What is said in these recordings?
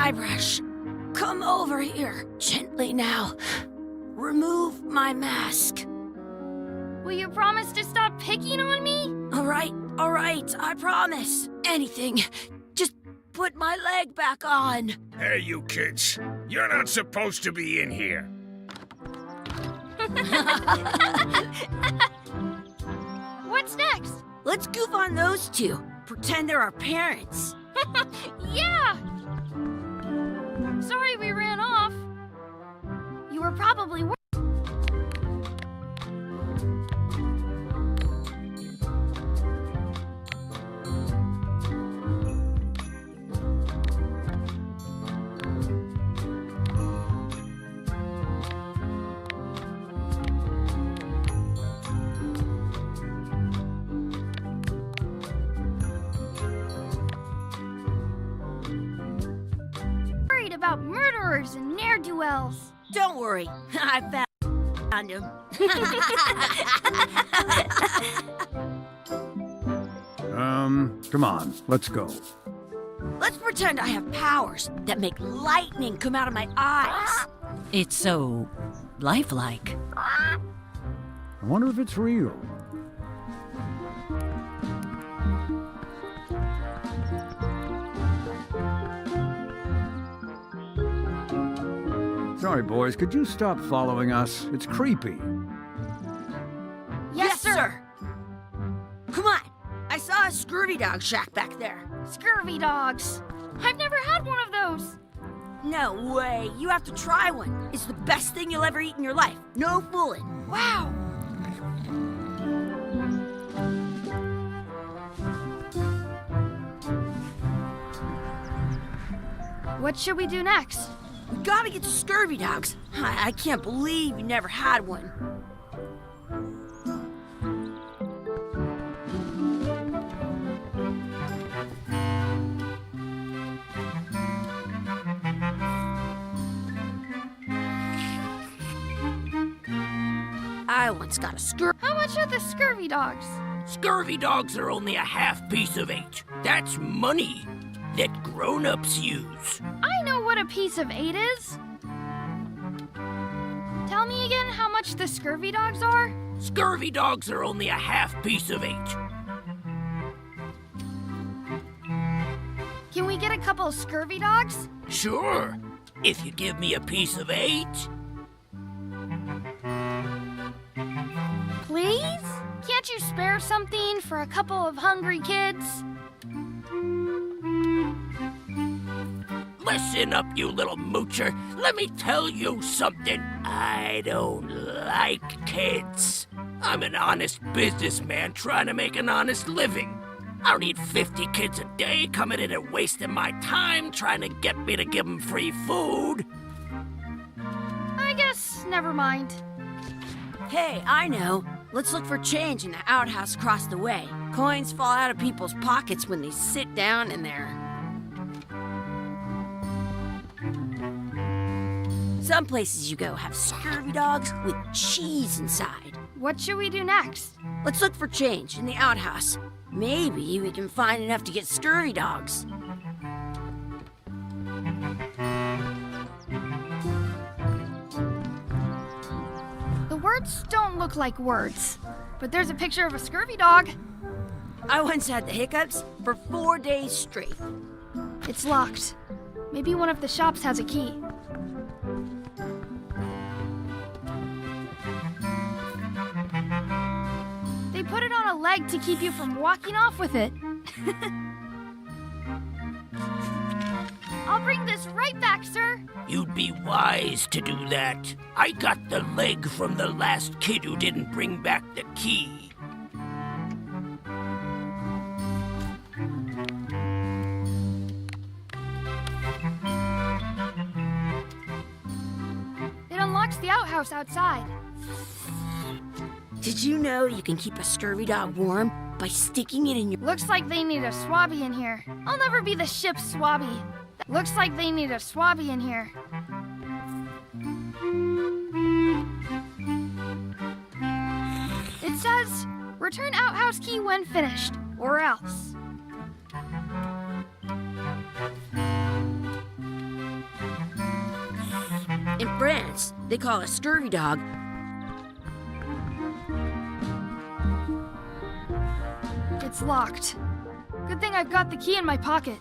Guybrush, come over here. Gently now. Remove my mask. Will you promise to stop picking on me? All right, I promise. Anything. Just put my leg back on. Hey, you kids. You're not supposed to be in here. What's next? Let's goof on those two. Pretend they're our parents. Yeah! Sorry we ran off. You were probably worried about murderers and ne'er-do-wells. Don't worry, I found him. Come on, let's go. Let's pretend I have powers that make lightning come out of my eyes. It's so lifelike. I wonder if it's real. Sorry, boys, could you stop following us? It's creepy. Yes, sir. Come on. I saw a scurvy dog shack back there. Scurvy dogs. I've never had one of those. No way. You have to try one. It's the best thing you'll ever eat in your life. No fooling. Wow. What should we do next? We gotta get to scurvy dogs. I can't believe you never had one. I once got a How much are the scurvy dogs? Scurvy dogs are only a half piece of 8. That's money that grown-ups use. I know what a piece of 8 is. Tell me again how much the scurvy dogs are? Scurvy dogs are only a half piece of 8. Can we get a couple of scurvy dogs? Sure, if you give me a piece of 8. Please? Can't you spare something for a couple of hungry kids? Listen up, you little moocher. Let me tell you something. I don't like kids. I'm an honest businessman trying to make an honest living. I don't need 50 kids a day coming in and wasting my time trying to get me to give them free food. I guess never mind. Hey, I know. Let's look for change in the outhouse across the way. Coins fall out of people's pockets when they sit down in there. Some places you go have scurvy dogs with cheese inside. What should we do next? Let's look for change in the outhouse. Maybe we can find enough to get scurvy dogs. The words don't look like words, but there's a picture of a scurvy dog. I once had the hiccups for 4 days straight. It's locked. Maybe one of the shops has a key. They put it on a leg to keep you from walking off with it. I'll bring this right back, sir. You'd be wise to do that. I got the leg from the last kid who didn't bring back the key. It unlocks the outhouse outside. Did you know you can keep a scurvy dog warm by sticking it in your... Looks like they need a swabby in here. I'll never be the ship's swabby. Looks like they need a swabby in here. It says, return outhouse key when finished, or else. In France, they call a scurvy dog It's locked. Good thing I've got the key in my pocket.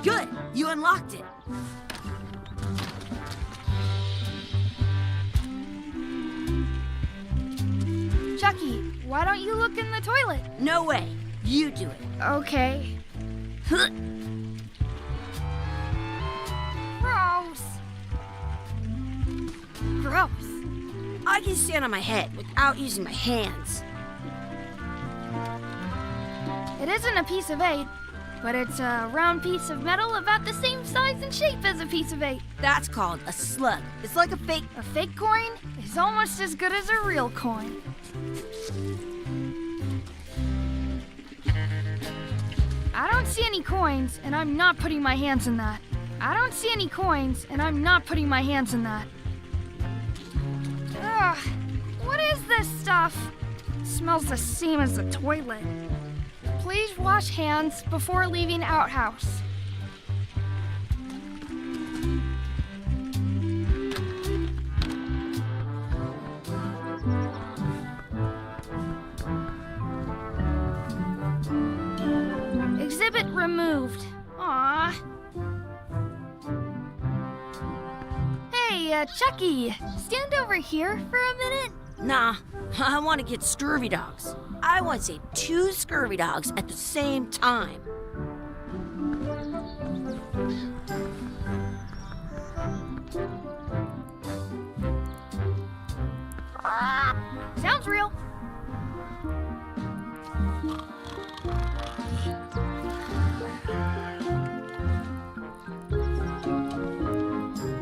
good. You unlocked it. Chucky, why don't you look in the toilet? No way. You do it. Okay. Gross. Gross. I can stand on my head without using my hands. It isn't a piece of 8, but it's a round piece of metal about the same size and shape as a piece of 8. That's called a slug. It's like a fake. A fake coin is almost as good as a real coin. I don't see any coins, and I'm not putting my hands in that. I don't see any coins, and I'm not putting my hands in that. Ugh, what is this stuff? It smells the same as the toilet. Please wash hands before leaving outhouse. Exhibit removed. Aww. Hey, Chucky, stand over here for a minute. Nah, I want to get scurvy dogs. I want to say 2 scurvy dogs at the same time. Sounds real.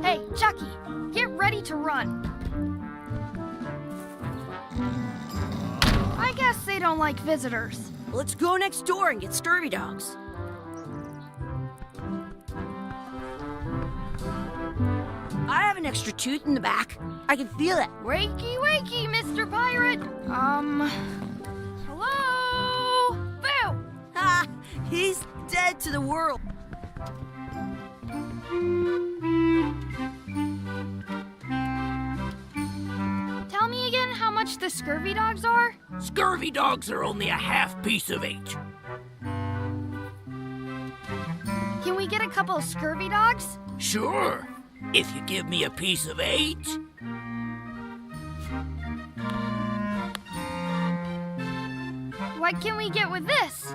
Hey, Chucky, get ready to run. I guess they don't like visitors. Let's go next door and get scurvy dogs. I have an extra tooth in the back. I can feel it. Wakey, wakey, Mr. Pirate. Hello? Boo! Ah, he's dead to the world. Tell me again how much the scurvy dogs are? Scurvy dogs are only a half piece of 8. Can we get a couple of scurvy dogs? Sure, if you give me a piece of 8. What can we get with this?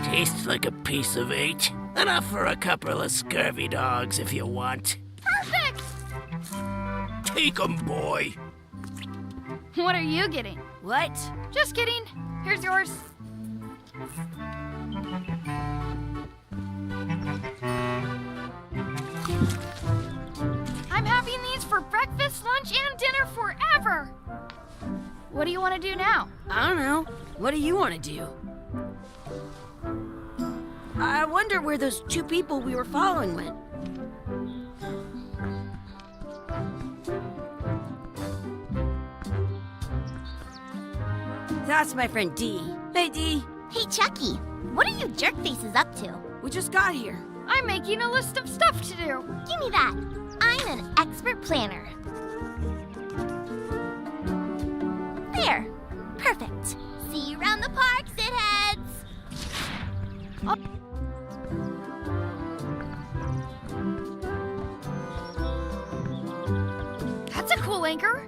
Tastes like a piece of 8. Enough for a couple of scurvy dogs if you want. Perfect! Take 'em, boy. What are you getting? What? Just kidding. Here's yours. I'm having these for breakfast, lunch, and dinner forever. What do you want to do now? I don't know. What do you want to do? I wonder where those 2 people we were following went. That's my friend Dee. Hey, Dee. Hey, Chucky, what are you jerk faces up to? We just got here. I'm making a list of stuff to do. Give me that. I'm an expert planner. There. Perfect. See you around the park, shitheads. That's a cool anchor.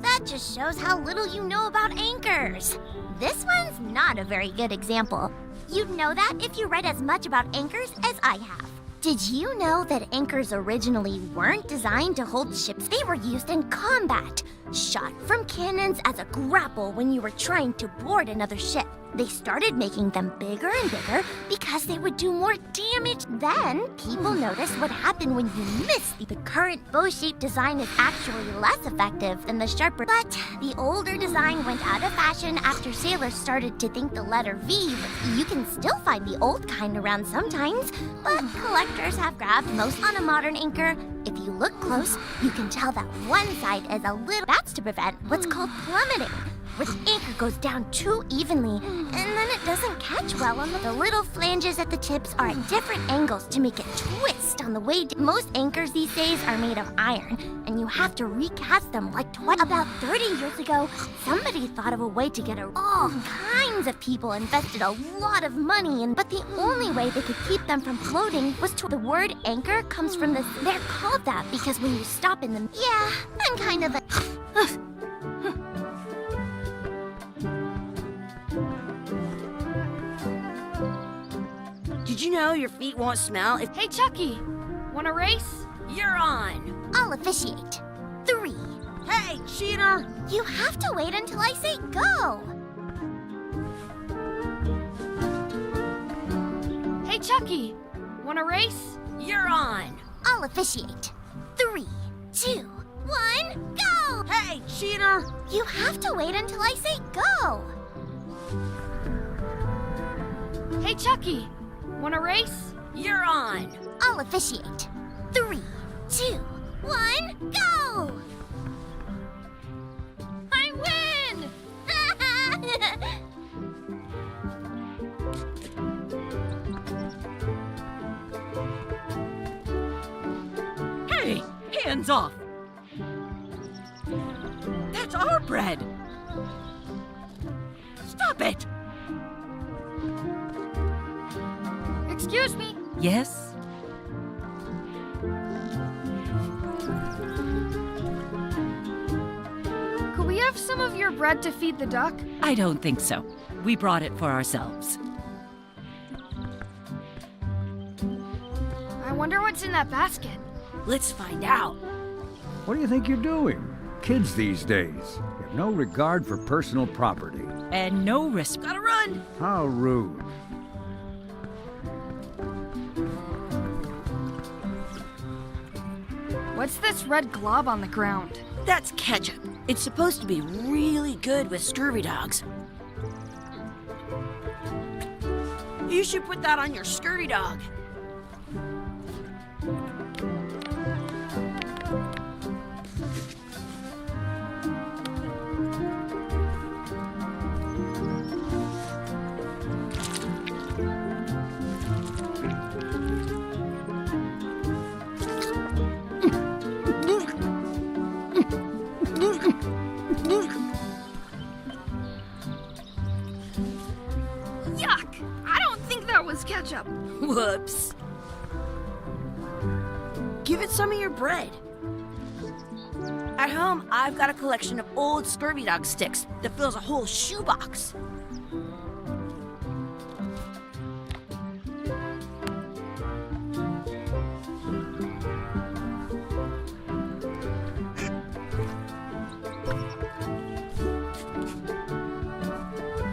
That just shows how little you know about anchors. This one's not a very good example. You'd know that if you read as much about anchors as I have. Did you know that anchors originally weren't designed to hold ships? They were used in combat, shot from cannons as a grapple when you were trying to board another ship. They started making them bigger and bigger because they would do more damage. Then, people noticed what happened when you missed. The current bow-shaped design is actually less effective than the sharper. But the older design went out of fashion after sailors started to think the letter V. You can still find the old kind around sometimes, but collectors have grabbed most on a modern anchor. If you look close, you can tell that one side is a little... That's to prevent what's called plummeting. where the anchor goes down too evenly, and then it doesn't catch well on the little flanges at the tips are at different angles to make it twist on the way. Most anchors these days are made of iron, and you have to recast them like twice. About 30 years ago, somebody thought of a way to get all kinds of people invested a lot of money in, but the only way they could keep them from floating was to. The word anchor comes from this. They're called that because when you stop in them. Yeah, I'm kind of a. Did you know your feet won't smell if Hey, Chucky, wanna race? you're on? I'll officiate. 3. Hey, cheater! You have to wait until I say go. Hey, Chucky, wanna race? You're on. I'll officiate. 3, 2, 1, go! Hey, cheater! You have to wait until I say go. Hey, Chucky, wanna race? You're on. I'll officiate. 3, 2, 1, go! I win! Hey, hands off! That's our bread! Stop it! Excuse me. Yes? Could we have some of your bread to feed the duck? I don't think so. We brought it for ourselves. I wonder what's in that basket. Let's find out. What do you think you're doing? Kids these days have no regard for personal property. And no risk. Gotta run! How rude. What's this red glob on the ground? That's ketchup. It's supposed to be really good with scurvy dogs. You should put that on your scurvy dog. Yuck! I don't think that was ketchup. Whoops. Give it some of your bread. At home, I've got a collection of old scurvy dog sticks that fills a whole shoebox.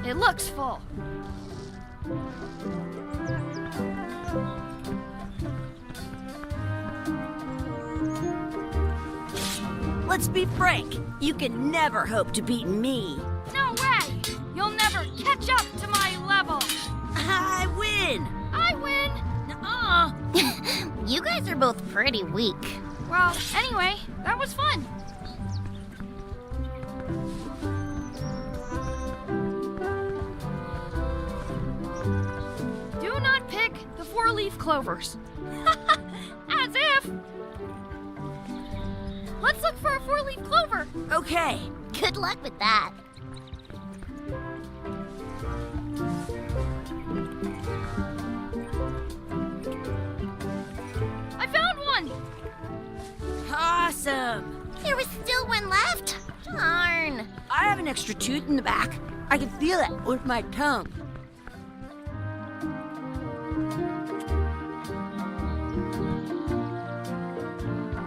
It looks full. Let's be frank. You can never hope to beat me. No way! You'll never catch up to my level. I win. I win. Nuh-uh. You guys are both pretty weak. Well, anyway, that was fun. Do not pick the 4-leaf clovers. As if. Let's look for a 4-leaf clover. Okay. Good luck with that. I found one. Awesome. There was still one left. Darn. I have an extra tooth in the back. I can feel it with my tongue.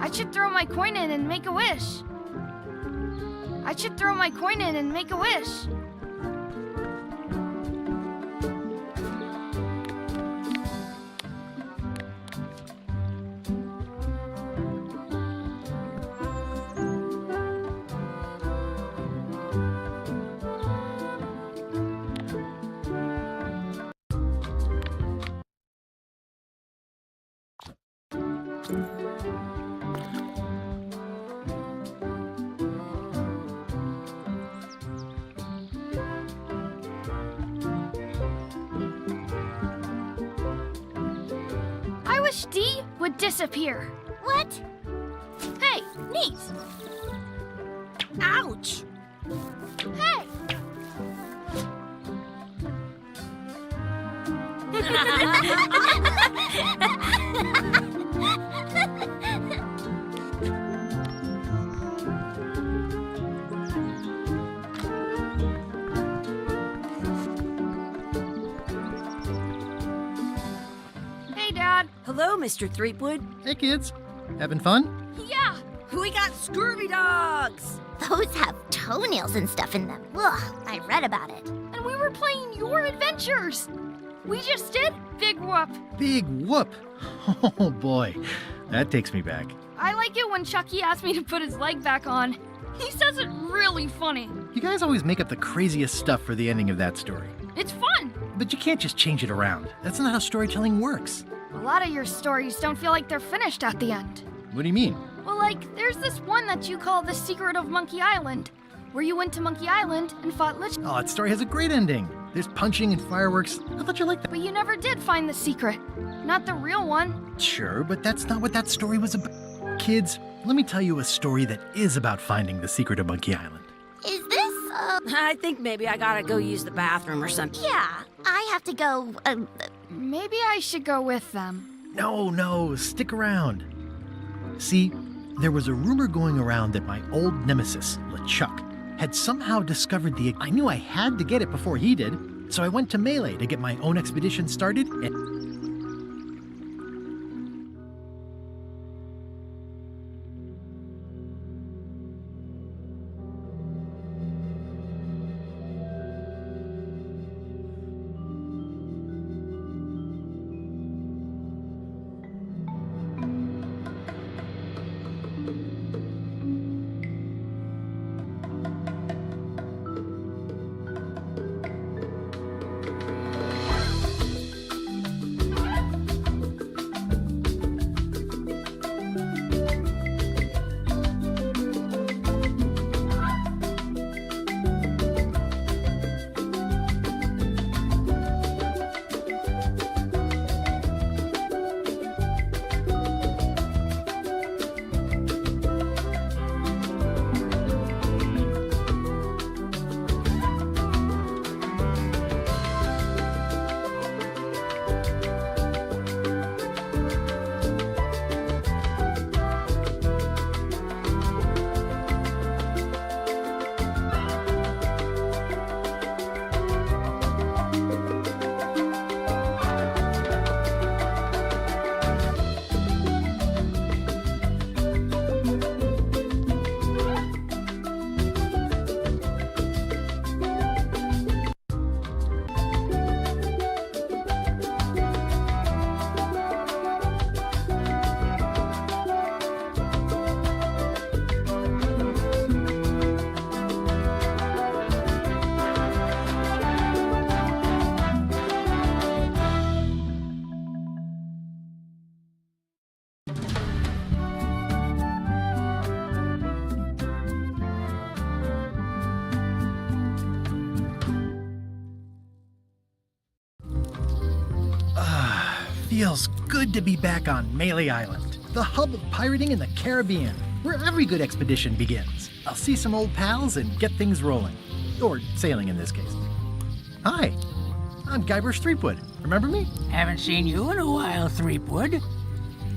I should throw my coin in and make a wish. I should throw my coin in and make a wish. wish Dee would disappear. What? Hey, Neat! Ouch! Hey! Hey, Dad. Hello, Mr. Threepwood. Hey kids, having fun? Yeah, We got scurvy dogs! Those have toenails and stuff in them. Ugh, I read about it. and we were playing your adventures. We just did Big Whoop. Big whoop! Oh boy, that takes me back. I like it when Chucky asked me to put his leg back on. He says it really funny. You guys always make up the craziest stuff for the ending of that story. It's fun. But you can't just change it around. That's not how storytelling works. A lot of your stories don't feel like they're finished at the end. What do you mean? Well, like, there's this one that you call The Secret of Monkey Island, where you went to Monkey Island and fought Lich, Oh, that story has a great ending. There's punching and fireworks. I thought you liked that. but you never did find the secret. Not the real one. Sure, but that's not what that story was about. Kids, let me tell you a story that is about finding the secret of Monkey Island. Is this, I think maybe I gotta go use the bathroom or something. yeah, I have to go, Maybe I should go with them. No, stick around. See, there was a rumor going around that my old nemesis, LeChuck, had somehow discovered the... I knew I had to get it before he did, so I went to Melee to get my own expedition started and... Feels good to be back on Melee Island, the hub of pirating in the Caribbean, where every good expedition begins. I'll see some old pals and get things rolling. Or sailing in this case. Hi, I'm Guybrush Threepwood. Remember me? Haven't seen you in a while, Threepwood.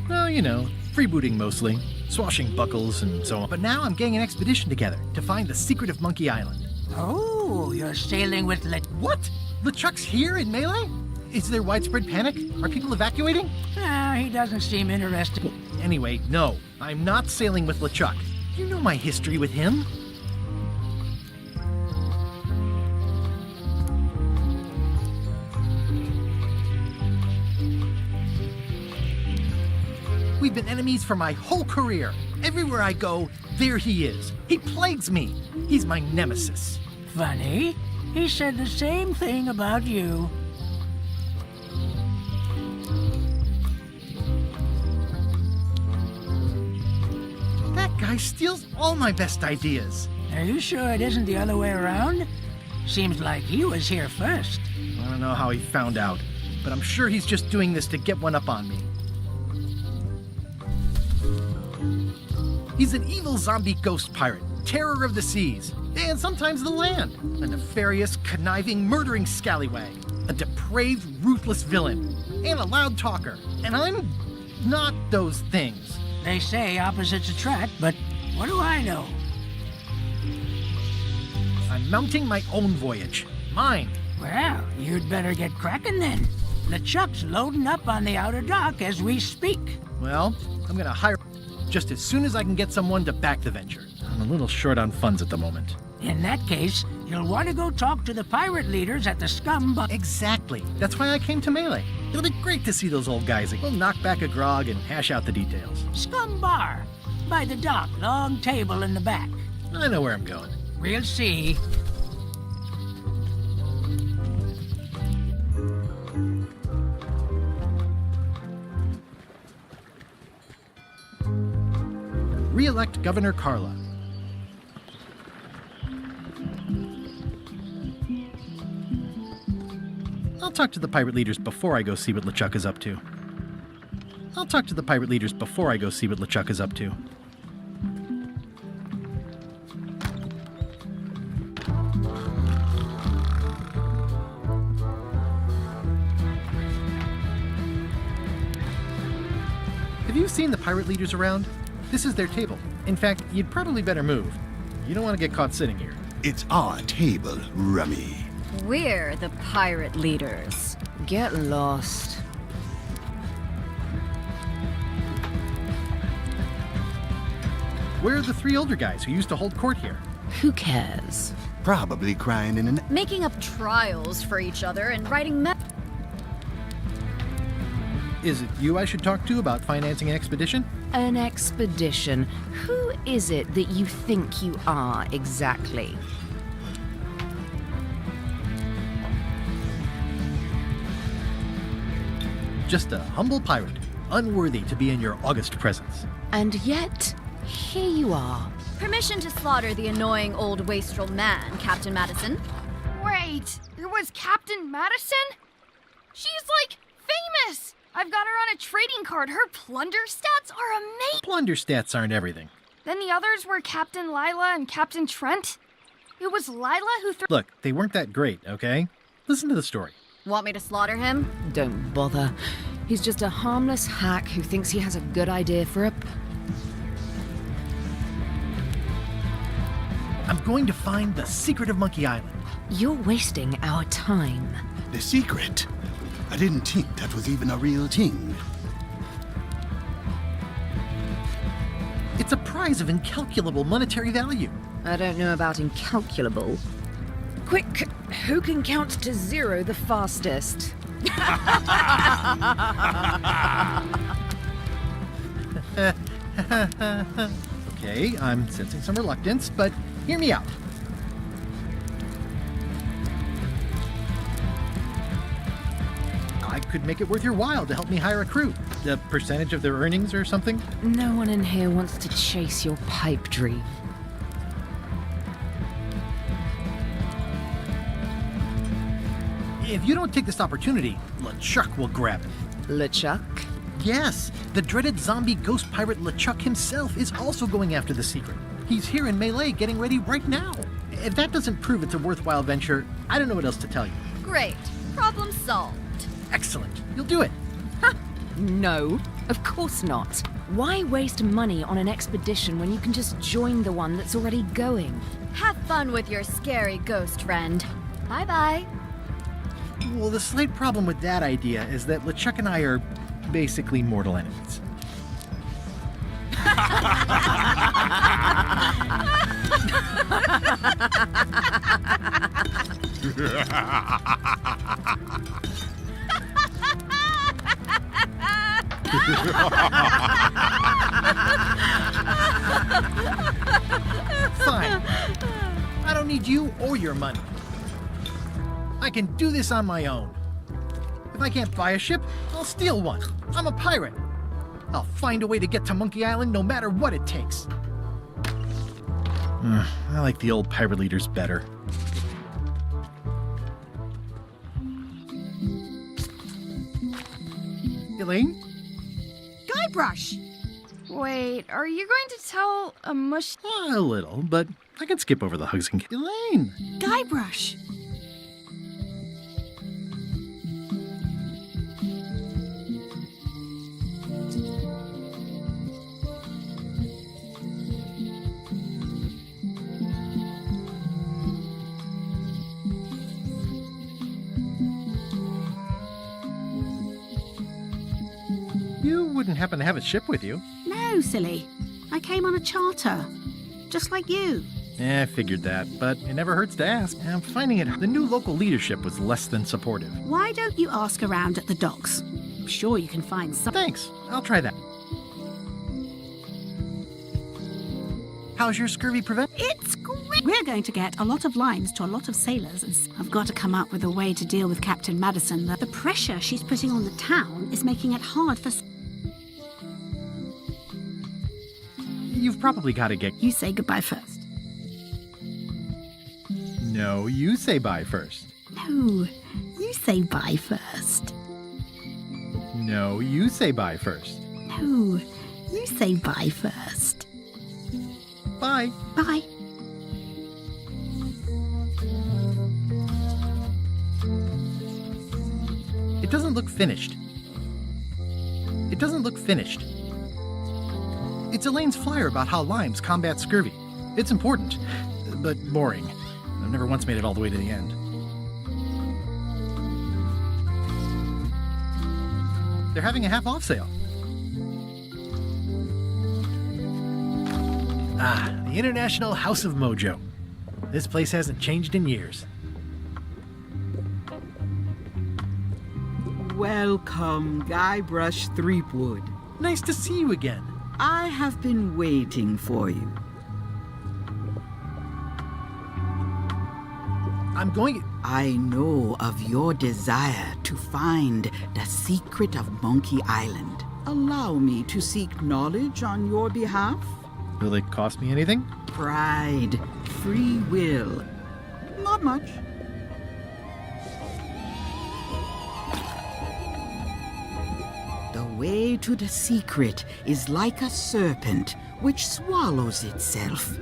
Well, you know, freebooting mostly, swashing buckles and so on. But now I'm getting an expedition together to find the secret of Monkey Island. Oh, you're sailing with What? LeChuck's here in Melee? Is there widespread panic? Are people evacuating? He doesn't seem interested. Anyway, no, I'm not sailing with LeChuck. You know my history with him. We've been enemies for my whole career. Everywhere I go, there he is. He plagues me. He's my nemesis. Funny. He said the same thing about you. That guy steals all my best ideas. Are you sure it isn't the other way around? Seems like he was here first. I don't know how he found out, but I'm sure he's just doing this to get one up on me. He's an evil zombie ghost pirate, terror of the seas, and sometimes the land. A nefarious, conniving, murdering scallywag. A depraved, ruthless villain. And a loud talker. And I'm not those things. They say opposites attract, but what do I know? I'm mounting my own voyage. Mine. Well, you'd better get cracking then. LeChuck's loading up on the outer dock as we speak. Well, I'm gonna hire just as soon as I can get someone to back the venture. I'm a little short on funds at the moment. In that case, you'll want to go talk to the pirate leaders at the Scum Bar. Exactly. That's why I came to Melee. It'll be great to see those old guys. We'll knock back a grog and hash out the details. Scum Bar. By the dock, long table in the back. I know where I'm going. We'll see. Re-elect Governor Carla. I'll talk to the pirate leaders before I go see what LeChuck is up to. Have you seen the pirate leaders around? This is their table. In fact, you'd probably better move. You don't want to get caught sitting here. It's our table, Rummy. We're the pirate leaders. Get lost. Where are the three older guys who used to hold court here? Who cares? Probably crying in an... Making up trials for each other and writing Is it you I should talk to about financing an expedition? An expedition? Who is it that you think you are exactly? Just a humble pirate, unworthy to be in your august presence. And yet, here you are. Permission to slaughter the annoying old wastrel man, Captain Madison. Wait, it was Captain Madison? She's like famous! I've got her on a trading card. Her plunder stats are amazing. Plunder stats aren't everything. Then the others were Captain Lila and Captain Trent. It was Lila who threw. Look, they weren't that great, okay? Listen to the story. Want me to slaughter him? Don't bother. He's just a harmless hack who thinks he has a good idea for a... I'm going to find the secret of Monkey Island. You're wasting our time. The secret? I didn't think that was even a real thing. It's a prize of incalculable monetary value. I don't know about incalculable. Quick, who can count to 0 the fastest? Okay, I'm sensing some reluctance, but hear me out. I could make it worth your while to help me hire a crew. A percentage of their earnings or something? No one in here wants to chase your pipe dream. If you don't take this opportunity, LeChuck will grab it. LeChuck? Yes, the dreaded zombie ghost pirate LeChuck himself is also going after the secret. He's here in Melee getting ready right now. If that doesn't prove it's a worthwhile venture, I don't know what else to tell you. Great. Problem solved. Excellent. You'll do it. No, of course not. Why waste money on an expedition when you can just join the one that's already going? Have fun with your scary ghost friend. Bye-bye. Well, the slight problem with that idea is that LeChuck and I are basically mortal enemies. Fine. I don't need you or your money. I can do this on my own. If I can't buy a ship, I'll steal one. I'm a pirate. I'll find a way to get to Monkey Island no matter what it takes. I like the old pirate leaders better. Elaine? Guybrush! Wait, are you going to tell a mush? A little, but I can skip over the hugs and Elaine! Guybrush! You wouldn't happen to have a ship with you? No, silly. I came on a charter. Just like you. I figured that, but it never hurts to ask. I'm finding it the new local leadership was less than supportive. Why don't you ask around at the docks? I'm sure you can find some. Thanks, I'll try that. How's your scurvy prevent? It's great. We're going to get a lot of lines to a lot of sailors, and I've got to come up with a way to deal with Captain Madison. The pressure she's putting on the town is making it hard for... You've probably got to get... You say goodbye first. No, you say bye first. No, you say bye first. No, you say bye first. No, you say bye first. Bye. Bye. It doesn't look finished. It doesn't look finished. It's Elaine's flyer about how limes combat scurvy. It's important, but boring. I've never once made it all the way to the end. They're having a half-off sale. Ah, the International House of Mojo. This place hasn't changed in years. Welcome, Guybrush Threepwood. Nice to see you again. I have been waiting for you. I'm going... I know of your desire to find the secret of Monkey Island. Allow me to seek knowledge on your behalf. Will it cost me anything? Pride, free will. Not much. The way to the secret is like a serpent which swallows itself.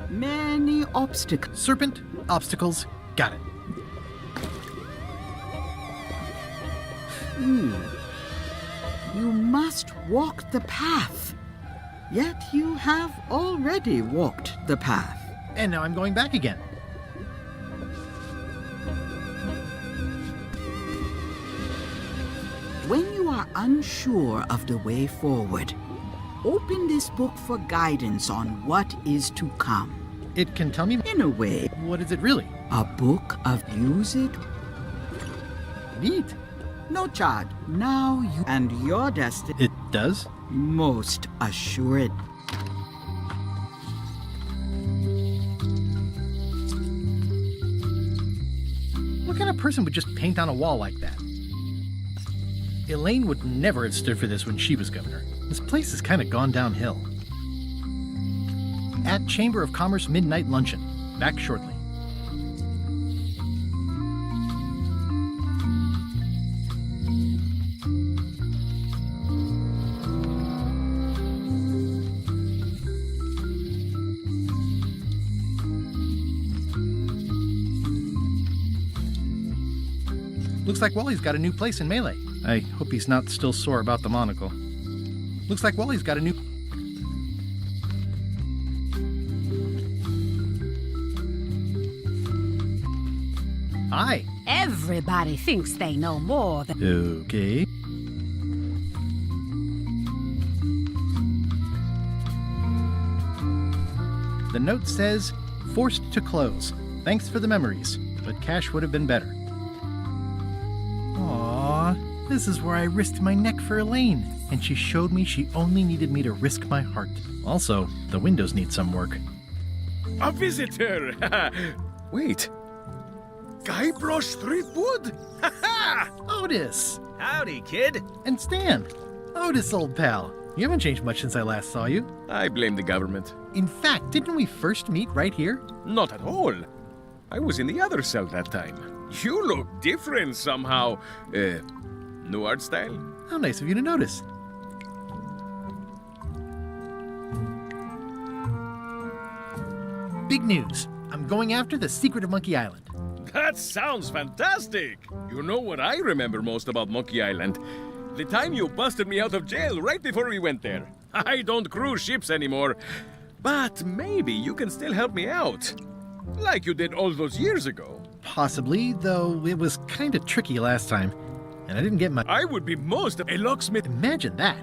Many obstacles. Serpent, obstacles, got it. You must walk the path. Yet you have already walked the path. And now I'm going back again. When you are unsure of the way forward, open this book for guidance on what is to come. It can tell me... In a way. What is it really? A book of use it. Neat. No charge. Now you and your destiny. It does? Most assured. What kind of person would just paint on a wall like that? Elaine would never have stood for this when she was governor. This place has kind of gone downhill. At Chamber of Commerce Midnight Luncheon. Back shortly. Looks like Wally's got a new place in Melee. I hope he's not still sore about the monocle. Looks like Wally's got a new... Hi. Everybody thinks they know more than... Okay. The note says, forced to close. Thanks for the memories, but cash would have been better. Aww, this is where I risked my neck for Elaine, and she showed me she only needed me to risk my heart. Also, the windows need some work. A visitor! Wait. Guybrush Threepwood? Otis! Howdy, kid. And Stan. Otis, old pal. You haven't changed much since I last saw you. I blame the government. In fact, didn't we first meet right here? Not at all. I was in the other cell that time. You look different somehow. New art style? How nice of you to notice. Big news. I'm going after the secret of Monkey Island. That sounds fantastic! You know what I remember most about Monkey Island? The time you busted me out of jail right before we went there. I don't cruise ships anymore. But maybe you can still help me out. Like you did all those years ago. Possibly, though it was kind of tricky last time. And I didn't get my... I would be most a locksmith. Imagine that.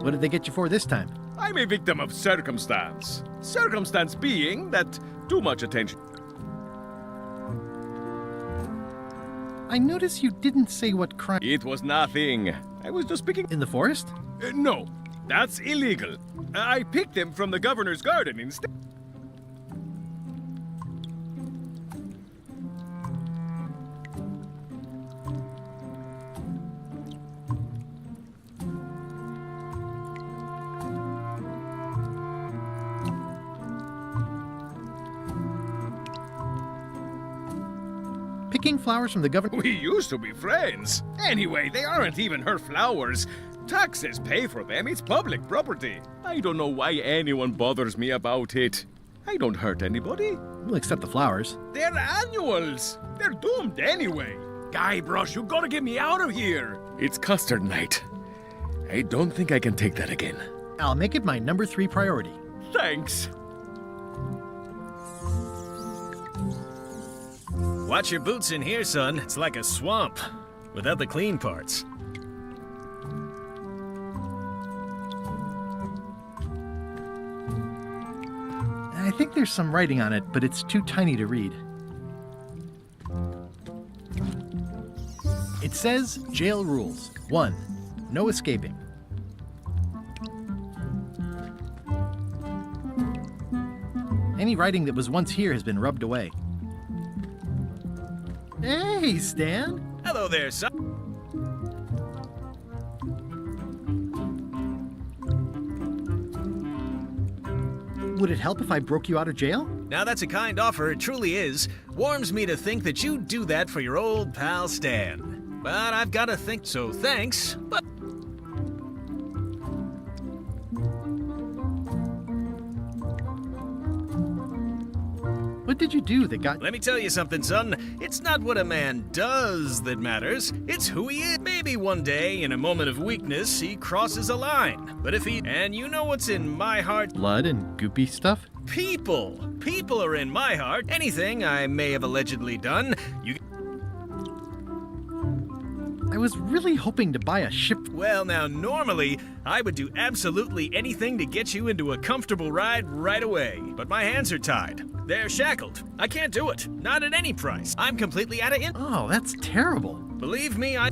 What did they get you for this time? I'm a victim of circumstance. Circumstance being that too much attention. I noticed you didn't say what crime... It was nothing. I was just picking... In the forest? No, that's illegal. I picked them from the governor's garden instead. Picking flowers from the governor... We used to be friends. Anyway, they aren't even her flowers. Taxes pay for them. It's public property. I don't know why anyone bothers me about it. I don't hurt anybody. We'll accept the flowers. They're annuals. They're doomed anyway. Guybrush, you gotta get me out of here. It's custard night. I don't think I can take that again. I'll make it my number 3 priority. Thanks. Watch your boots in here, son. It's like a swamp, without the clean parts. I think there's some writing on it, but it's too tiny to read. It says, jail rules. 1. No escaping. Any writing that was once here has been rubbed away. Hey, Stan! Hello there, son. Would it help if I broke you out of jail? Now that's a kind offer, it truly is. Warms me to think that you'd do that for your old pal Stan. But I've got to think so, thanks, but... What did you do that got... Let me tell you something, son. It's not what a man does that matters. It's who he is. Maybe one day, in a moment of weakness, he crosses a line. But if he... And you know what's in my heart? Blood and goopy stuff? People. People are in my heart. Anything I may have allegedly done, you... I was really hoping to buy a ship... Well, now, normally, I would do absolutely anything to get you into a comfortable ride right away. But my hands are tied. They're shackled. I can't do it. Not at any price. I'm completely out of it. Oh, that's terrible. Believe me, I...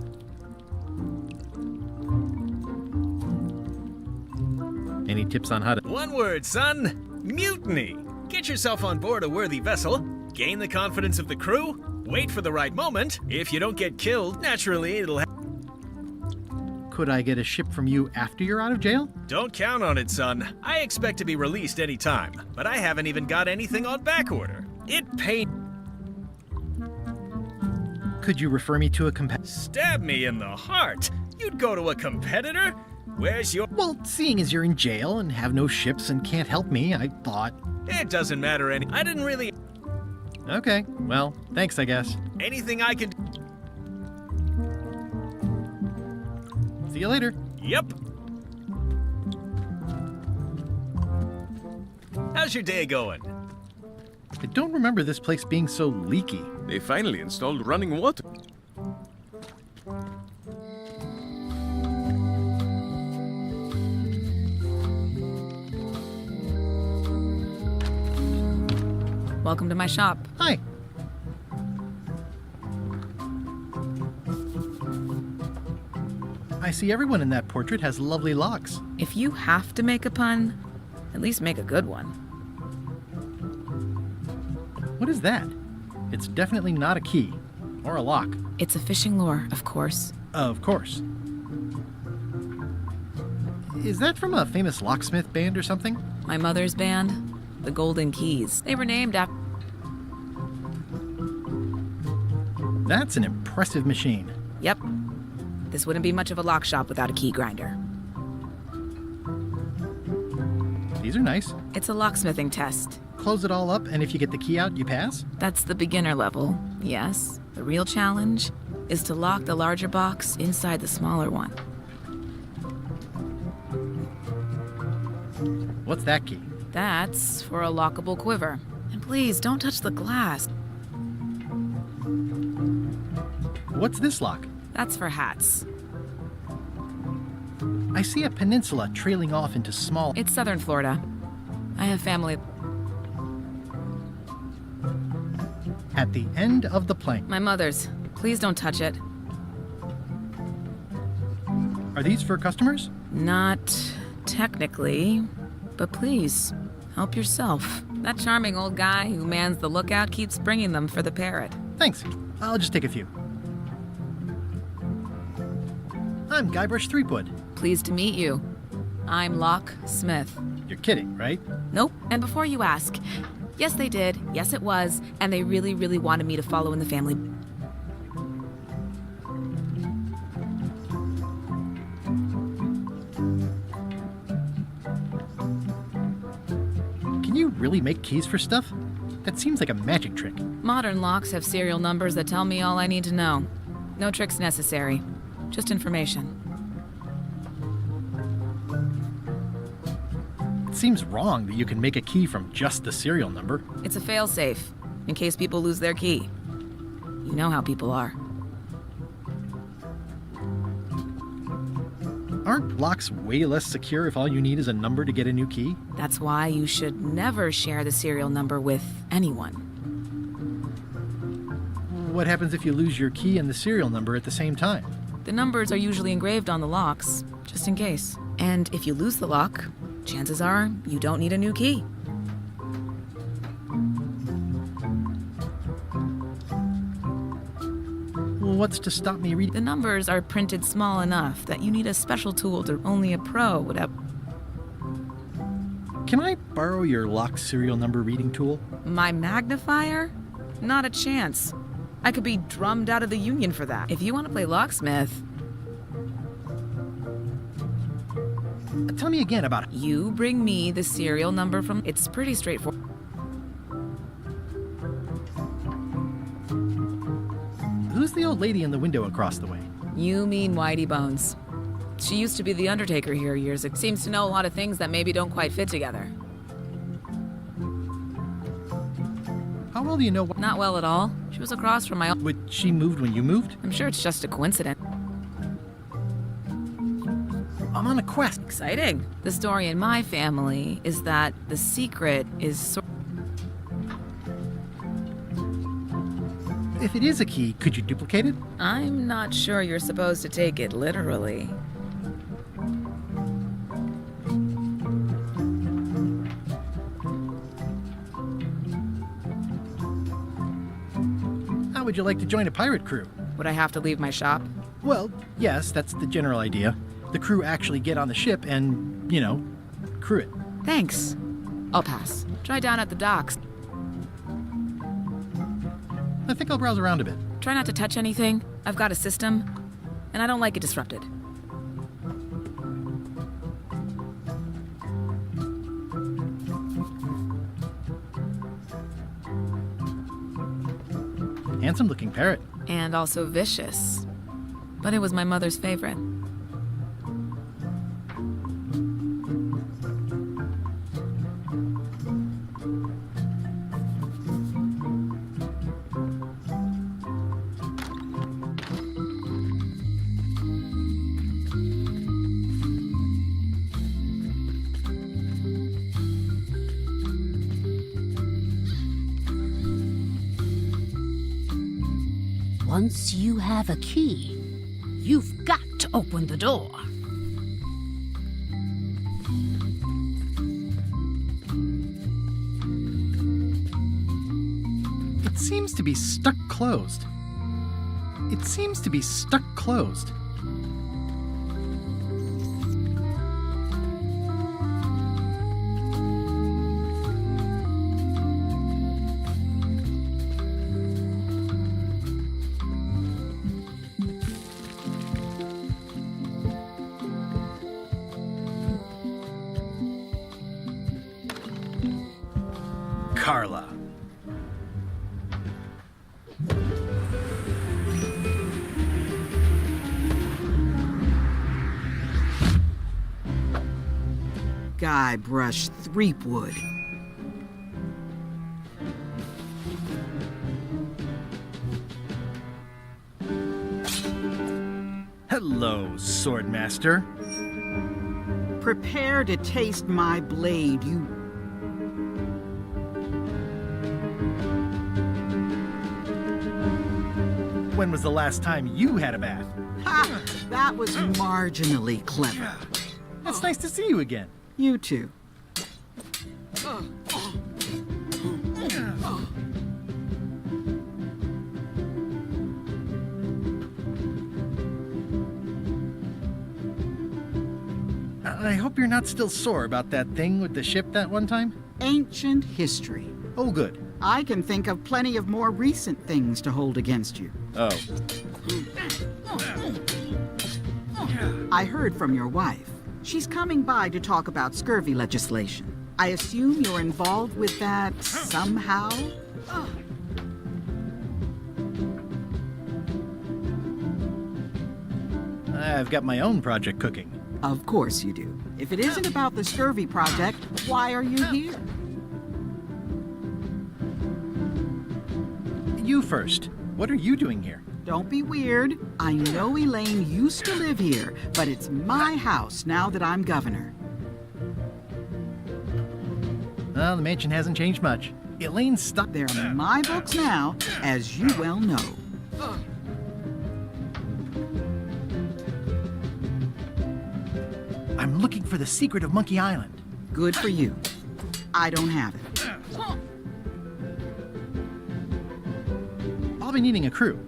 Any tips on how to... One word, son. Mutiny. Get yourself on board a worthy vessel, gain the confidence of the crew, wait for the right moment. If you don't get killed, naturally it'll Could I get a ship from you after you're out of jail? Don't count on it, son. I expect to be released any time, but I haven't even got anything on back order. It paid. Could you refer me to a competitor? Stab me in the heart. You'd go to a competitor? Where's your... Well, seeing as you're in jail and have no ships and can't help me, I thought... It doesn't matter any... I didn't really... Okay, well, thanks, I guess. Anything I can... See you later. Yep. How's your day going? I don't remember this place being so leaky. They finally installed running water. Welcome to my shop. Hi. I see everyone in that portrait has lovely locks. If you have to make a pun, at least make a good one. What is that? It's definitely not a key. Or a lock. It's a fishing lure, of course. Of course. Is that from a famous locksmith band or something? My mother's band, the Golden Keys. They were named after... That's an impressive machine. Yep. This wouldn't be much of a lock shop without a key grinder. These are nice. It's a locksmithing test. Close it all up, and if you get the key out, you pass? That's the beginner level, yes. The real challenge is to lock the larger box inside the smaller one. What's that key? That's for a lockable quiver. And please, don't touch the glass. What's this lock? That's for hats. I see a peninsula trailing off into small... It's southern Florida. I have family... At the end of the plank. My mother's. Please don't touch it. Are these for customers? Not technically, but please, help yourself. That charming old guy who mans the lookout keeps bringing them for the parrot. Thanks. I'll just take a few. I'm Guybrush Threepwood. Pleased to meet you. I'm Locke Smith. You're kidding, right? Nope. And before you ask, yes, they did. Yes, it was. And they really, really wanted me to follow in the family. Can you really make keys for stuff? That seems like a magic trick. Modern locks have serial numbers that tell me all I need to know. No tricks necessary. Just information. It seems wrong that you can make a key from just the serial number. It's a failsafe, in case people lose their key. You know how people are. Aren't locks way less secure if all you need is a number to get a new key? That's why you should never share the serial number with anyone. What happens if you lose your key and the serial number at the same time? The numbers are usually engraved on the locks, just in case. And if you lose the lock, chances are you don't need a new key. What's to stop me reading? The numbers are printed small enough that you need a special tool that only a pro would have. Can I borrow your lock serial number reading tool? My magnifier? Not a chance. I could be drummed out of the union for that. If you want to play locksmith... Tell me again about it. You bring me the serial number from... It's pretty straightforward. Who's the old lady in the window across the way? You mean Whitey Bones. She used to be the Undertaker here years ago. Seems to know a lot of things that maybe don't quite fit together. How well do you know? Not well at all. She was across from my... Would she moved when you moved? I'm sure it's just a coincidence. I'm on a quest. Exciting. The story in my family is that the secret is... If it is a key, could you duplicate it? I'm not sure you're supposed to take it literally. How would you like to join a pirate crew? Would I have to leave my shop? Well, yes, that's the general idea. The crew actually get on the ship and, crew it. Thanks. I'll pass. Try down at the docks. I think I'll browse around a bit. Try not to touch anything. I've got a system, and I don't like it disrupted. Handsome-looking parrot. And also vicious. But it was my mother's favorite. Once you have a key, you've got to open the door. It seems to be stuck closed. Carla. Guybrush Threepwood. Hello, Swordmaster. Prepare to taste my blade, you... When was the last time you had a bath? Ha! That was marginally clever. It's nice to see you again. You too. I hope you're not still sore about that thing with the ship that one time. Ancient history. Oh, good. I can think of plenty of more recent things to hold against you. Oh. I heard from your wife. She's coming by to talk about scurvy legislation. I assume you're involved with that somehow? I've got my own project cooking. Of course you do. If it isn't about the scurvy project, why are you here? You first. What are you doing here? Don't be weird. I know Elaine used to live here, but it's my house now that I'm governor. Well, the mansion hasn't changed much. Elaine's stuck. They're my books now, as you well know. I'm looking for the secret of Monkey Island. Good for you. I don't have it. I'll be needing a crew.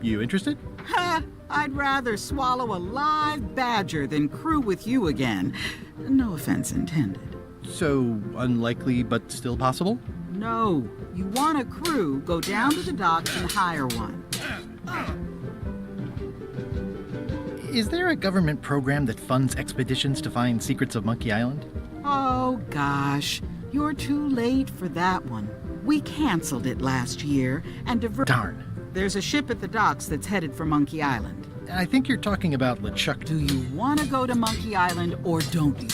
You interested? Ha! I'd rather swallow a live badger than crew with you again. No offense intended. So, unlikely but still possible? No. You want a crew, go down to the docks and hire one. Is there a government program that funds expeditions to find secrets of Monkey Island? Oh, gosh. You're too late for that one. We canceled it last year and Darn. There's a ship at the docks that's headed for Monkey Island. I think you're talking about LeChuck. Do you want to go to Monkey Island or don't you?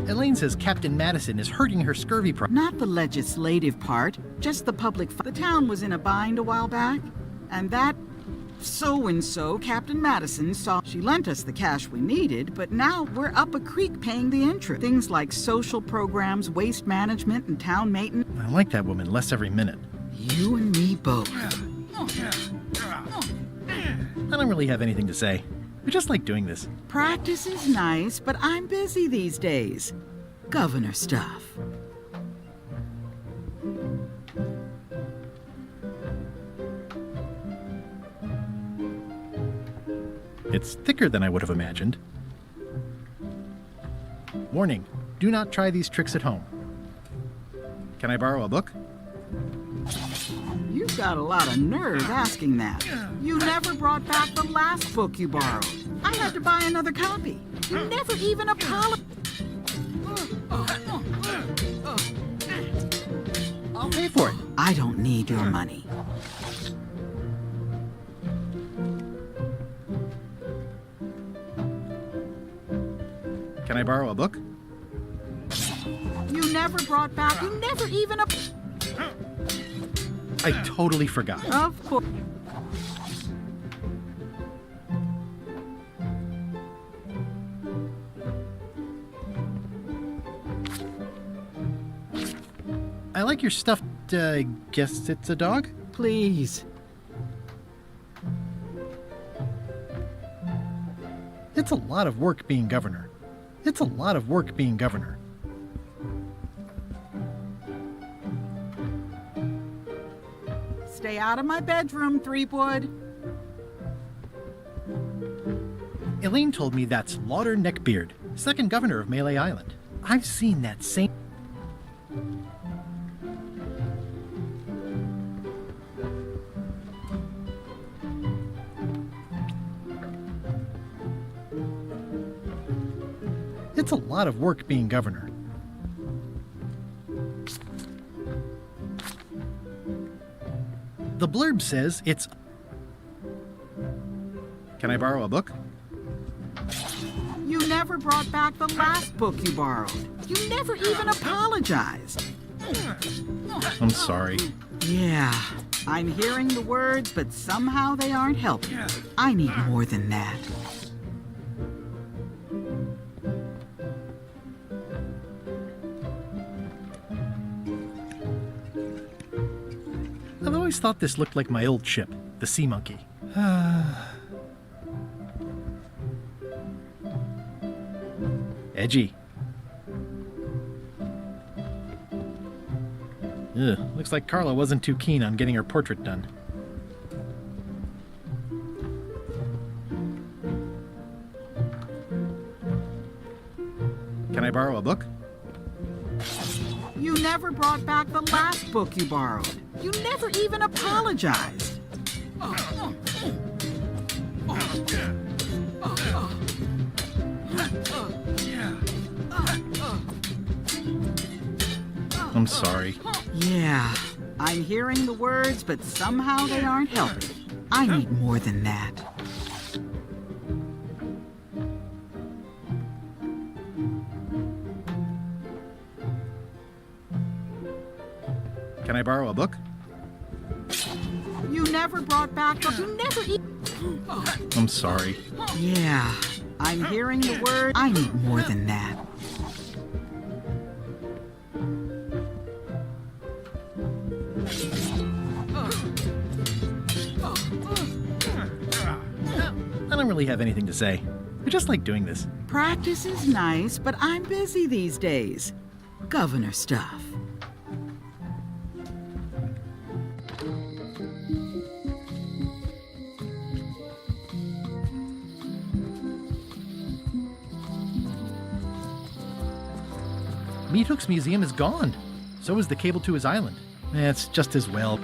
Elaine says Captain Madison is hurting her scurvy Not the legislative part, just the public. The town was in a bind a while back, and that so-and-so, Captain Madison, saw. She lent us the cash we needed, but now we're up a creek paying the interest. Things like social programs, waste management, and town maintenance. I like that woman less every minute. You and me both. I don't really have anything to say. I just like doing this. Practice is nice, but I'm busy these days. Governor stuff. It's thicker than I would have imagined. Warning, do not try these tricks at home. Can I borrow a book? You've got a lot of nerve asking that. You never brought back the last book you borrowed. I had to buy another copy. You never even apologized. I'll pay for it. I don't need your money. Can I borrow a book? You never brought back. You never even. I totally forgot. Of course. I like your stuffed, guess it's a dog? Please. It's a lot of work being governor. It's a lot of work being governor. Stay out of my bedroom, Threepwood. Elaine told me that's Lauder Neckbeard, second governor of Melee Island. I've seen that same... It's a lot of work being governor. the blurb says it's... Can I borrow a book? You never brought back the last book you borrowed. You never even apologized. I'm sorry. Yeah, I'm hearing the words, but somehow they aren't helping. I need more than that. I've always thought this looked like my old ship, the Sea Monkey. Edgy. Ugh, looks like Carla wasn't too keen on getting her portrait done. Can I borrow a book? You never brought back the last book you borrowed. You never even apologized. I'm sorry. Yeah, I'm hearing the words, but somehow they aren't helping. I need more than that. Can I borrow a book? You never brought back the... You never I'm sorry. Yeah, I'm hearing the word. I need more than that. I don't really have anything to say. I just like doing this. Practice is nice, but I'm busy these days. Governor stuff. Meat Hook's museum is gone. So is the cable to his island. It's just as well.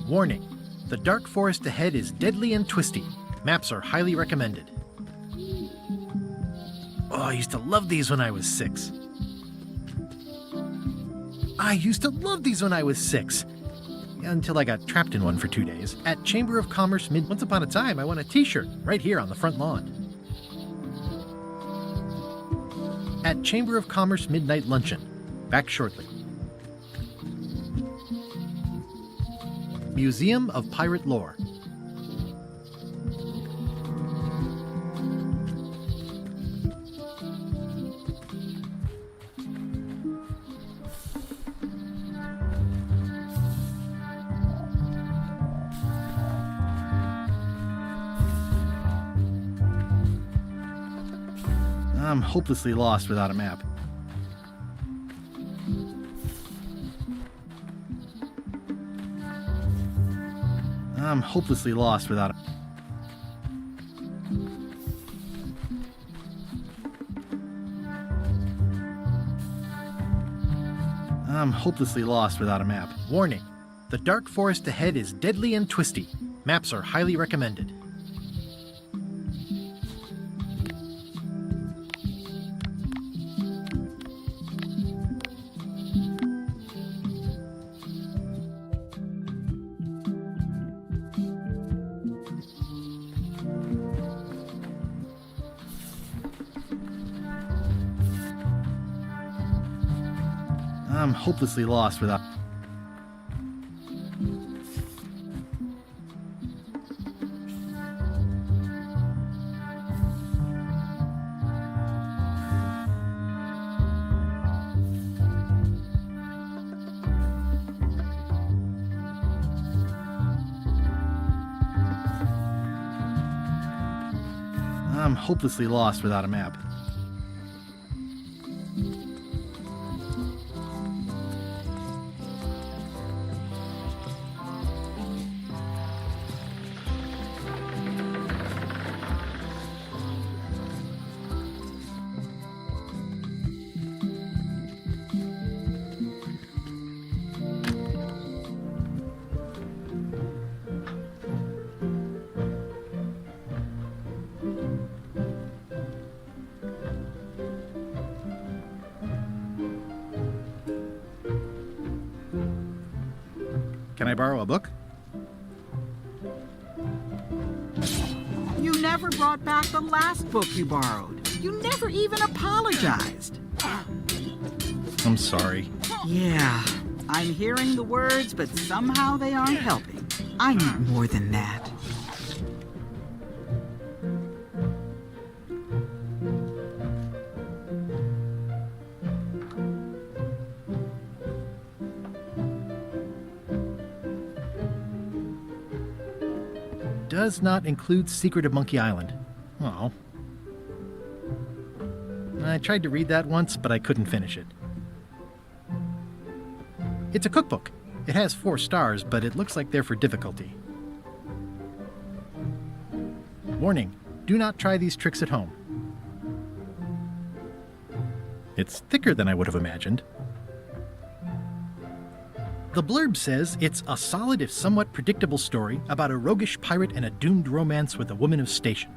Warning. The dark forest ahead is deadly and twisty. Maps are highly recommended. Oh, I used to love these when I was 6. Until I got trapped in one for 2 days. At Chamber of Commerce Once upon a time, I won a t-shirt right here on the front lawn. At Chamber of Commerce Midnight Luncheon. Back shortly. Museum of Pirate Lore. I'm hopelessly lost without a map. I'm hopelessly lost without a... I'm hopelessly lost without a map. Warning. The dark forest ahead is deadly and twisty. Maps are highly recommended. I'm hopelessly lost without... I'm hopelessly lost without a map. Can I borrow a book? You never brought back the last book you borrowed. You never even apologized. I'm sorry. Yeah, I'm hearing the words, but somehow they aren't helping. I need more than that. Does not include Secret of Monkey Island. Oh. I tried to read that once, but I couldn't finish it. It's a cookbook. It has 4 stars, but it looks like they're for difficulty. Warning, do not try these tricks at home. It's thicker than I would have imagined. The blurb says it's a solid if somewhat predictable story about a roguish pirate and a doomed romance with a woman of station.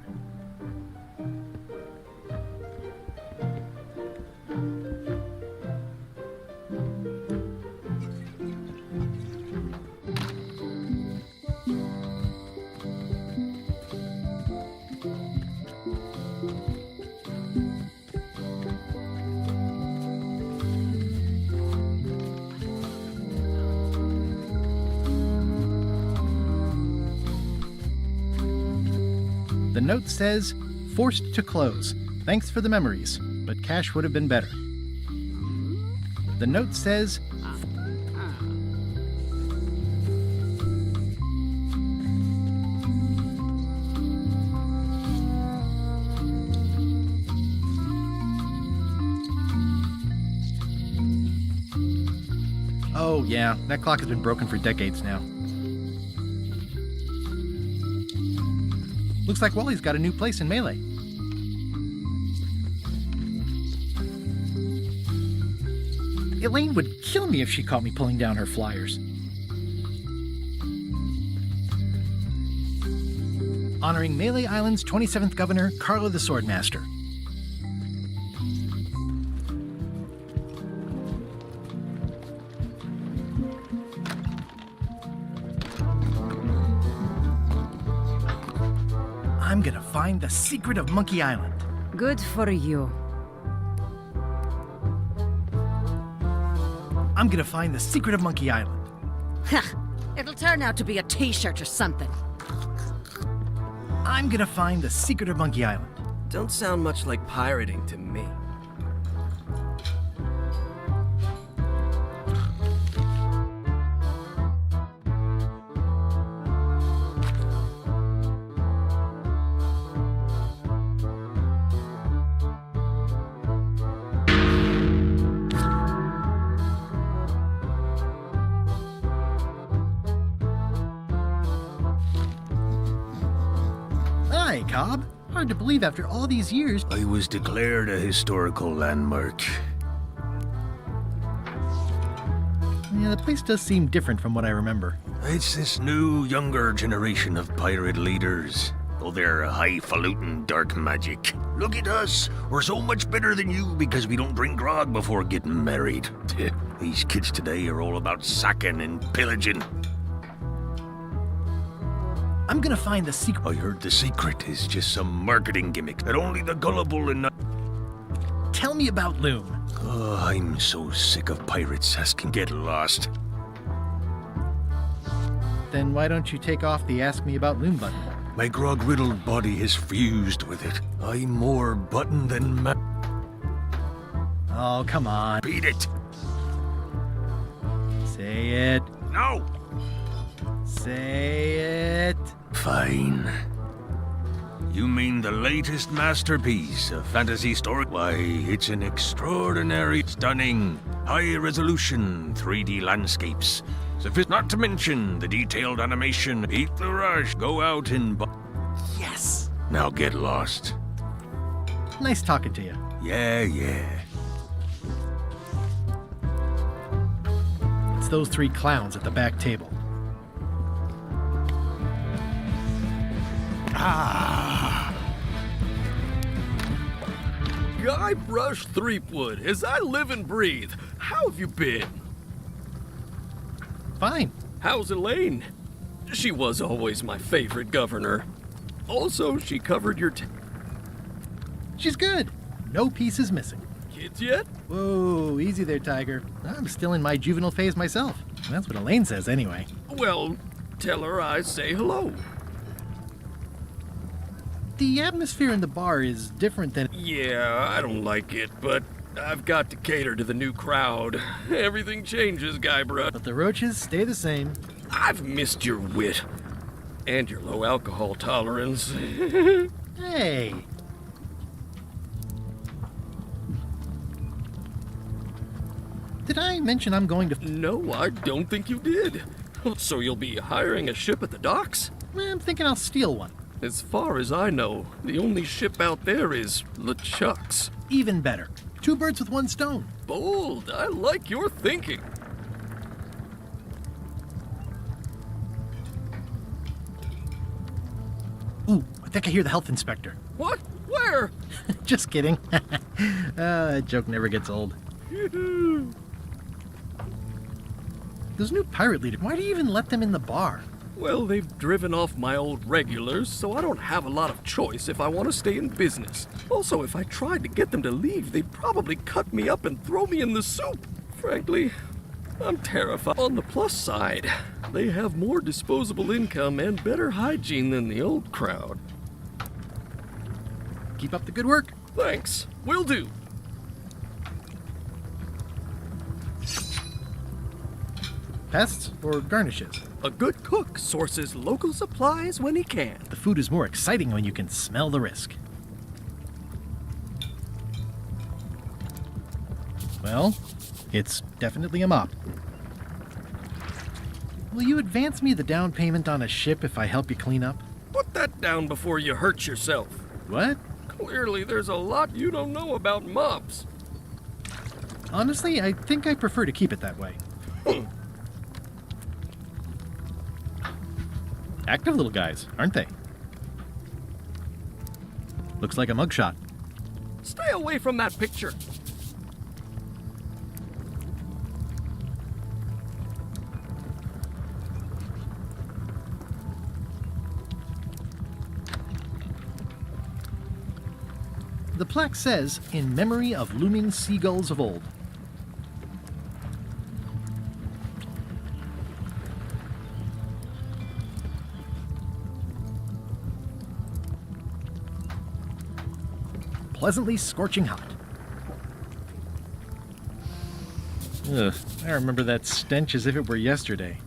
The note says, forced to close. Thanks for the memories, but cash would have been better. The note says, oh yeah, that clock has been broken for decades now. Looks like Wally's got a new place in Melee. Elaine would kill me if she caught me pulling down her flyers. Honoring Melee Island's 27th governor, Carla the Swordmaster. I'm gonna find the secret of Monkey Island. Good for you. I'm gonna find the secret of Monkey Island. It'll turn out to be a t-shirt or something. I'm gonna find the secret of Monkey Island. Don't sound much like pirating to me. Hi, Cobb. Hard to believe after all these years. I was declared a historical landmark. Yeah, the place does seem different from what I remember. It's this new, younger generation of pirate leaders. Oh, they're highfalutin dark magic. Look at us. We're so much better than you because we don't drink grog before getting married. These kids today are all about sacking and pillaging. I'm gonna find the secret. I heard the secret is just some marketing gimmick that only the gullible and... Tell me about Loom. Oh, I'm so sick of pirates asking get lost. Then why don't you take off the Ask Me About Loom button? My grog-riddled body is fused with it. I'm more button than Oh, come on. Beat it. Say it. No. Say it. Fine. You mean the latest masterpiece of fantasy story? Why, it's an extraordinary, stunning, high-resolution 3D landscapes. Not to mention the detailed animation. Eat the rush, go out and... Yes! Now get lost. Nice talking to you. Yeah. It's those 3 clowns at the back table. Guybrush Threepwood, as I live and breathe, how have you been? Fine. How's Elaine? She was always my favorite governor. Also, she covered your She's good. No pieces missing. Kids yet? Whoa, easy there, Tiger. I'm still in my juvenile phase myself. That's what Elaine says anyway. Well, tell her I say hello. The atmosphere in the bar is different than... Yeah, I don't like it, but I've got to cater to the new crowd. Everything changes, Guybrush. But the roaches stay the same. I've missed your wit. And your low alcohol tolerance. Hey. Did I mention I'm going to... No, I don't think you did. So you'll be hiring a ship at the docks? I'm thinking I'll steal one. As far as I know, the only ship out there is LeChuck's. Even better. 2 birds with 1 stone. Bold. I like your thinking. Ooh, I think I hear the health inspector. What? Where? Just kidding. That joke never gets old. Those new pirate leaders, why do you even let them in the bar? Well, they've driven off my old regulars, so I don't have a lot of choice if I want to stay in business. Also, if I tried to get them to leave, they'd probably cut me up and throw me in the soup. Frankly, I'm terrified. On the plus side, they have more disposable income and better hygiene than the old crowd. Keep up the good work. Thanks. Will do. Pests or garnishes? A good cook sources local supplies when he can. The food is more exciting when you can smell the risk. Well, it's definitely a mop. Will you advance me the down payment on a ship if I help you clean up? Put that down before you hurt yourself. What? Clearly, there's a lot you don't know about mops. Honestly, I think I prefer to keep it that way. Active little guys, aren't they? Looks like a mugshot. Stay away from that picture. The plaque says, "In memory of looming seagulls of old." Pleasantly scorching hot. Ugh, I remember that stench as if it were yesterday.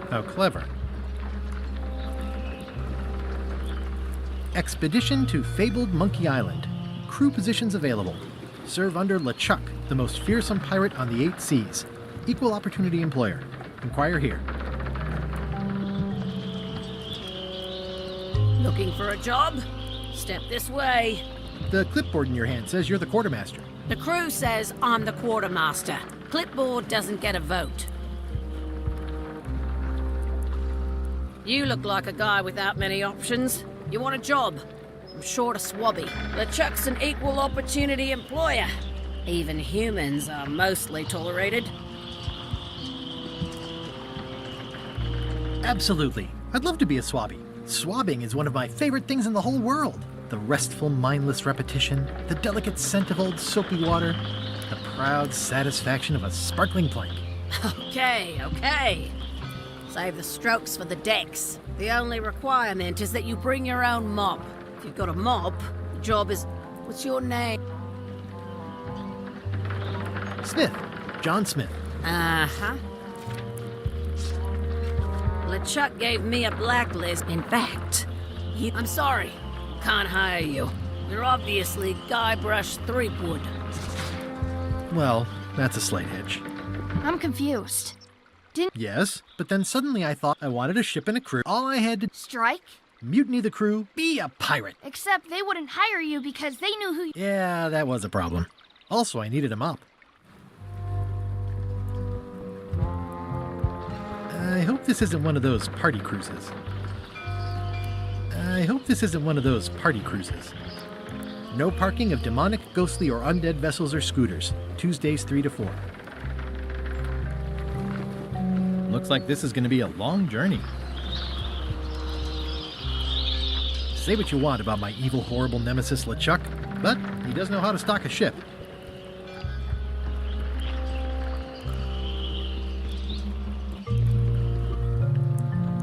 How clever. Expedition to fabled Monkey Island. Crew positions available. Serve under LeChuck, the most fearsome pirate on the 8 seas. Equal opportunity employer. Inquire here. Looking for a job? Step this way. The clipboard in your hand says you're the quartermaster. The crew says I'm the quartermaster. Clipboard doesn't get a vote. You look like a guy without many options. You want a job? I'm short a swabby. LeChuck's an equal opportunity employer. Even humans are mostly tolerated. Absolutely. I'd love to be a swabby. Swabbing is one of my favorite things in the whole world. The restful, mindless repetition, the delicate scent of old soapy water, the proud satisfaction of a sparkling plank. Okay. Save the strokes for the decks. The only requirement is that you bring your own mop. If you've got a mop, the job is... What's your name? Smith. John Smith. Uh-huh. LeChuck gave me a blacklist. In fact, I'm sorry. Can't hire you. You're obviously Guybrush Threepwood. Well, that's a slight hitch. I'm confused. Yes, but then suddenly I thought I wanted a ship and a crew. All I had to Strike? mutiny the crew, be a pirate. Except they wouldn't hire you because they knew who you... Yeah, that was a problem. Also, I needed a mop. I hope this isn't one of those party cruises. No parking of demonic, ghostly, or undead vessels or scooters. Tuesdays 3 to 4. Looks like this is going to be a long journey. Say what you want about my evil, horrible nemesis LeChuck, but he does know how to stock a ship.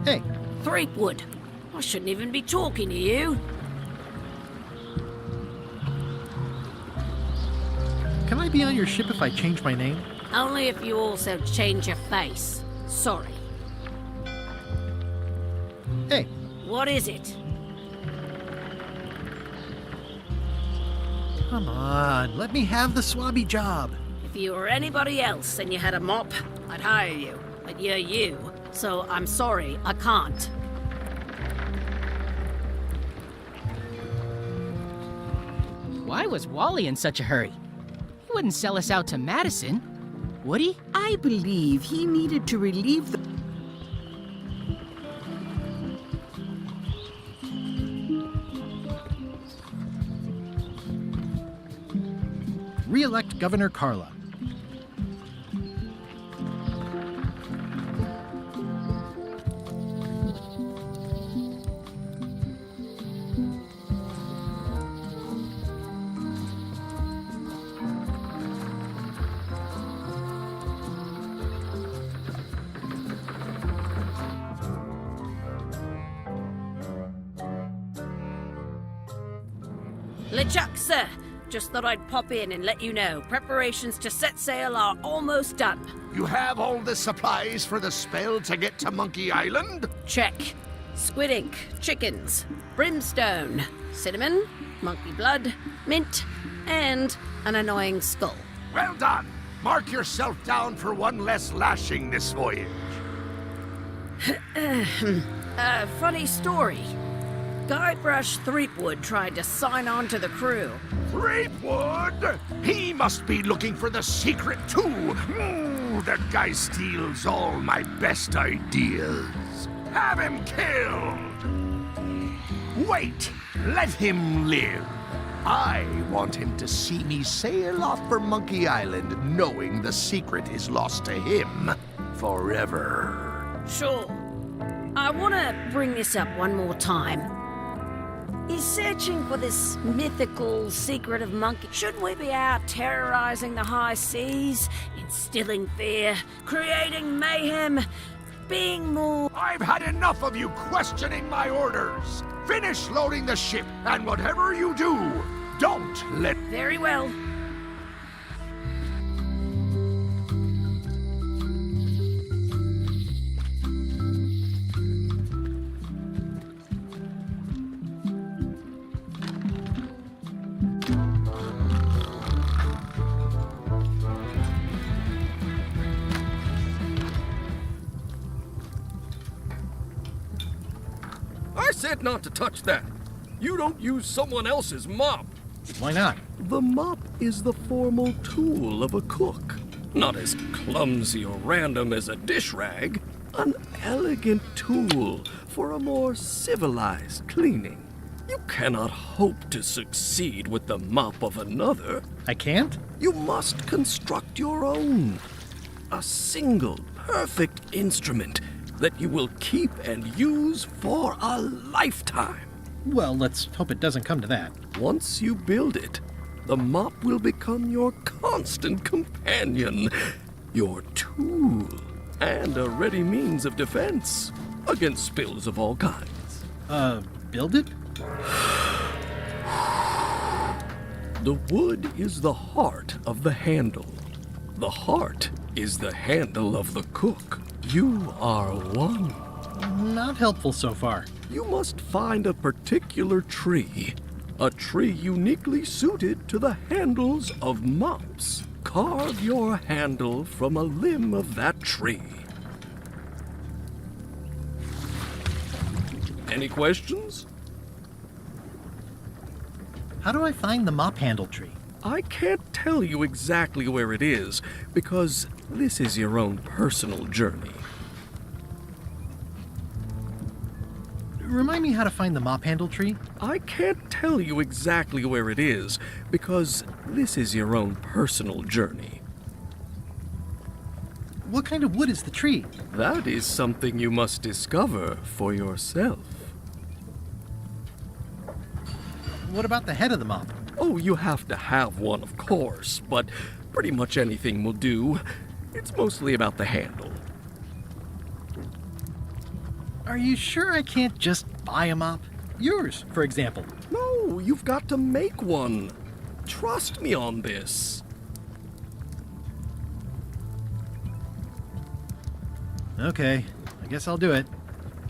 Hey. Threepwood. I shouldn't even be talking to you. Can I be on your ship if I change my name? Only if you also change your face. Sorry. Hey. What is it? Come on, let me have the swabby job. If you were anybody else and you had a mop, I'd hire you. But you're you. So I'm sorry, I can't. Why was Wally in such a hurry? He wouldn't sell us out to Madison, would he? I believe he needed to relieve the... Re-elect Governor Carla. LeChuck, sir. Just thought I'd pop in and let you know. Preparations to set sail are almost done. You have all the supplies for the spell to get to Monkey Island? Check. Squid ink, chickens, brimstone, cinnamon, monkey blood, mint, and an annoying skull. Well done! Mark yourself down for one less lashing this voyage. Funny story. Guybrush Threepwood tried to sign on to the crew. Threepwood? He must be looking for the secret too. That guy steals all my best ideas. Have him killed! Wait, let him live. I want him to see me sail off for Monkey Island knowing the secret is lost to him forever. Sure. I want to bring this up one more time. He's searching for this mythical secret of Monkey. Shouldn't we be out terrorizing the high seas, instilling fear, creating mayhem, being more... I've had enough of you questioning my orders. Finish loading the ship, and whatever you do, don't let... Very well. I said not to touch that. You don't use someone else's mop. Why not? The mop is the formal tool of a cook. Not as clumsy or random as a dish rag. An elegant tool for a more civilized cleaning. You cannot hope to succeed with the mop of another. I can't? You must construct your own. A single, perfect instrument that you will keep and use for a lifetime. Well, let's hope it doesn't come to that. Once you build it, the mop will become your constant companion, your tool, and a ready means of defense against spills of all kinds. Build it? The wood is the heart of the handle. The heart is the handle of the cook. You are one. Not helpful so far. You must find a particular tree. A tree uniquely suited to the handles of mops. Carve your handle from a limb of that tree. Any questions? How do I find the mop handle tree? I can't tell you exactly where it is, because this is your own personal journey. Remind me how to find the mop handle tree? I can't tell you exactly where it is, because this is your own personal journey. What kind of wood is the tree? That is something you must discover for yourself. What about the head of the mop? Oh, you have to have one, of course, but pretty much anything will do. It's mostly about the handle. Are you sure I can't just buy a mop? Yours, for example. No, you've got to make one. Trust me on this. Okay, I guess I'll do it.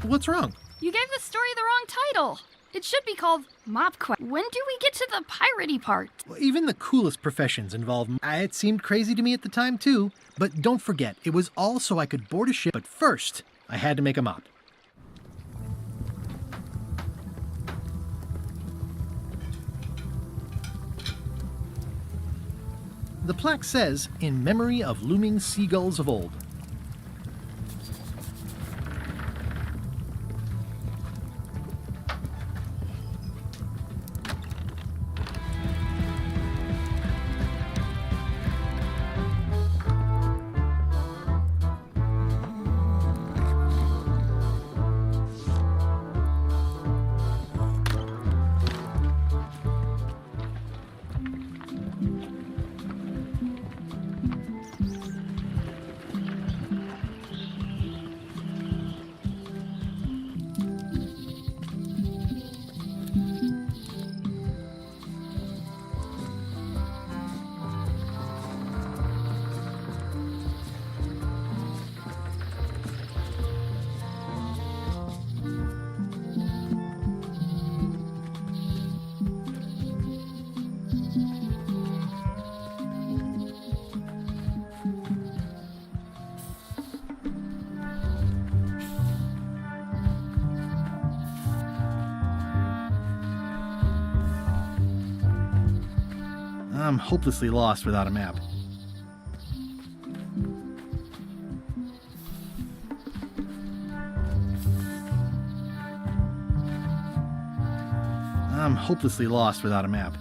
What's wrong? You gave the story the wrong title. It should be called Mop Quest. When do we get to the piratey part? Well, even the coolest professions involve. It seemed crazy to me at the time, too. But don't forget, it was all so I could board a ship. But first, I had to make a mop. The plaque says, in memory of looming seagulls of old. I'm hopelessly lost without a map. I'm hopelessly lost without a map.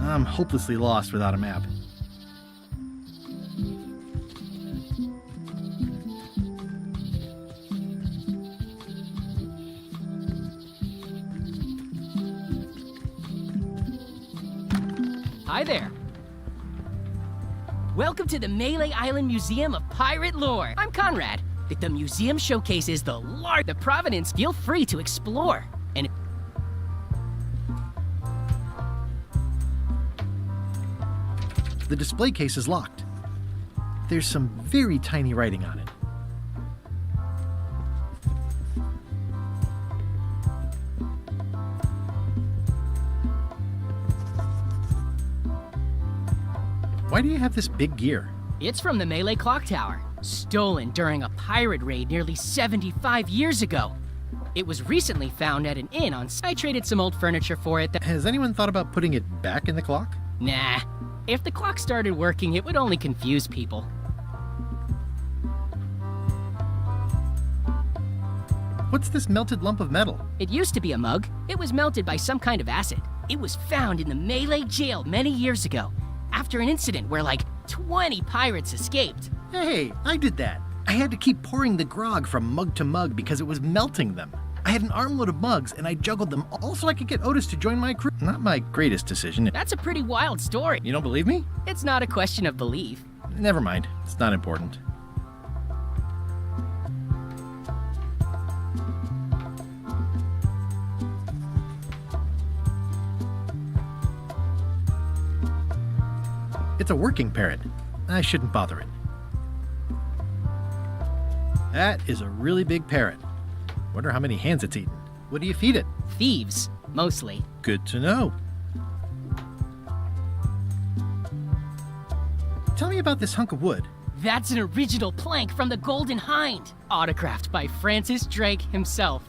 I'm hopelessly lost without a map. Hi there. Welcome to the Melee Island Museum of Pirate Lore. I'm Conrad. The museum showcases the Providence. Feel free to explore. And The display case is locked. There's some very tiny writing on it. Why do you have this big gear? it's from the Melee Clock Tower, stolen during a pirate raid nearly 75 years ago. It was recently found at an inn on. I traded some old furniture for it. Has anyone thought about putting it back in the clock? Nah. If the clock started working, it would only confuse people. What's this melted lump of metal? It used to be a mug. It was melted by some kind of acid. It was found in the Melee jail many years ago, after an incident where like 20 pirates escaped. Hey, I did that. I had to keep pouring the grog from mug to mug because it was melting them. I had an armload of mugs and I juggled them all so I could get Otis to join my crew. Not my greatest decision. That's a pretty wild story. You don't believe me? It's not a question of belief. Never mind. It's not important. It's a working parrot. I shouldn't bother it. That is a really big parrot. Wonder how many hands it's eaten. What do you feed it? Thieves, mostly. Good to know. Tell me about this hunk of wood. That's an original plank from the Golden Hind, autographed by Francis Drake himself.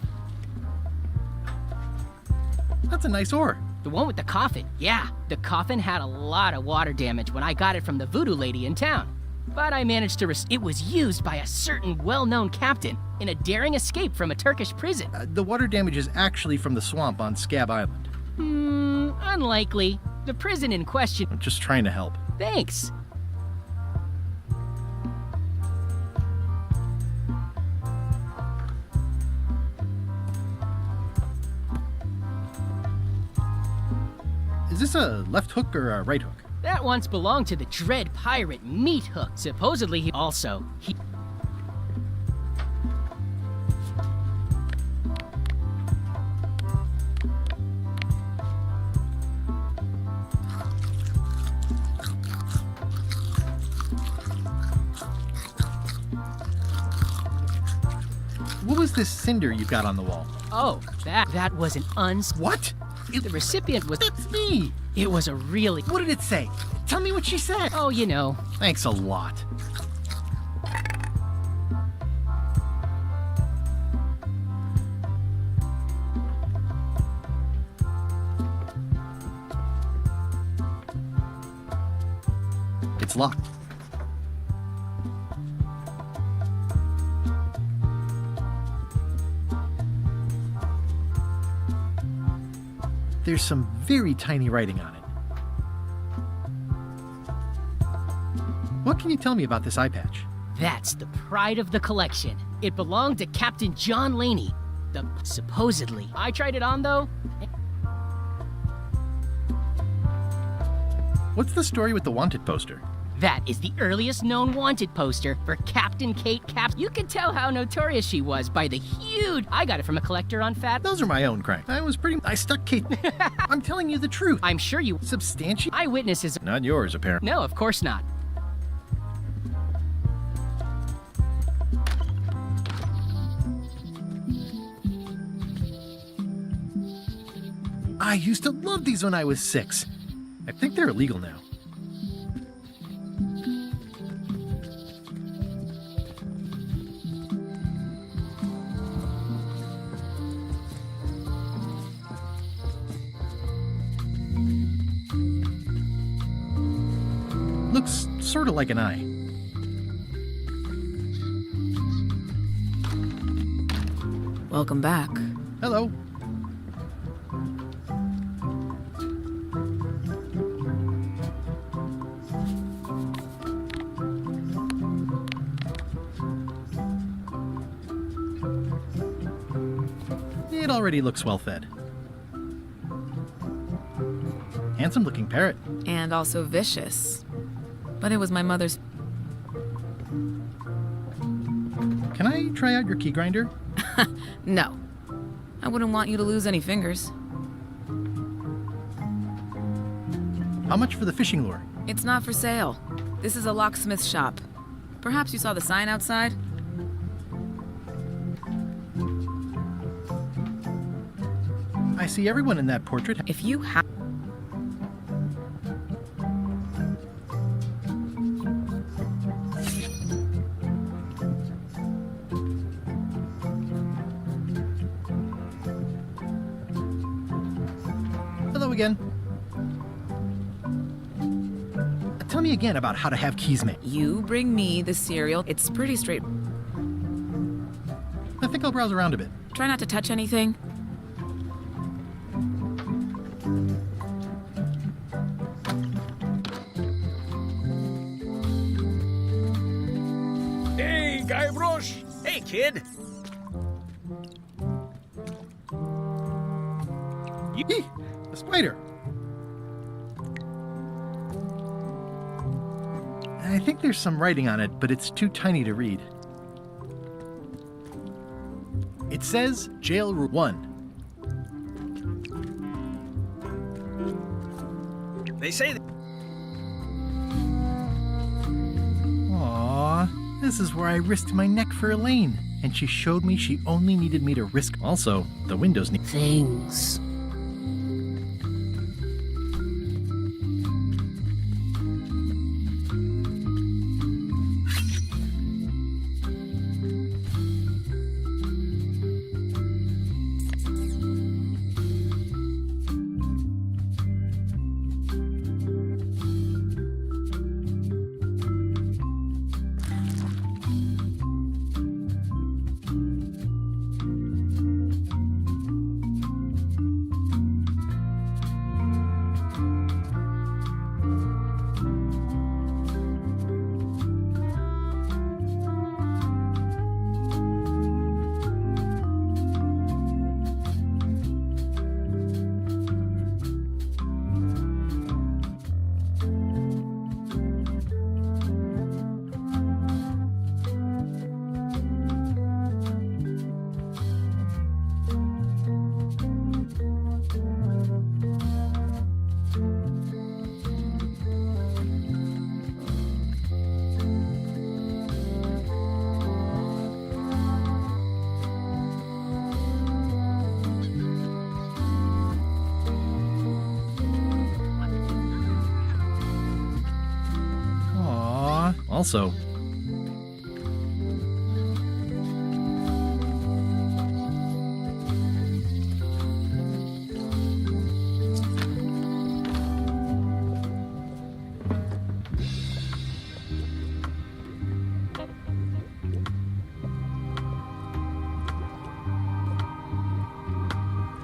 That's a nice oar. The one with the coffin, yeah. The coffin had a lot of water damage when I got it from the voodoo lady in town. But I managed to it was used by a certain well-known captain in a daring escape from a Turkish prison. The water damage is actually from the swamp on Scab Island. Unlikely. The prison in question... I'm just trying to help. Thanks. Is this a left hook or a right hook? That once belonged to the Dread pirate Meat Hook. Supposedly he... What was this cinder you got on the wall? Oh, that was an What? The recipient was... It's me! It was a really... What did it say? Tell me what she said. Oh, you know. Thanks a lot. It's locked. There's some very tiny writing on it. What can you tell me about this eye patch? That's the pride of the collection. It belonged to Captain John Laney. Supposedly. I tried it on, though. What's the story with the wanted poster? That is the earliest known wanted poster for Captain Kate Cap. You can tell how notorious she was by the huge... I got it from a collector on Fat... Those are my own, Crank. I stuck Kate... I'm telling you the truth. I'm sure you... Substantiate? Eyewitnesses... Not yours, apparently. No, of course not. I used to love these when I was 6. I think they're illegal now. Looks sort of like an eye. Welcome back. Hello. It already looks well fed. Handsome looking parrot. And also vicious. But it was my mother's... Can I try out your key grinder? No. I wouldn't want you to lose any fingers. How much for the fishing lure? It's not for sale. This is a locksmith shop. Perhaps you saw the sign outside? I see everyone in that portrait. If you have... Hello again. Tell me again about how to have keys made. You bring me the cereal. It's pretty straight. I think I'll browse around a bit. Try not to touch anything. Hey, Guybrush! Hey, kid! Yee! A spider! I think there's some writing on it, but it's too tiny to read. It says Jail Room 1. They say that... Aww, this is where I risked my neck for Elaine, and she showed me she only needed me to risk. Also, the windows need things. Also,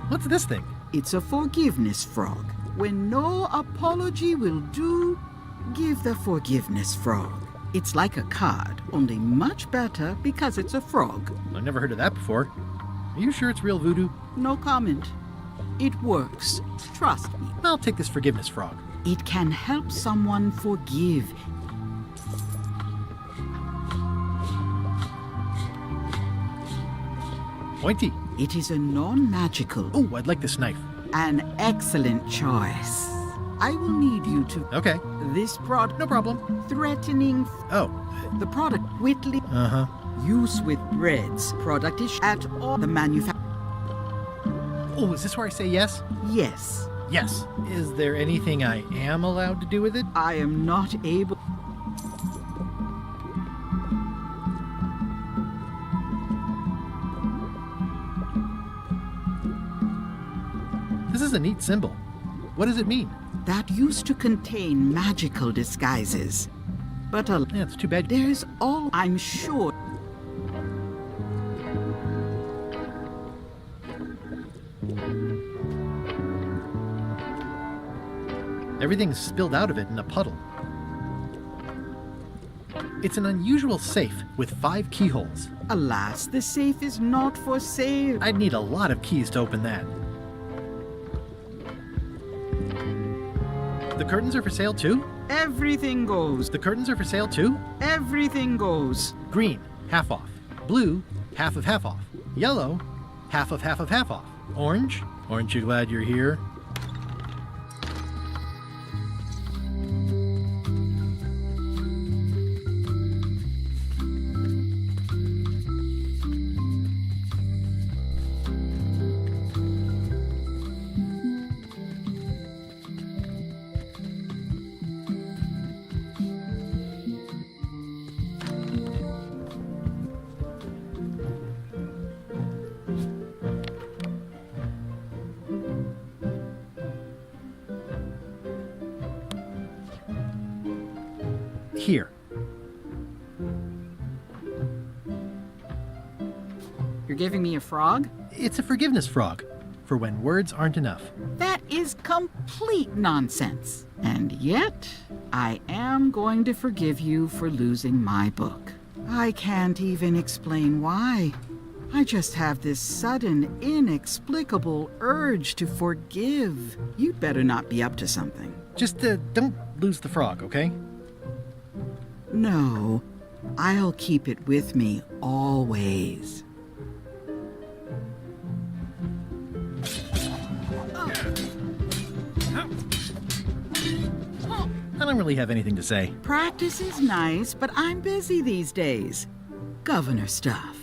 what's this thing? It's a forgiveness frog. When no apology will do, give the forgiveness frog. It's like a card, only much better because it's a frog. I've never heard of that before. Are you sure it's real voodoo? No comment. It works. Trust me. I'll take this forgiveness frog. It can help someone forgive. Pointy. It is a non-magical. Oh, I'd like this knife. An excellent choice. I will need you to... Okay. This product... No problem. Threatening... Oh. The product Whitley... Uh-huh. Use with breads. Product is at all the manufacturer. Oh, is this where I say yes? Yes. Yes. Is there anything I am allowed to do with it? I am not able... This is a neat symbol. What does it mean? That used to contain magical disguises. But yeah, it's too bad. There's all I'm sure. Everything's spilled out of it in a puddle. It's an unusual safe with 5 keyholes. Alas, the safe is not for sale. I'd need a lot of keys to open that. The curtains are for sale too? Everything goes. The curtains are for sale too? Everything goes. Green, half off. Blue, half off. Yellow, half off. Orange, aren't you glad you're here? Here. You're giving me a frog? It's a forgiveness frog, for when words aren't enough. That is complete nonsense. And yet, I am going to forgive you for losing my book. I can't even explain why. I just have this sudden, inexplicable urge to forgive. You'd better not be up to something. Just don't lose the frog, okay? No, I'll keep it with me always. I don't really have anything to say. Practice is nice, but I'm busy these days. Governor stuff.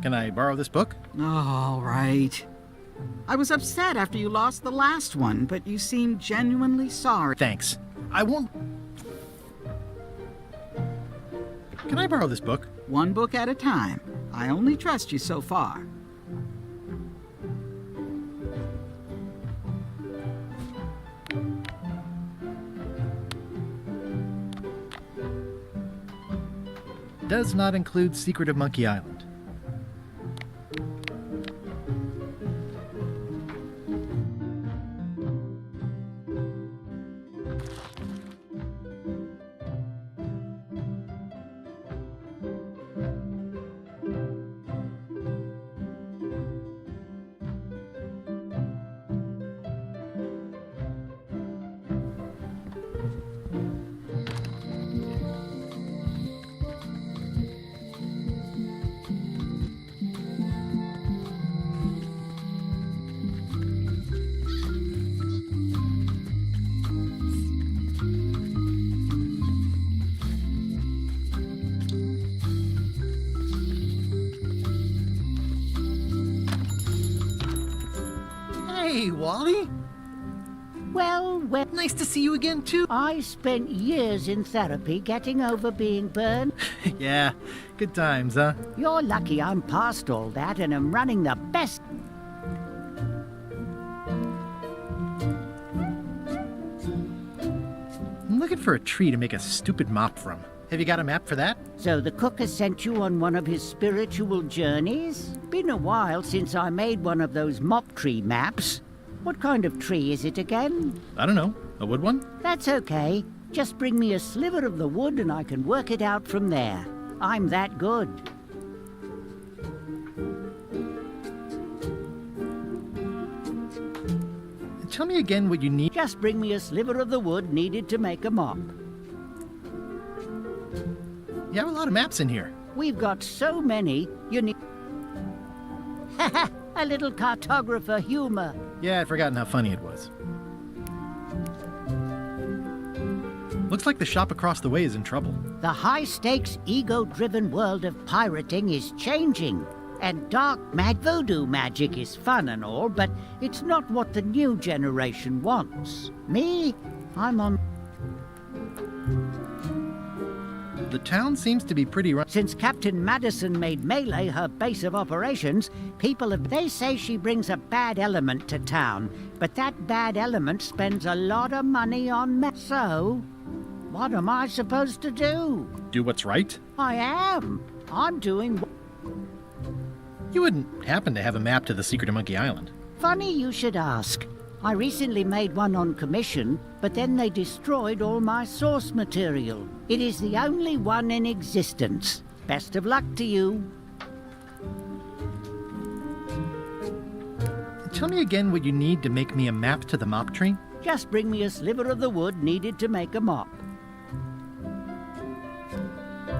Can I borrow this book? All right. I was upset after you lost the last one, but you seemed genuinely sorry. Thanks. I won't... Can I borrow this book? One book at a time. I only trust you so far. Does not include Secret of Monkey Island. Hey, Wally. Well, Nice to see you again, too. I spent years in therapy getting over being burned. Yeah, good times, huh? You're lucky I'm past all that and am running the best. I'm looking for a tree to make a stupid mop from. Have you got a map for that? So the cook has sent you on one of his spiritual journeys? Been a while since I made one of those mop tree maps. What kind of tree is it again? I don't know. A wood one? That's okay. Just bring me a sliver of the wood and I can work it out from there. I'm that good. Tell me again what you need. Just bring me a sliver of the wood needed to make a mop. You have a lot of maps in here. We've got so many, you need... A little cartographer humor. Yeah, I'd forgotten how funny it was. Looks like the shop across the way is in trouble. The high-stakes, ego-driven world of pirating is changing. And dark voodoo magic is fun and all, but it's not what the new generation wants. Me? I'm on... The town seems to be pretty... Since Captain Madison made Melee her base of operations, people have... They say she brings a bad element to town, but that bad element spends a lot of money on So, what am I supposed to do? Do what's right? I am. I'm doing... You wouldn't happen to have a map to the secret of Monkey Island. Funny you should ask. I recently made one on commission, but then they destroyed all my source material. It is the only one in existence. Best of luck to you. Tell me again what you need to make me a map to the mop tree. Just bring me a sliver of the wood needed to make a mop.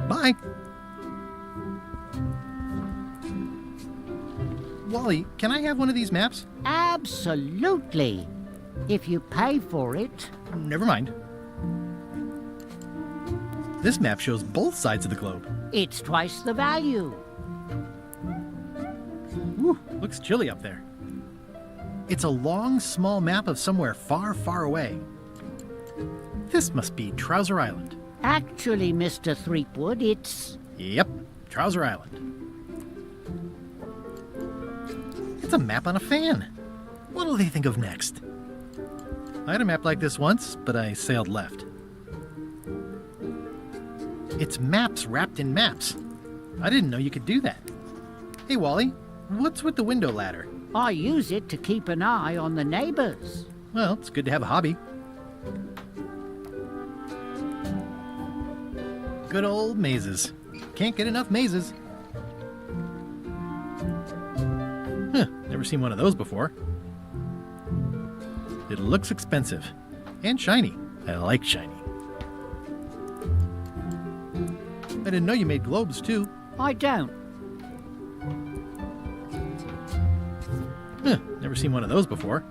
Bye. Wally, can I have one of these maps? Absolutely. If you pay for it. Never mind. This map shows both sides of the globe. It's twice the value. Woo, looks chilly up there. It's a long, small map of somewhere far, far away. This must be Trouser Island. Actually, Mr. Threepwood, it's... Yep, Trouser Island. It's a map on a fan. What'll they think of next? I had a map like this once, but I sailed left. It's maps wrapped in maps. I didn't know you could do that. Hey, Wally, what's with the window ladder? I use it to keep an eye on the neighbors. Well, it's good to have a hobby. Good old mazes. Can't get enough mazes. Huh, never seen one of those before. It looks expensive. And shiny. I like shiny. I didn't know you made globes, too. I don't. Huh, never seen one of those before.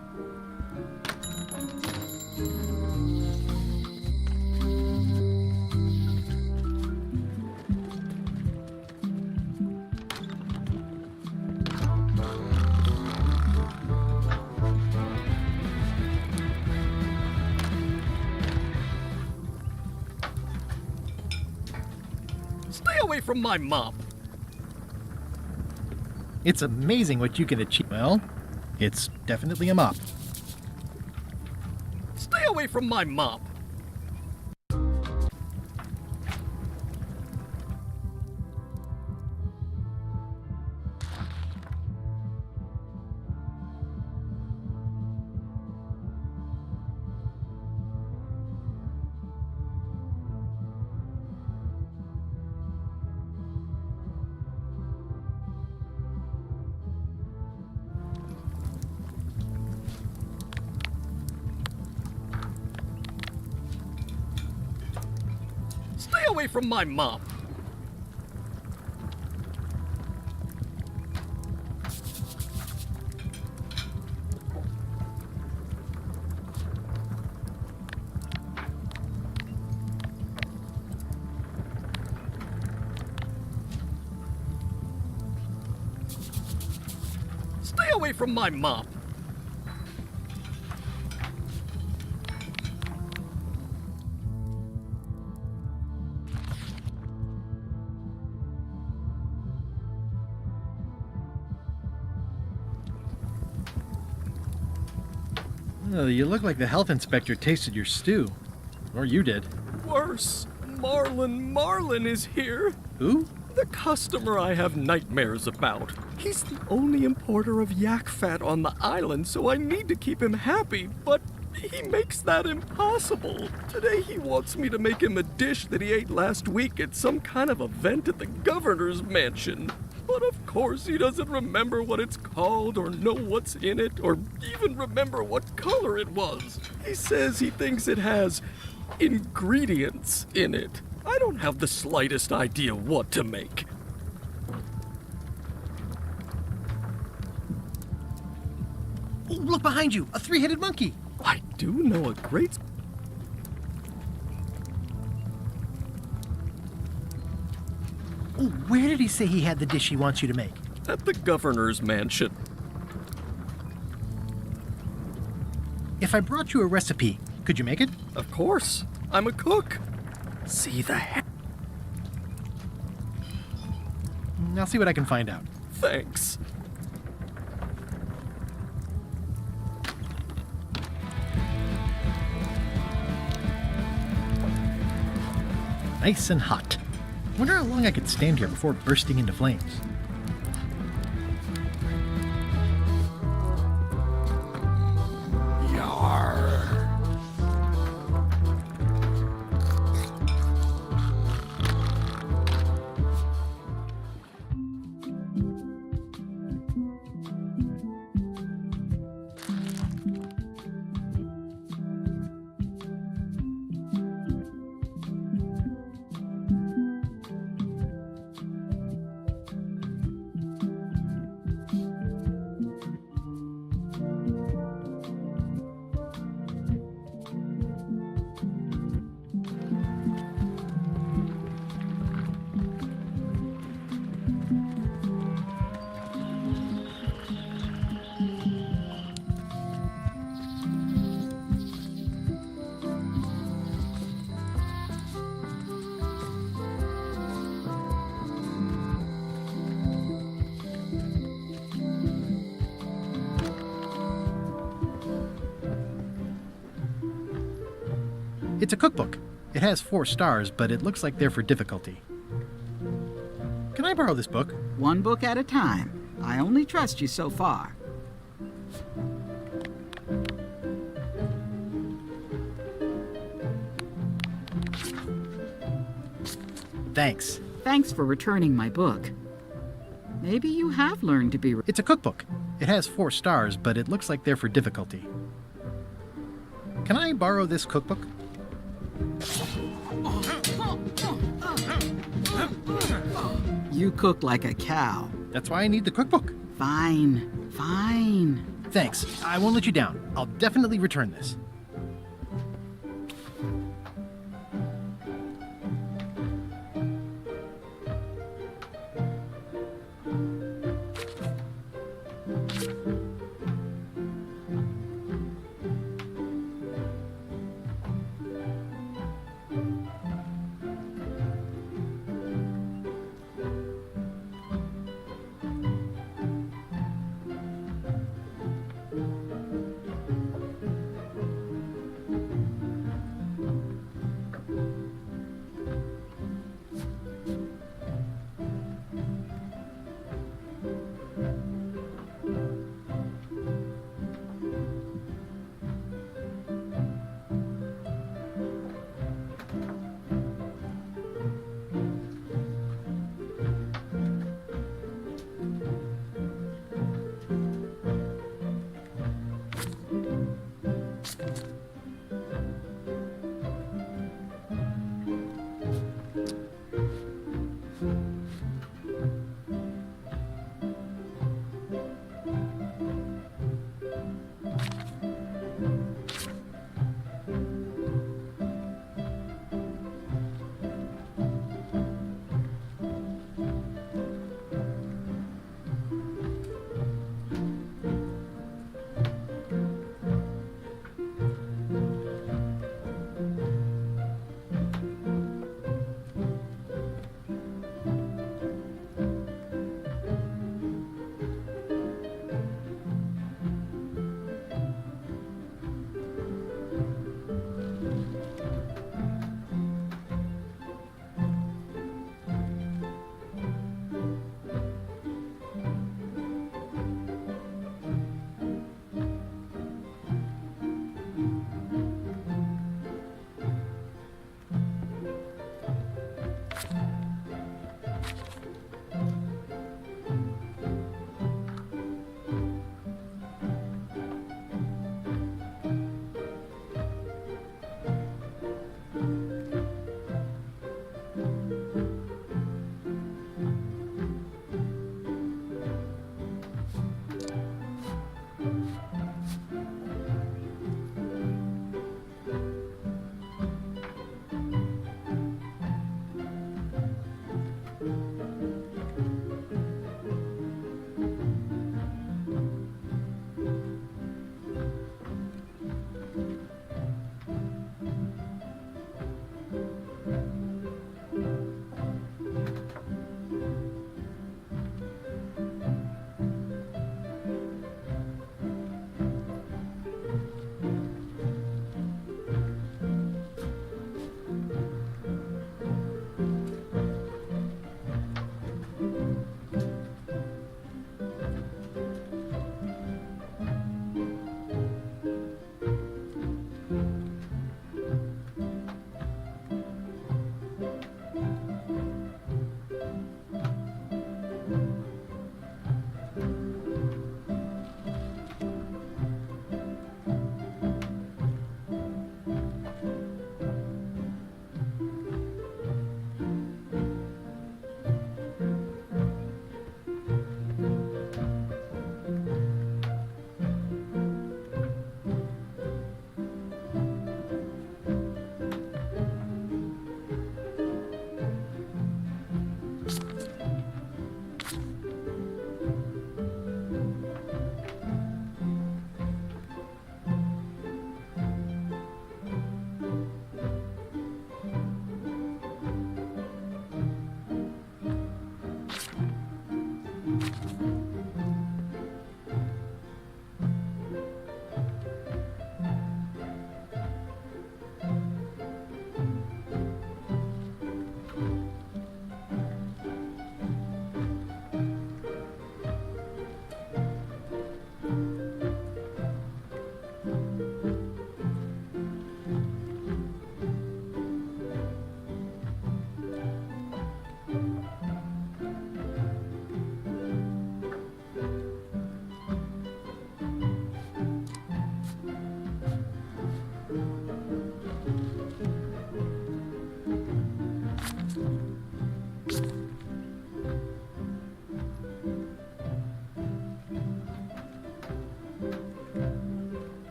Stay away from my mop. It's amazing what you can achieve. Well, it's definitely a mop. Stay away from my mop. Stay away from my mop. Stay away from my mop. Oh, you look like the health inspector tasted your stew. Or you did. Worse. Marlin is here. Who? The customer I have nightmares about. He's the only importer of yak fat on the island, so I need to keep him happy, but he makes that impossible. Today he wants me to make him a dish that he ate last week at some kind of event at the governor's mansion. But of course he doesn't remember what it's called or know what's in it or even remember what color it was. He says he thinks it has ingredients in it. I don't have the slightest idea what to make. Oh, look behind you! A three-headed monkey! I do know a great... Oh, where did he say he had the dish he wants you to make? At the governor's mansion. If I brought you a recipe, could you make it? Of course. I'm a cook. See the heck? I'll see what I can find out. Thanks. Nice and hot. Wonder how long I could stand here before bursting into flames. It's a cookbook. It has 4 stars, but it looks like they're for difficulty. Can I borrow this book? One book at a time. I only trust you so far. Thanks. Thanks for returning my book. Maybe you have learned to be... It's a cookbook. It has 4 stars, but it looks like they're for difficulty. Can I borrow this cookbook? You cook like a cow. That's why I need the cookbook. Fine, fine. Thanks. I won't let you down. I'll definitely return this.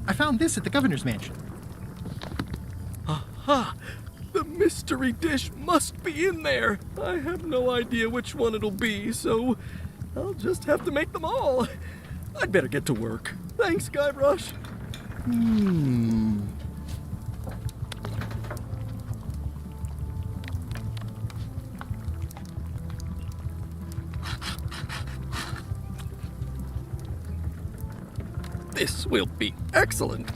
I found this at the governor's mansion. Aha! The mystery dish must be in there. I have no idea which one it'll be, so I'll just have to make them all. I'd better get to work. Thanks, Guybrush. This will be excellent.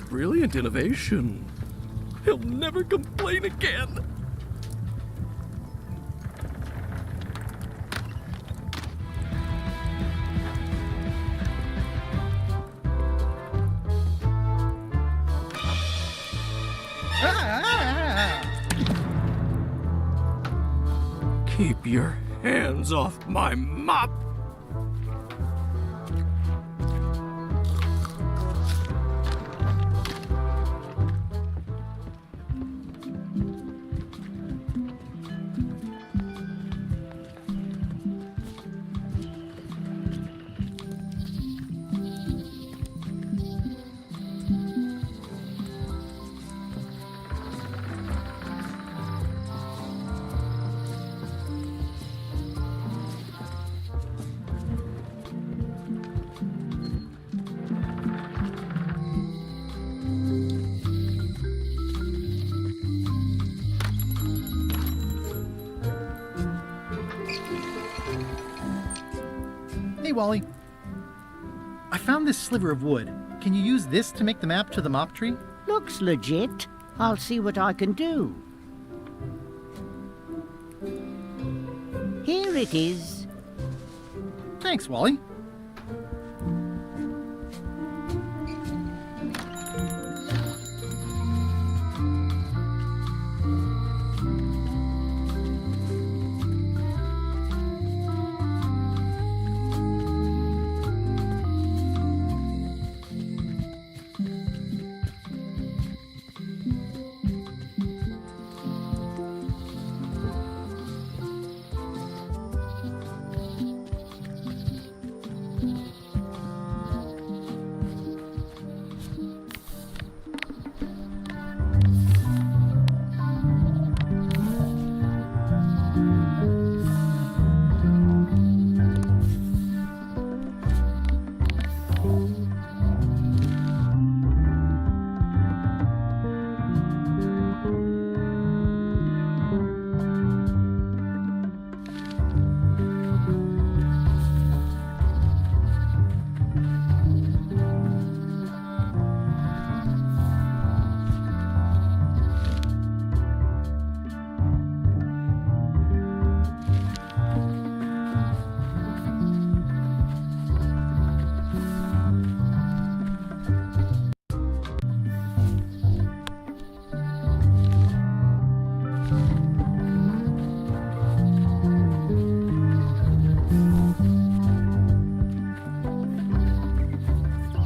Brilliant innovation. He'll never complain again. Keep your hands off my mop. Hey, Wally. I found this sliver of wood. Can you use this to make the map to the mop tree? Looks legit. I'll see what I can do. Here it is. Thanks, Wally.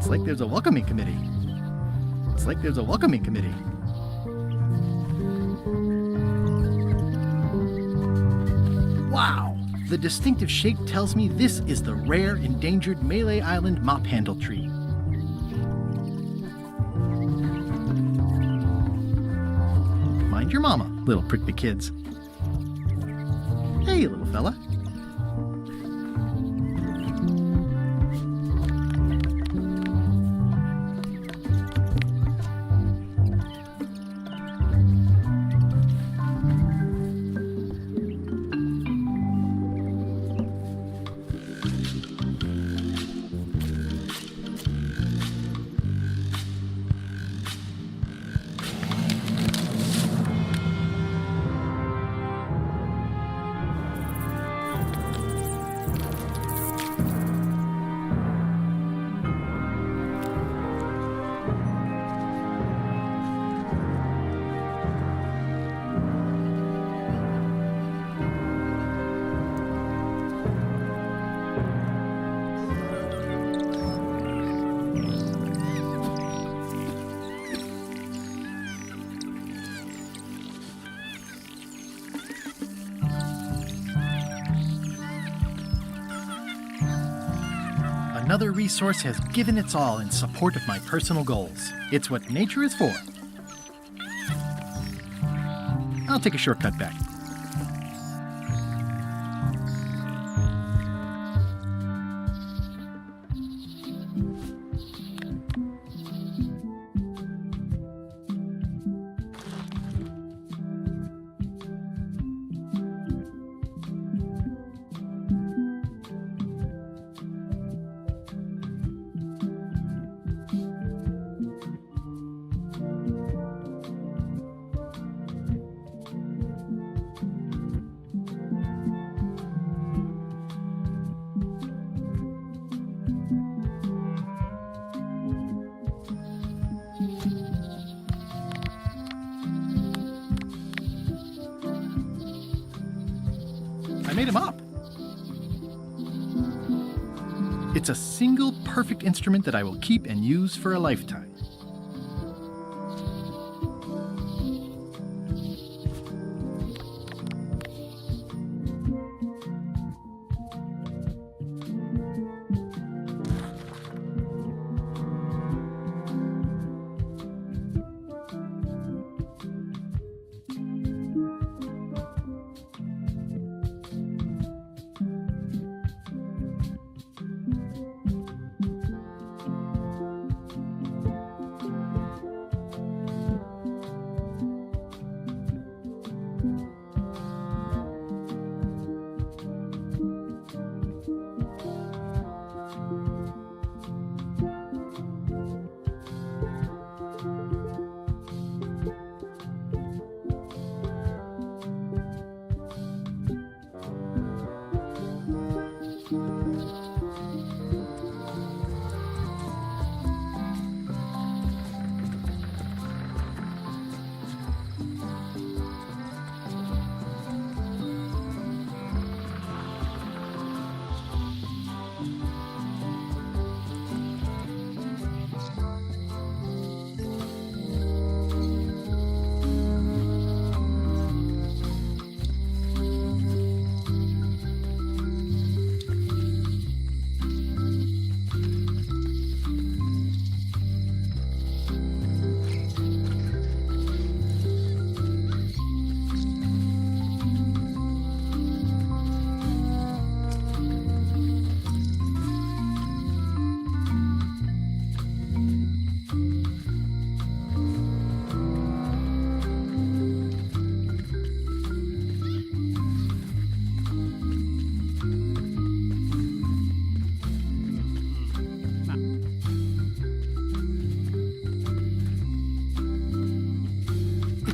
It's like there's a welcoming committee. It's like there's a welcoming committee. Wow! The distinctive shape tells me this is the rare endangered Malay Island mop handle tree. Mind your mama, little prickly kids. Hey, little fella. another resource has given its all in support of my personal goals. It's what nature is for. I'll take a shortcut back. I made him up. It's a single perfect instrument that I will keep and use for a lifetime.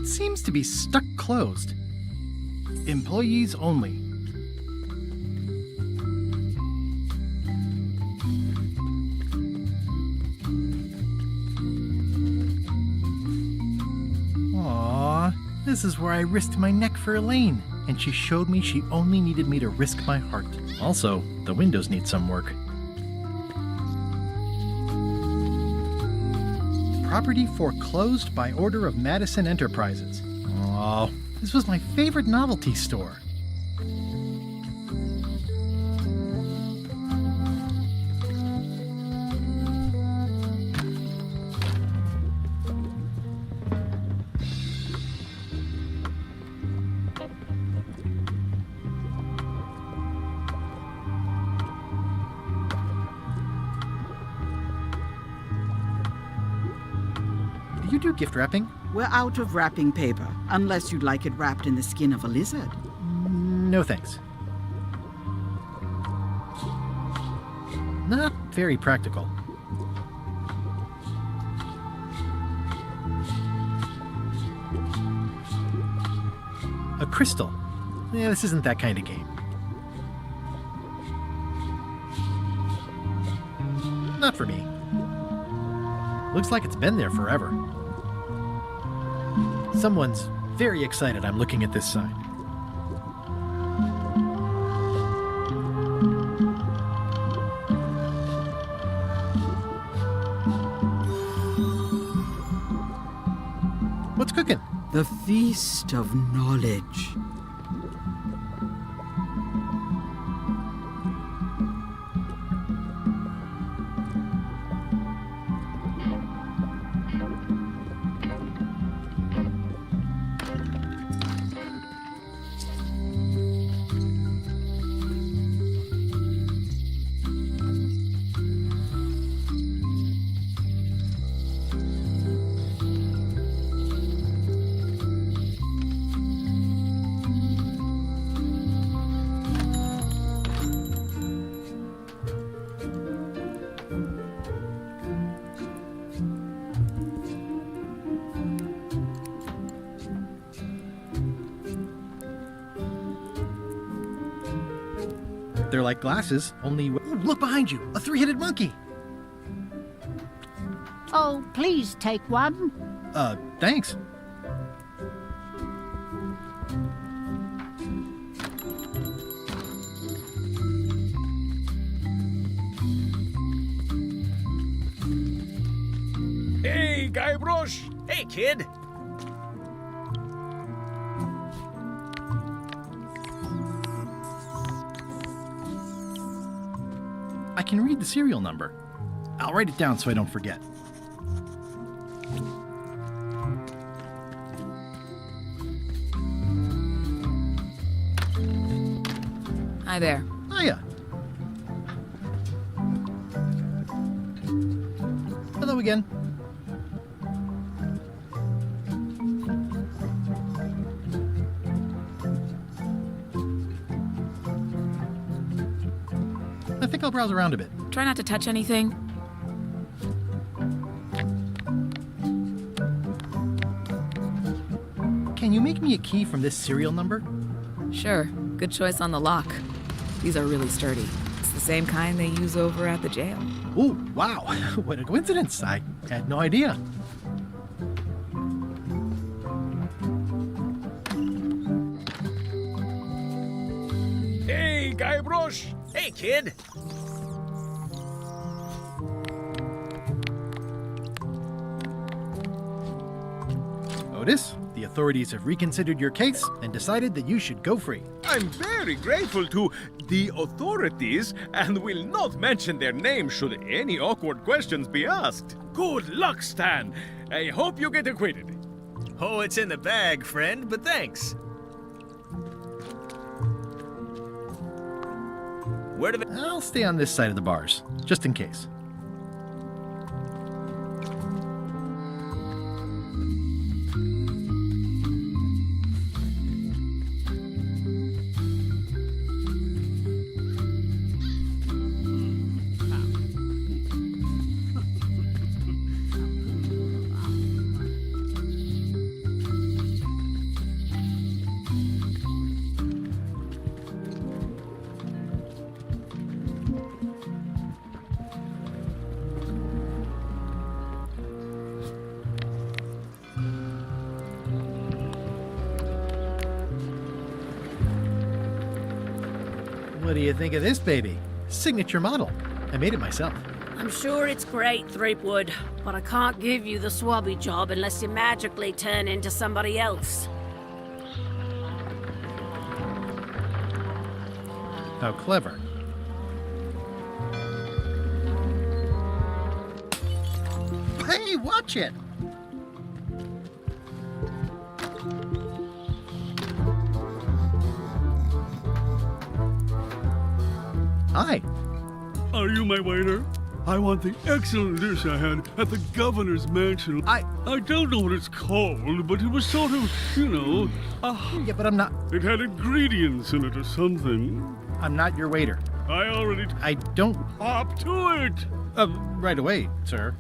Seems to be stuck closed. Employees only. Aww, this is where I risked my neck for Elaine, and she showed me she only needed me to risk my heart. Also, the windows need some work. Property foreclosed by order of Madison Enterprises. Oh, this was my favorite novelty store. Do you do gift wrapping? We're out of wrapping paper, unless you'd like it wrapped in the skin of a lizard. No thanks. Not very practical. A crystal. Yeah, this isn't that kind of game. Not for me. Looks like it's been there forever. Someone's very excited I'm looking at this sign. What's cooking? The Feast of Knowledge. They're like glasses, only... Ooh, look behind you! A three-headed monkey! Oh, please take one. Thanks. Hey, Guybrush! Hey, kid! I can read the serial number. I'll write it down so I don't forget. Hi there. Hiya. Hello again. I think I'll browse around a bit. Try not to touch anything. Can you make me a key from this serial number? Sure. Good choice on the lock. These are really sturdy. It's the same kind they use over at the jail. Ooh, wow. What a coincidence. I had no idea. Hey, Guybrush! Hey, kid! Otis, the authorities have reconsidered your case and decided that you should go free. I'm very grateful to the authorities and will not mention their name should any awkward questions be asked. Good luck, Stan. I hope you get acquitted. Oh, it's in the bag, friend, but thanks. Where do I'll stay on this side of the bars, just in case. What do you think of this baby? Signature model. I made it myself. I'm sure it's great, Threepwood, but I can't give you the swabby job unless you magically turn into somebody else. How clever. Hey, watch it! Hi. Are you my waiter? I want the excellent dish I had at the governor's mansion. I don't know what it's called, but it was sort of, you know... yeah, but I'm not... It had ingredients in it or something. I'm not your waiter. I don't... Hop to it! Right away, sir.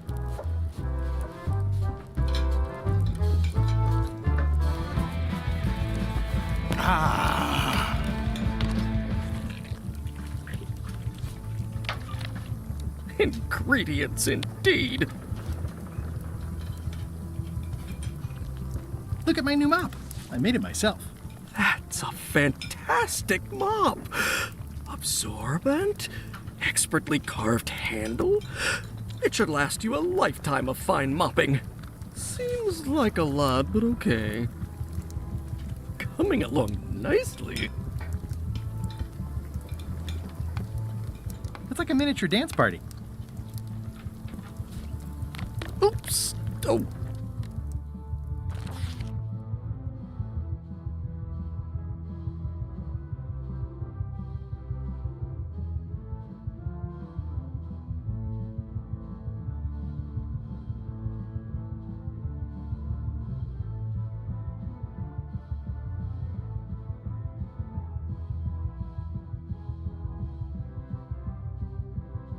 Ingredients indeed. Look at my new mop. I made it myself. That's a fantastic mop. Absorbent, expertly carved handle. It should last you a lifetime of fine mopping. Seems like a lot, but okay. Coming along nicely. It's like a miniature dance party. Oops. Oh.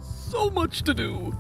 So much to do.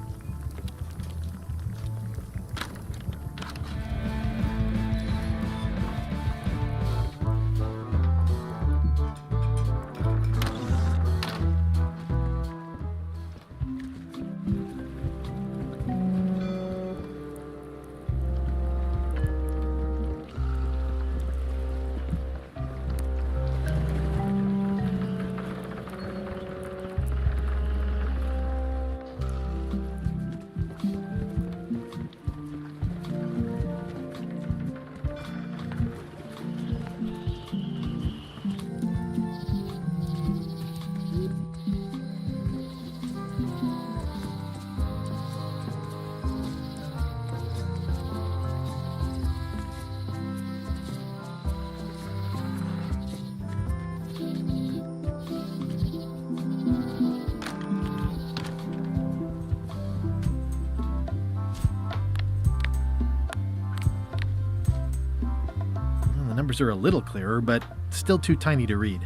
numbers are a little clearer, but still too tiny to read.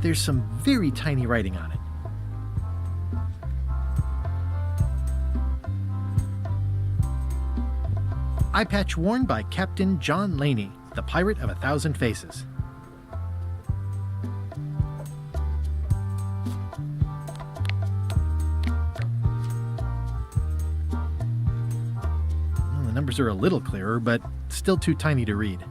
There's some very tiny writing on it. Eye patch worn by Captain John Laney, the Pirate of 1,000 Faces. Well, the numbers are a little clearer, but still too tiny to read.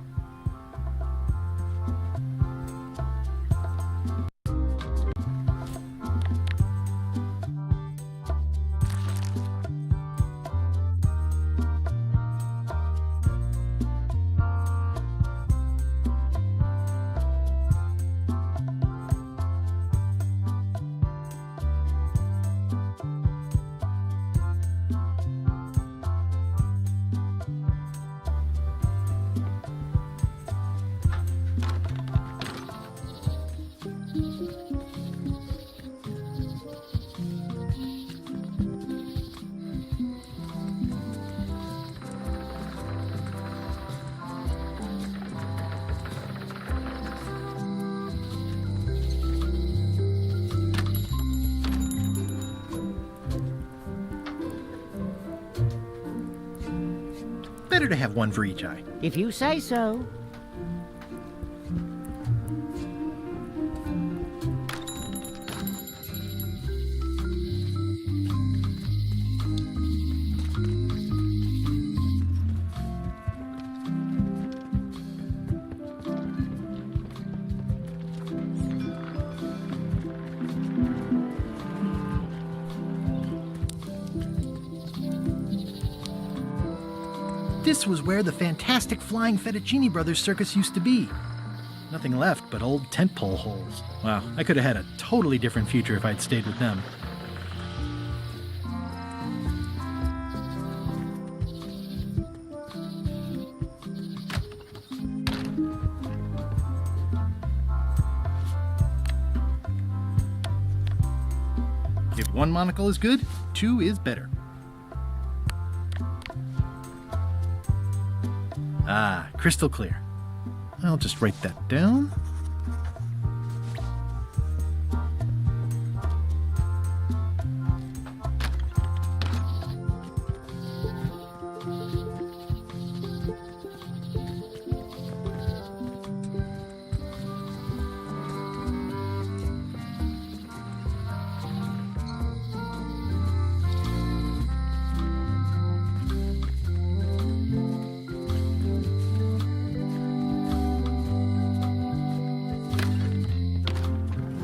Better to have one for each eye. If you say so. This was where the fantastic Flying Fettuccine Brothers circus used to be. Nothing left but old tentpole holes. Wow, I could have had a totally different future if I'd stayed with them. If one monocle is good, two is better. Ah, crystal clear. I'll just write that down.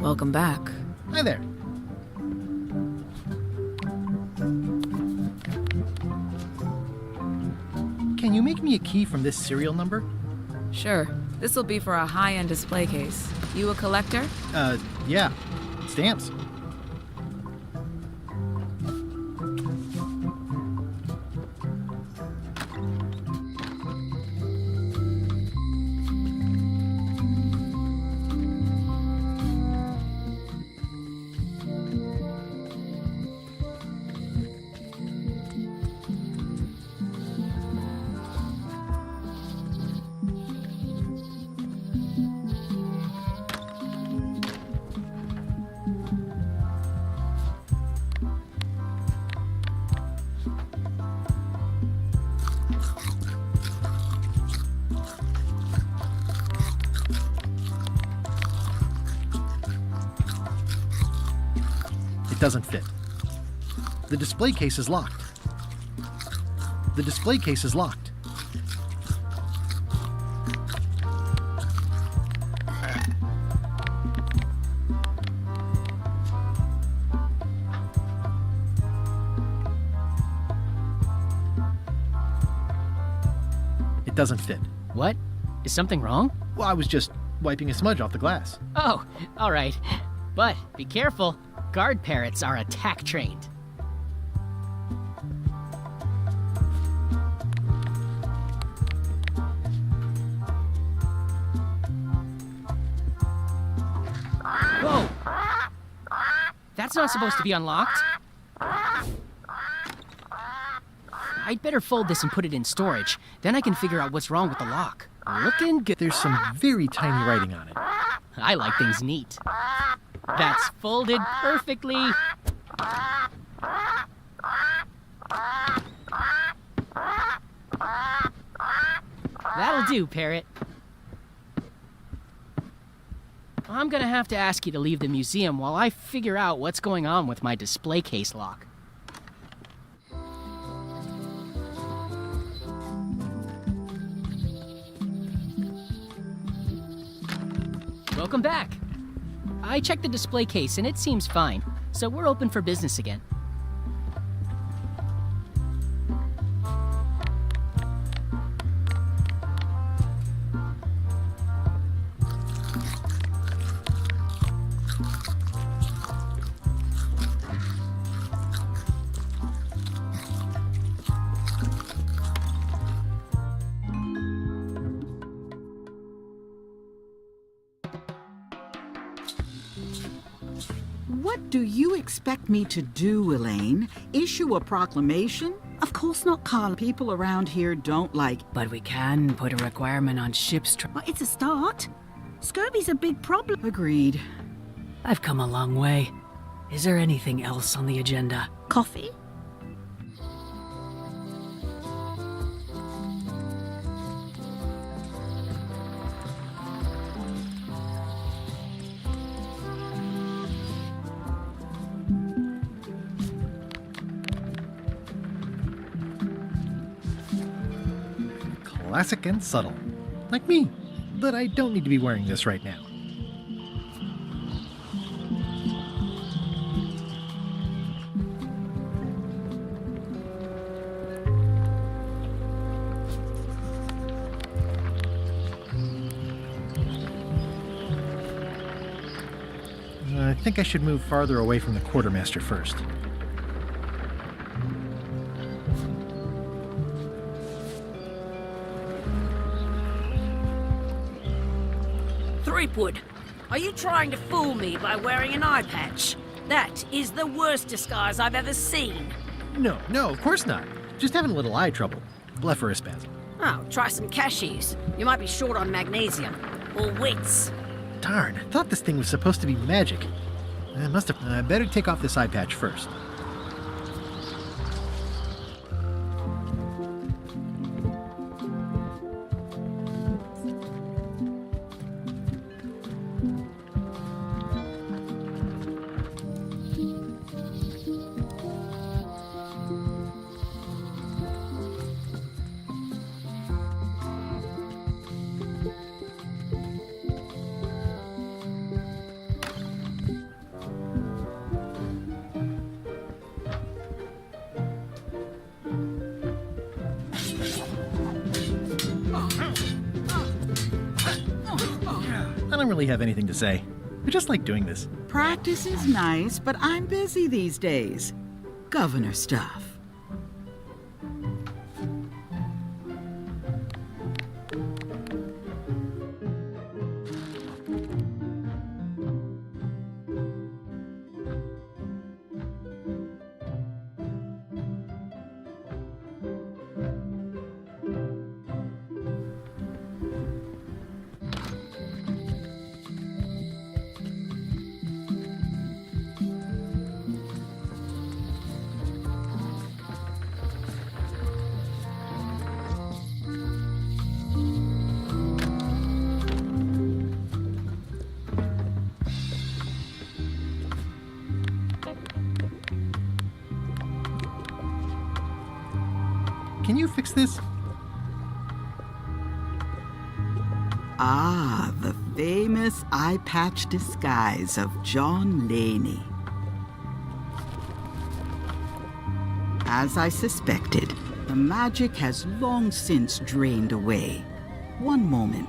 Welcome back. Hi there. Can you make me a key from this serial number? Sure. This will be for a high-end display case. You a collector? Yeah. Stamps. It doesn't fit. The display case is locked. The display case is locked. It doesn't fit. What? Is something wrong? Well, I was just wiping a smudge off the glass. Oh, all right. But be careful. Guard parrots are attack trained. Whoa! not supposed to be unlocked. I'd better fold this and put it in storage. Then I can figure out what's wrong with the lock. Looking good. There's some very tiny writing on it. I like things neat. That's folded perfectly. That'll do, Parrot. I'm gonna have to ask you to leave the museum while I figure out what's going on with my display case lock. Welcome back. I checked the display case and it seems fine, so we're open for business again. What do you expect me to do, Elaine? Issue a proclamation? Of course not, Carl. People around here don't like... But we can put a requirement on ships. Well, it's a start. Scurvy's a big problem. Agreed. I've come a long way. Is there anything else on the agenda? Coffee? Classic and subtle. Like me. But I don't need to be wearing this right now. I think I should move farther away from the quartermaster first. Threepwood, are you trying to fool me by wearing an eye patch? That is the worst disguise I've ever seen. No, of course not. Just having a little eye trouble. Blepharospasm. Oh, try some cashews. You might be short on magnesium. Or wits. Darn, I thought this thing was supposed to be magic. I better take off this eye patch first. I don't really have anything to say. I just like doing this. Practice is nice, but I'm busy these days. Governor stuff. Can you fix this? Ah, the famous eye patch disguise of John Laney. As I suspected, the magic has long since drained away. One moment.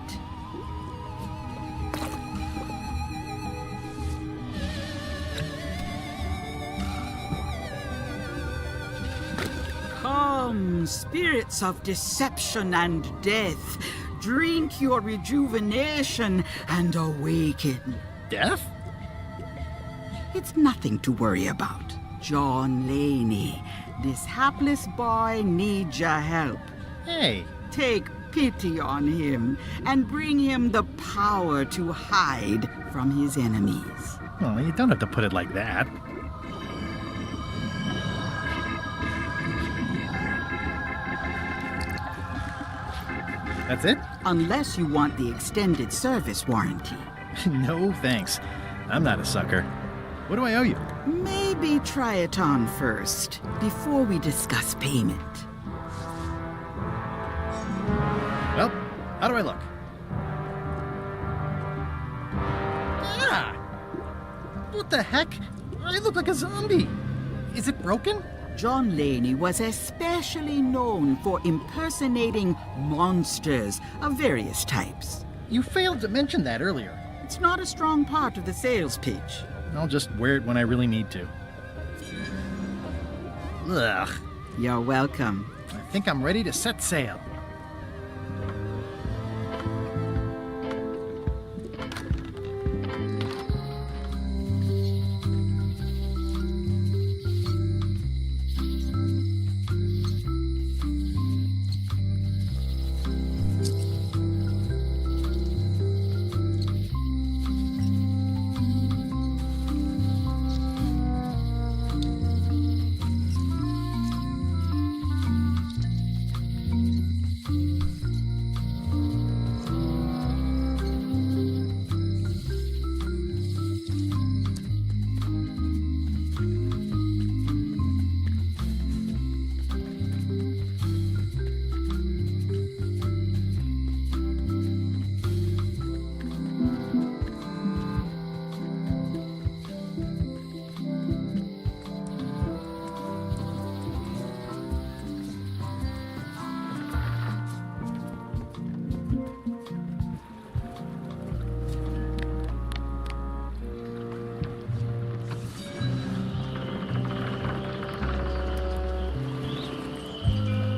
Come, spirits of deception and death, drink your rejuvenation and awaken. Death? It's nothing to worry about. John Laney, this hapless boy needs your help. Hey. Take pity on him and bring him the power to hide from his enemies. Well, you don't have to put it like that. That's it? Unless you want the extended service warranty. No, thanks. I'm not a sucker. What do I owe you? Maybe try it on first, before we discuss payment. Well, how do I look? Yeah! What the heck? I look like a zombie. Is it broken? John Laney was especially known for impersonating monsters of various types. You failed to mention that earlier. It's not a strong part of the sales pitch. I'll just wear it when I really need to. Ugh. You're welcome. I think I'm ready to set sail.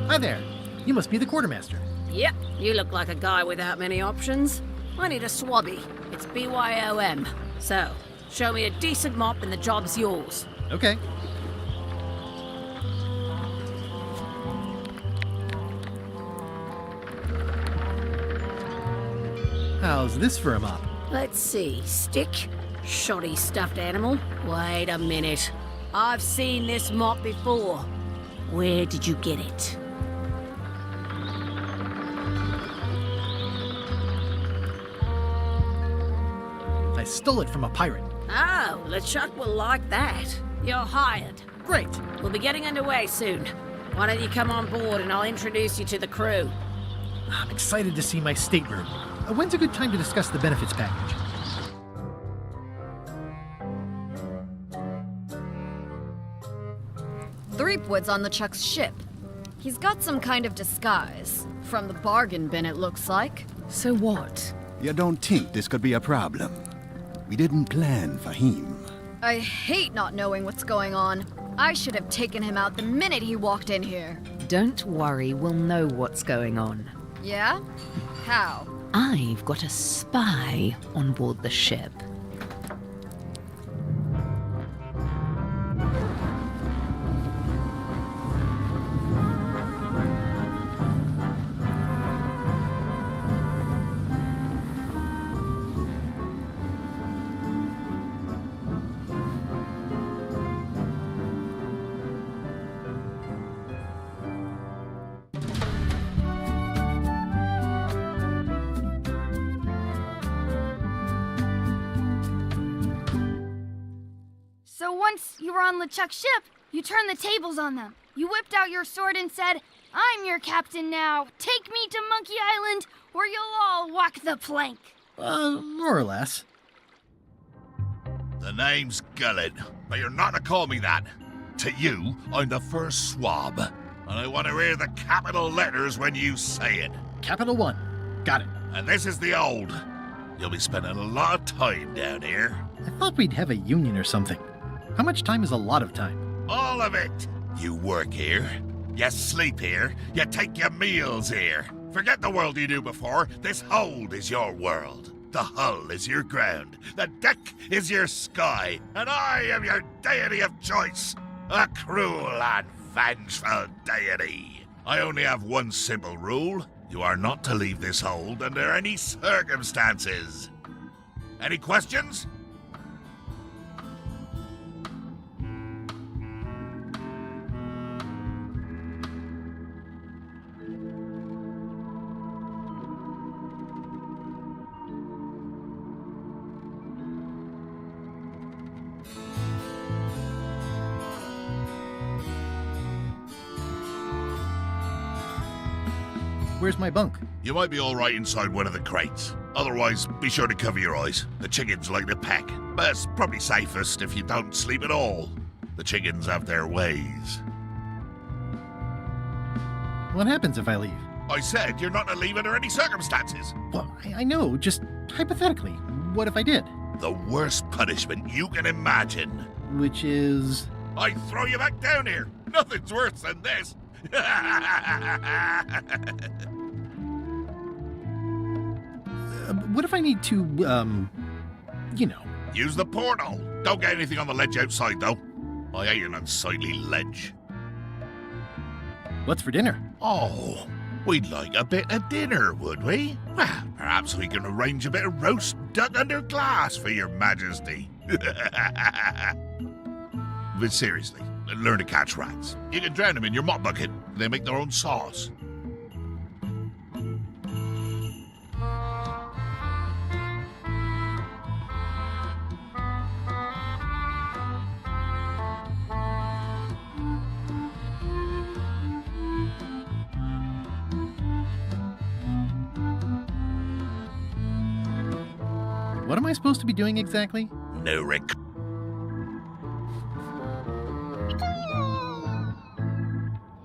Hi there. You must be the quartermaster. Yep, you look like a guy without many options. I need a swabby. It's BYOM. So, show me a decent mop and the job's yours. Okay. How's this for a mop? Let's see. Stick? Shoddy stuffed animal? Wait a minute. I've seen this mop before. Where did you get it? I stole it from a pirate. Oh, LeChuck will like that. You're hired. Great. We'll be getting underway soon. Why don't you come on board and I'll introduce you to the crew? I'm excited to see my stateroom. When's a good time to discuss the benefits package? Threepwood's on LeChuck's ship. He's got some kind of disguise. From the bargain bin, it looks like. So what? You don't think this could be a problem? We didn't plan for him. I hate not knowing what's going on. I should have taken him out the minute he walked in here. Don't worry, we'll know what's going on. Yeah? How? I've got a spy on board the ship. So once you were on LeChuck's ship, you turned the tables on them. You whipped out your sword and said, "I'm your captain now. Take me to Monkey Island, or you'll all walk the plank." More or less. The name's Gullet, but you're not to call me that. To you, I'm the first swab, and I want to hear the capital letters when you say it. Capital 1. Got it. And this is the old. You'll be spending a lot of time down here. I thought we'd have a union or something. How much time is a lot of time? All of it. You work here. You sleep here. You take your meals here. Forget the world you knew before. This hold is your world. The hull is your ground, the deck is your sky, and I am your deity of choice. A cruel and vengeful deity. I only have one simple rule. You are not to leave this hold under any circumstances. Any questions? Where's my bunk? You might be all right inside one of the crates. Otherwise, be sure to cover your eyes. The chickens like to peck. But it's probably safest if you don't sleep at all. The chickens have their ways. What happens if I leave? I said you're not to leave under any circumstances. Well, I know, just hypothetically. What if I did? The worst punishment you can imagine. Which is... I throw you back down here. Nothing's worse than this. What if I need to, you know... Use the portal. Don't get anything on the ledge outside, though. I hate an unsightly ledge. What's for dinner? Oh, we'd like a bit of dinner, would we? Well, perhaps we can arrange a bit of roast duck under glass for your majesty. But seriously, learn to catch rats. You can drown them in your mop bucket. They make their own sauce. What am I supposed to be doing exactly? No, Rick.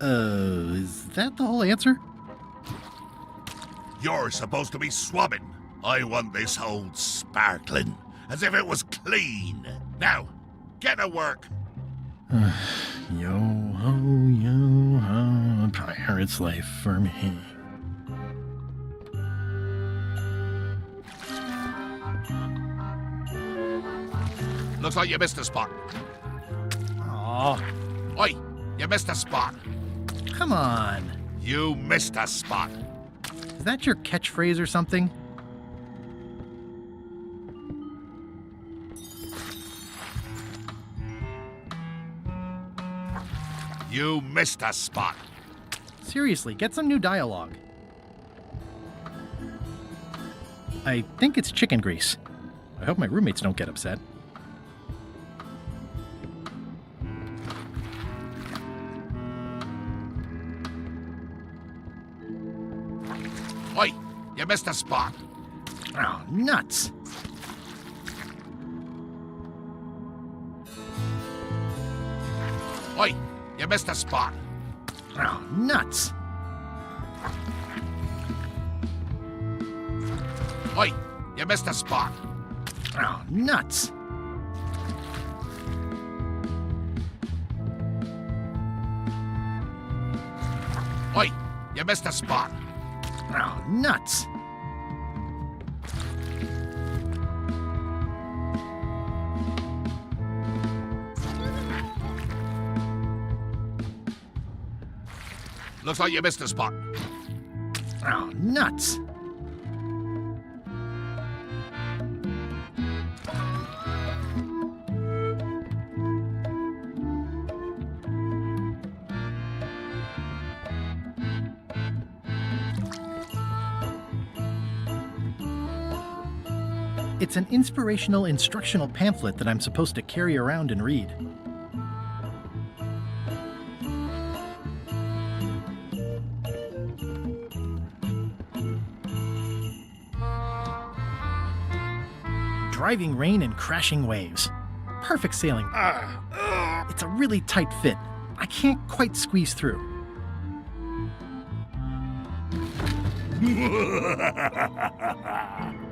Is that the whole answer? You're supposed to be swabbing. I want this hold sparkling, as if it was clean. Now, get to work. Yo-ho, pirate's life for me. Looks like you missed a spot. Aw. Oi, you missed a spot. Come on. You missed a spot. Is that your catchphrase or something? You missed a spot. Seriously, get some new dialogue. I think it's chicken grease. I hope my roommates don't get upset. Oi, you missed a spot. Oh, nuts. Oi, you missed a spot. Oh, nuts. Oi, you missed a spot. Oh, nuts. Oi, you missed a spot. Oh, nuts. Looks like you missed a spot. Oh, nuts. It's an inspirational instructional pamphlet that I'm supposed to carry around and read. Driving rain and crashing waves. Perfect sailing. It's a really tight fit. I can't quite squeeze through.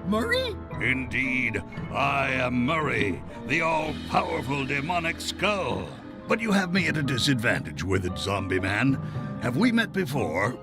Murray? Indeed, I am Murray, the all-powerful demonic skull. But you have me at a disadvantage with it, zombie man. Have we met before?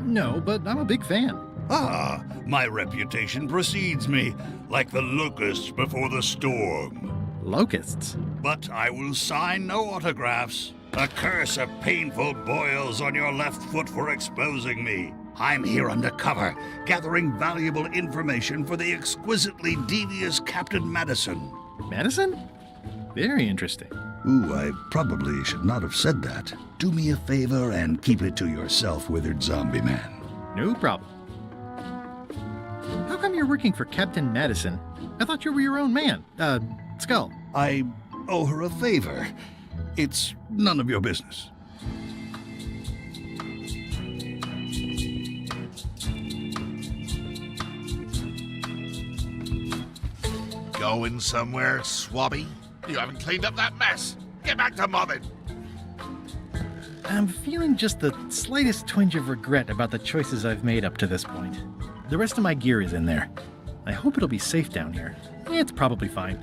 No, but I'm a big fan. Ah, my reputation precedes me, like the locusts before the storm. Locusts? But I will sign no autographs. A curse of painful boils on your left foot for exposing me. I'm here undercover, gathering valuable information for the exquisitely devious Captain Madison. Madison? Very interesting. Ooh, I probably should not have said that. Do me a favor and keep it to yourself, withered zombie man. No problem. How come you're working for Captain Madison? I thought you were your own man. Skull. I owe her a favor. It's none of your business. Going somewhere, Swabby? You haven't cleaned up that mess. Get back to mobbing. I'm feeling just the slightest twinge of regret about the choices I've made up to this point. The rest of my gear is in there. I hope it'll be safe down here. It's probably fine.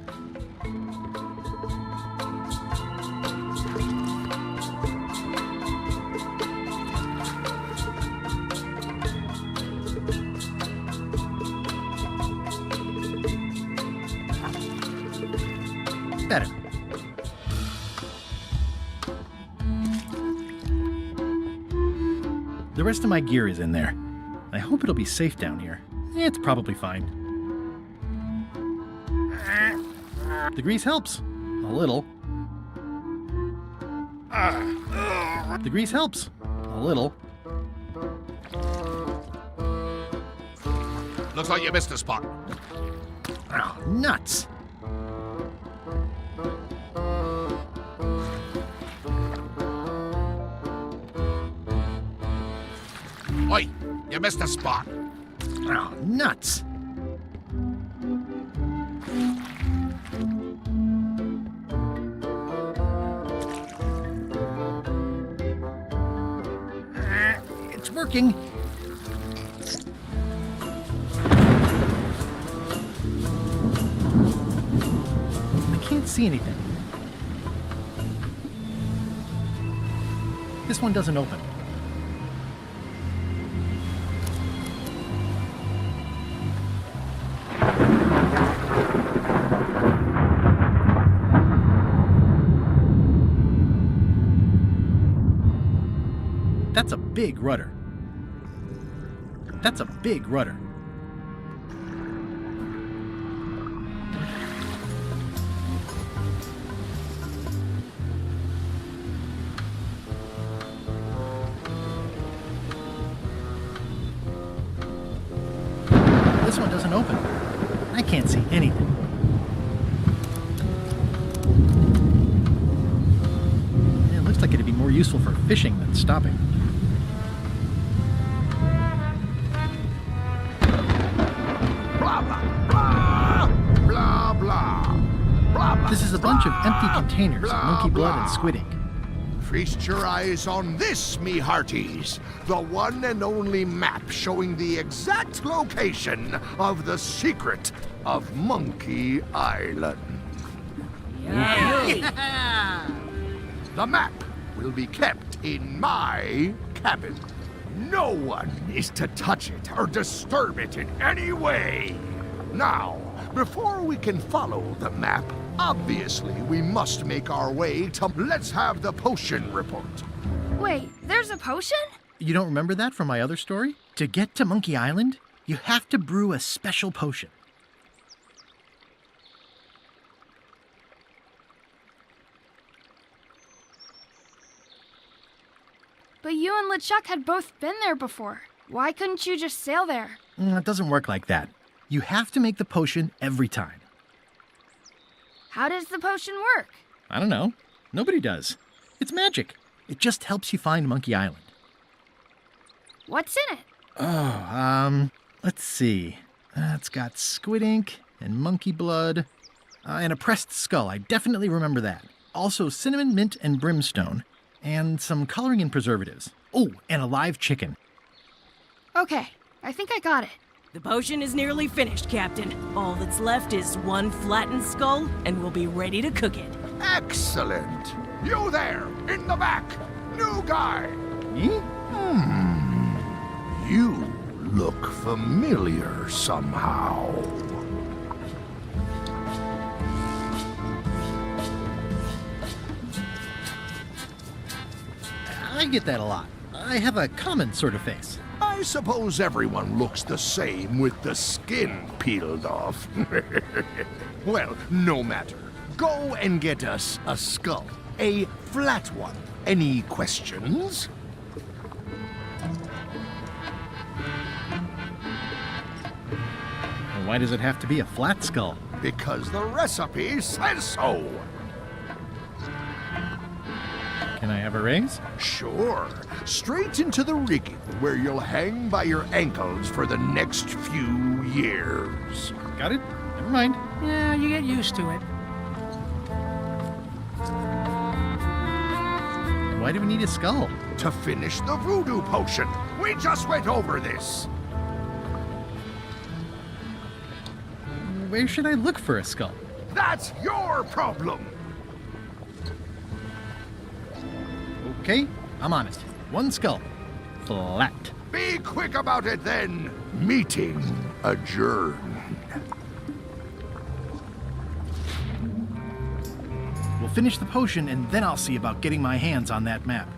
Better. The rest of my gear is in there. I hope it'll be safe down here. It's probably fine. The grease helps. A little. The grease helps. A little. Looks like you missed a spot. Oh, nuts. Oi, you missed a spot. Oh, nuts. It's working. I can't see anything. This one doesn't open. That's a big rudder. That's a big rudder. This one doesn't open. I can't see anything. It looks like it'd be more useful for fishing than stopping. This is a bunch of empty containers of monkey blood and squid ink. Feast your eyes on this, me hearties. The one and only map showing the exact location of the secret of Monkey Island. Yeah. The map will be kept in my cabin. No one is to touch it or disturb it in any way. Now, before we can follow the map, obviously we must make our way to... Let's have the potion report. Wait, there's a potion? You don't remember that from my other story? To get to Monkey Island, you have to brew a special potion. But you and LeChuck had both been there before. Why couldn't you just sail there? It doesn't work like that. You have to make the potion every time. How does the potion work? I don't know. Nobody does. It's magic. It just helps you find Monkey Island. What's in it? Oh, let's see. It's got squid ink and monkey blood and a pressed skull. I definitely remember that. Also cinnamon, mint, and brimstone. And some coloring and preservatives. Oh, and a live chicken. Okay, I think I got it. The potion is nearly finished, Captain. All that's left is one flattened skull, and we'll be ready to cook it. Excellent. You there, in the back. New guy. Me? You look familiar somehow. I get that a lot. I have a common sort of face. I suppose everyone looks the same with the skin peeled off. Well, no matter. Go and get us a skull. A flat one. Any questions? Why does it have to be a flat skull? Because the recipe says so. Can I have a raise? Sure. Straight into the rigging, where you'll hang by your ankles for the next few years. Got it? Never mind. Yeah, you get used to it. Why do we need a skull? To finish the voodoo potion. We just went over this. Where should I look for a skull? That's your problem. Okay, I'm on it. One skull. Flat. Be quick about it then. Meeting adjourned. We'll finish the potion and then I'll see about getting my hands on that map.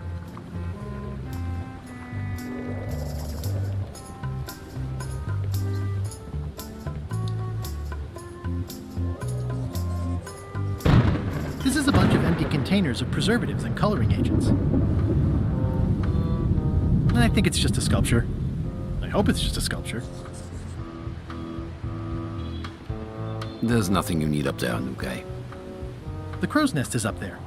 This is a bunch of empty containers of preservatives and coloring agents. I think it's just a sculpture. I hope it's just a sculpture. There's nothing you need up there, Nuke. The crow's nest is up there.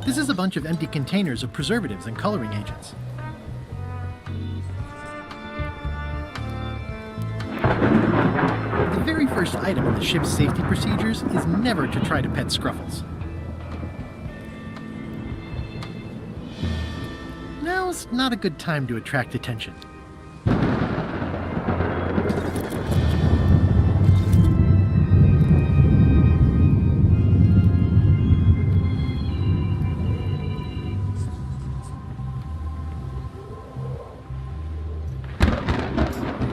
This is a bunch of empty containers of preservatives and coloring agents. The very first item in the ship's safety procedures is never to try to pet Scruffles. Now's not a good time to attract attention.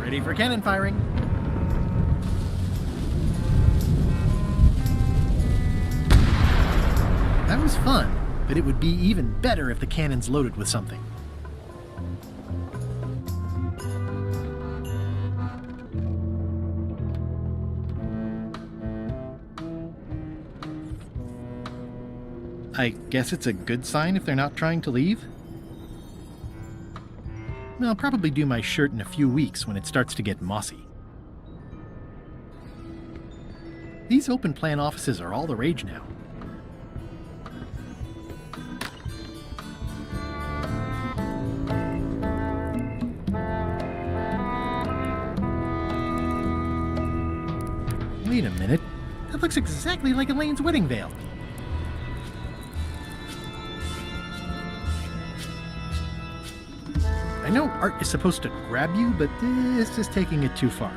Ready for cannon firing. That was fun, but it would be even better if the cannon's loaded with something. I guess it's a good sign if they're not trying to leave? I'll probably do my shirt in a few weeks when it starts to get mossy. These open plan offices are all the rage now. Wait a minute. That looks exactly like Elaine's wedding veil. I know art is supposed to grab you, but this is taking it too far.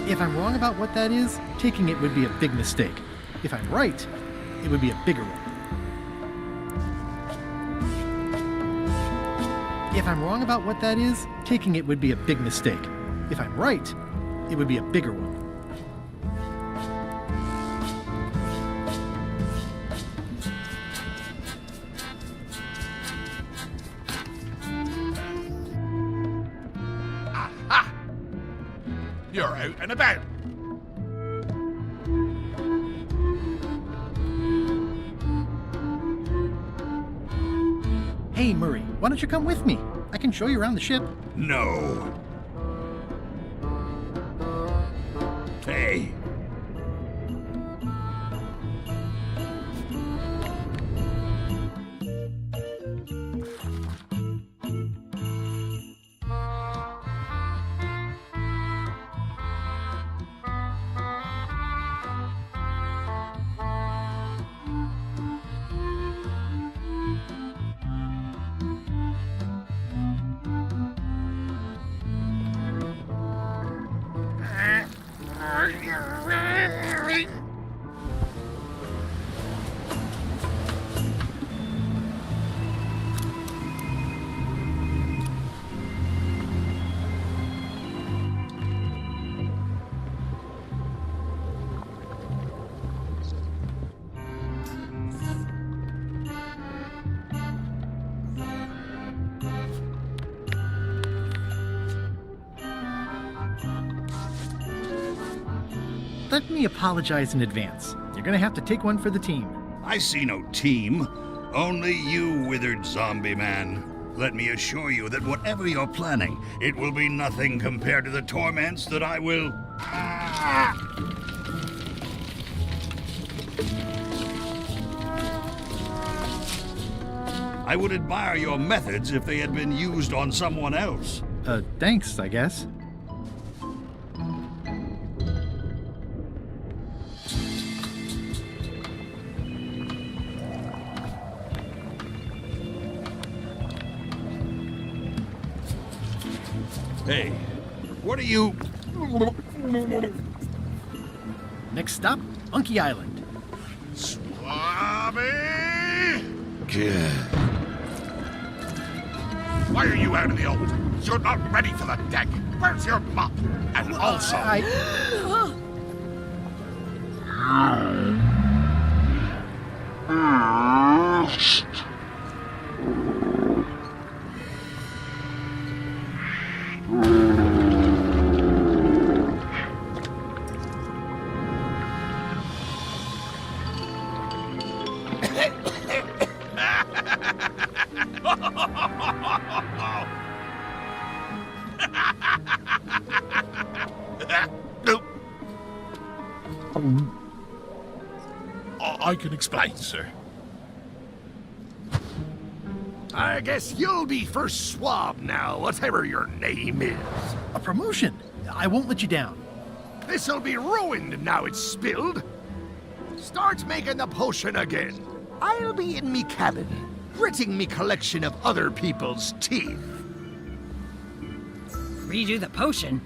If I'm wrong about what that is, taking it would be a big mistake. If I'm right, it would be a bigger one. If I'm wrong about what that is, taking it would be a big mistake. If I'm right, it would be a bigger one. Aha! You're out and about. Hey, Murray, why don't you come with me? I can show you around the ship. No. Hey. Hurry! Let me apologize in advance. You're gonna have to take one for the team. I see no team. Only you, withered zombie man. Let me assure you that whatever you're planning, it will be nothing compared to the torments that I will... I would admire your methods if they had been used on someone else. Thanks, I guess. Hey, what are you... Next stop, Monkey Island. Swabby! Why are you out of the open? You're not ready for the deck. Where's your mop? And also... I can explain, sir. I guess you'll be first swab now, whatever your name is. A promotion! I won't let you down. This'll be ruined now it's spilled. Start making the potion again. I'll be in me cabin, gritting me collection of other people's teeth. Redo the potion?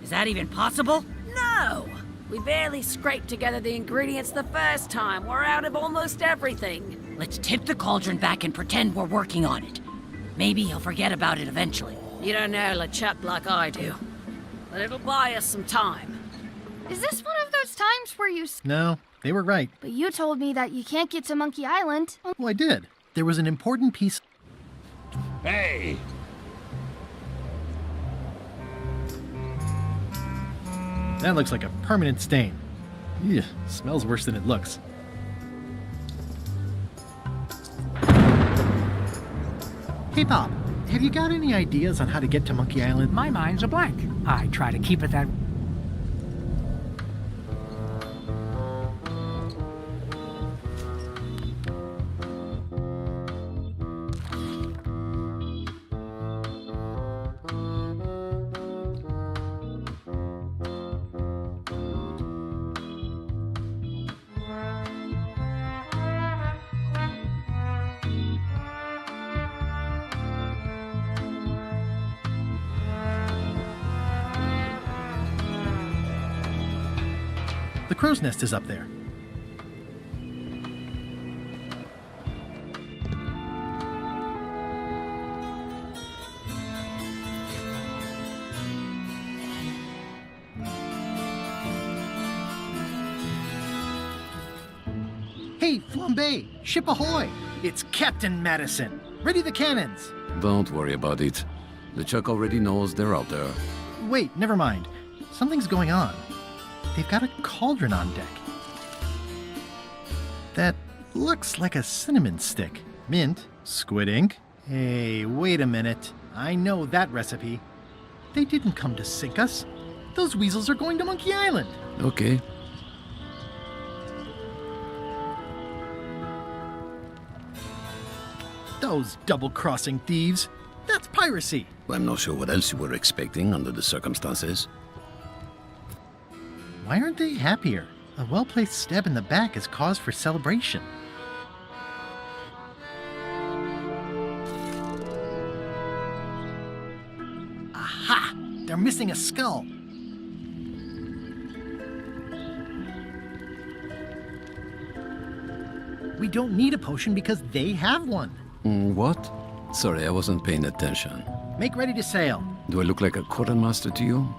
Is that even possible? No! We barely scraped together the ingredients the first time. We're out of almost everything. Let's tip the cauldron back and pretend we're working on it. Maybe he'll forget about it eventually. You don't know LeChuck like I do. But it'll buy us some time. Is this one of those times where you... No, they were right. But you told me that you can't get to Monkey Island. Well, I did. There was an important piece... Hey! That looks like a permanent stain. Ew, smells worse than it looks. Hey, Bob, have you got any ideas on how to get to Monkey Island? My mind's a blank. I try to keep it that... The crow's nest is up there. Hey, Flambe! Ship ahoy! It's Captain Madison! Ready the cannons! Don't worry about it. LeChuck already knows they're out there. Wait, never mind. Something's going on. They've got a cauldron on deck. That looks like a cinnamon stick. Mint, squid ink. Hey, wait a minute. I know that recipe. They didn't come to sink us. Those weasels are going to Monkey Island. Okay. Those double-crossing thieves. That's piracy. I'm not sure what else you were expecting under the circumstances. Why aren't they happier? A well-placed stab in the back is cause for celebration. Aha! They're missing a skull. We don't need a potion because they have one. What? Sorry, I wasn't paying attention. Make ready to sail. Do I look like a quartermaster to you?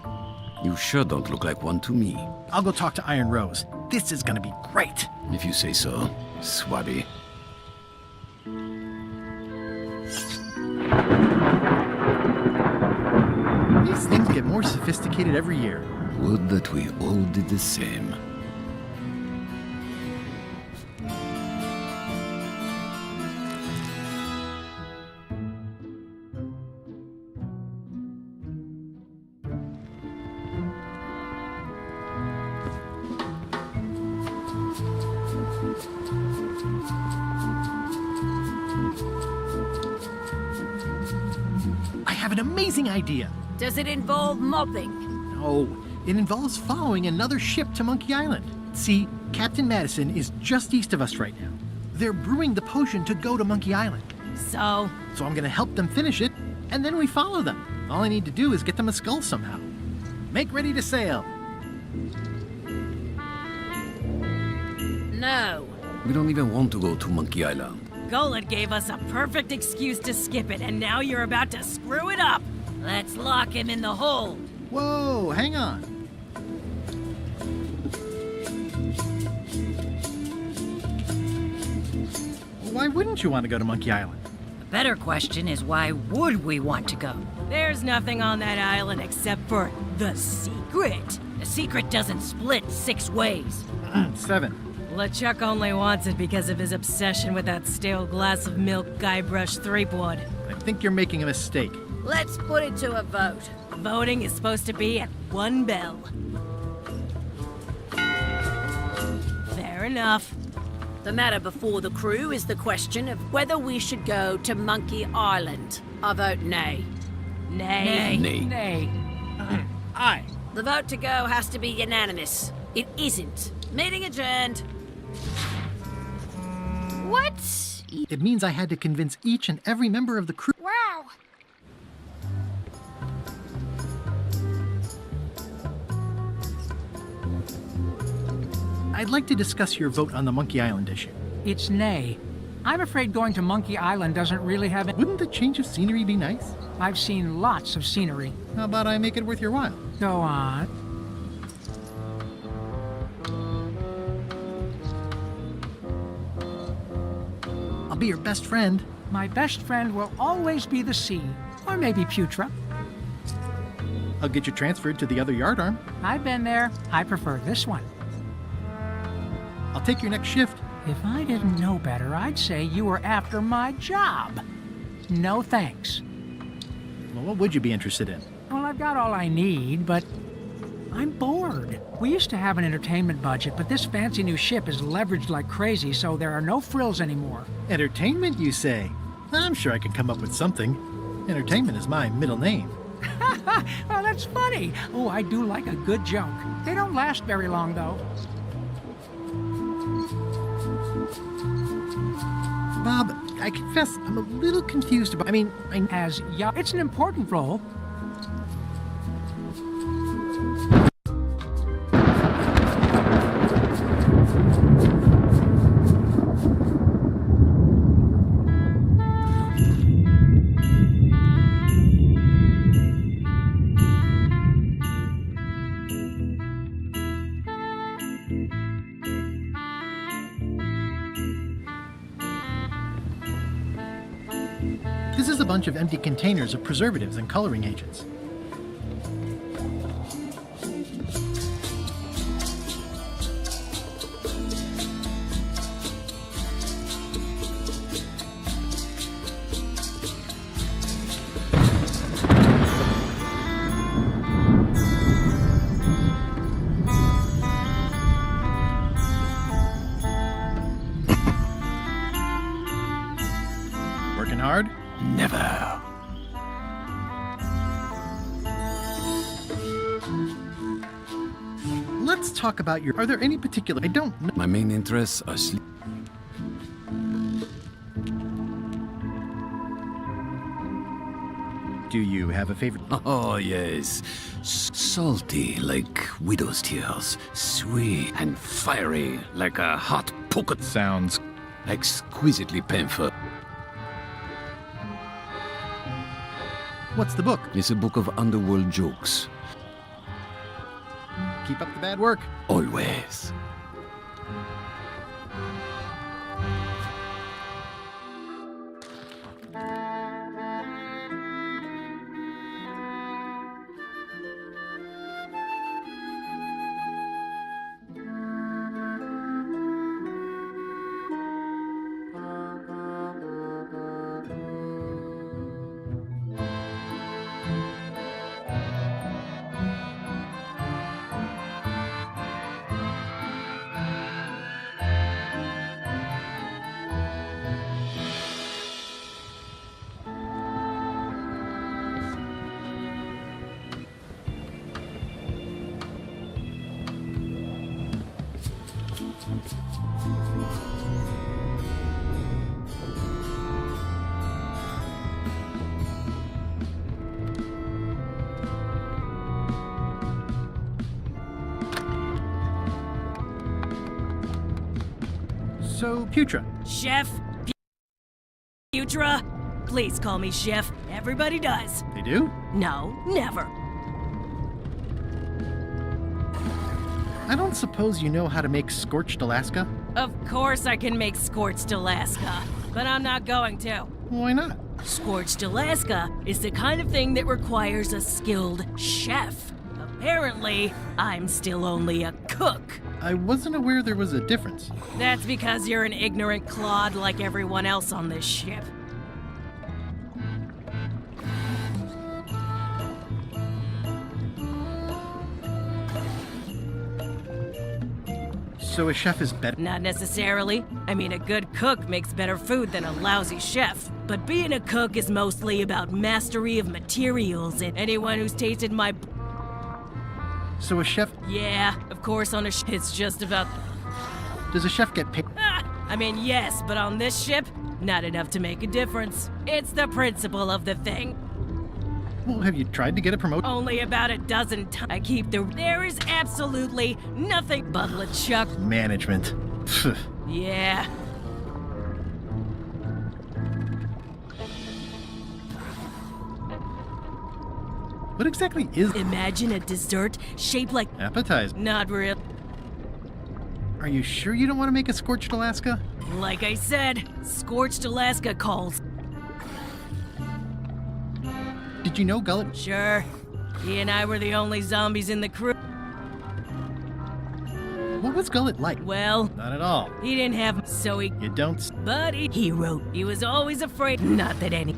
You sure don't look like one to me. I'll go talk to Iron Rose. This is gonna be great. If you say so, Swabby. These things get more sophisticated every year. Would that we all did the same. I have an amazing idea. Does it involve mobbing? No, it involves following another ship to Monkey Island. See, Captain Madison is just east of us right now. They're brewing the potion to go to Monkey Island. So I'm gonna help them finish it, and then we follow them. All I need to do is get them a skull somehow. Make ready to sail. No. We don't even want to go to Monkey Island. Golan gave us a perfect excuse to skip it, and now you're about to screw it up. Let's lock him in the hold. Whoa, hang on. Why wouldn't you want to go to Monkey Island? The better question is, why would we want to go? There's nothing on that island except for the secret. The secret doesn't split 6 ways. 7. LeChuck only wants it because of his obsession with that stale glass of milk Guybrush Threepwood. I think you're making a mistake. Let's put it to a vote. Voting is supposed to be at 1 bell. Fair enough. The matter before the crew is the question of whether we should go to Monkey Island. I vote nay. Nay. Nay. Nay. Aye. The vote to go has to be unanimous. It isn't. Meeting adjourned. What? It means I had to convince each and every member of the crew. Wow. I'd like to discuss your vote on the Monkey Island issue. It's nay. I'm afraid going to Monkey Island doesn't really have it. Wouldn't the change of scenery be nice? I've seen lots of scenery. How about I make it worth your while? Go on. I'll be your best friend. My best friend will always be the sea. Or maybe Putra. I'll get you transferred to the other yardarm. I've been there. I prefer this one. I'll take your next shift. If I didn't know better, I'd say you were after my job. No thanks. Well, what would you be interested in? Well, I've got all I need, but I'm bored. We used to have an entertainment budget, but this fancy new ship is leveraged like crazy, so there are no frills anymore. Entertainment, you say? I'm sure I could come up with something. Entertainment is my middle name. Well, that's funny. Oh, I do like a good joke. They don't last very long, though. Bob, I confess, I'm a little confused about... It's an important role. This is a bunch of empty containers of preservatives and coloring agents. Working hard? Never. Let's talk about your... Are there any particular... I don't know. My main interests are sleep. Do you have a favorite? Oh, yes. Salty like widow's tears. Sweet and fiery like a hot poker. Sounds Exquisitely painful. What's the book? It's a book of underworld jokes. Keep up the bad work. Always. So, Putra. Chef? Putra? Please call me Chef. Everybody does. They do? No, never. I don't suppose you know how to make scorched Alaska? Of course I can make scorched Alaska, but I'm not going to. Why not? Scorched Alaska is the kind of thing that requires a skilled chef. Apparently, I'm still only a cook. I wasn't aware there was a difference. That's because you're an ignorant clod like everyone else on this ship. So a chef is better? Not necessarily. I mean, a good cook makes better food than a lousy chef. But being a cook is mostly about mastery of materials, and anyone who's tasted my... So a chef... Yeah, of course on a ship it's just about... Does a chef get paid? I mean, yes, but on this ship, not enough to make a difference. It's the principle of the thing. Well, have you tried to get a promotion? Only about a dozen times. I keep the... There is absolutely nothing but LeChuck. Management. Yeah. What exactly is... Imagine a dessert shaped like... Appetizer. Not real. Are you sure you don't want to make a scorched Alaska? Like I said, scorched Alaska calls. Did you know Gullet? Sure. He and I were the only zombies in the crew. What was Gullet like? Well... Not at all. He didn't have... So he... You don't... But he wrote. He was always afraid... Not that any...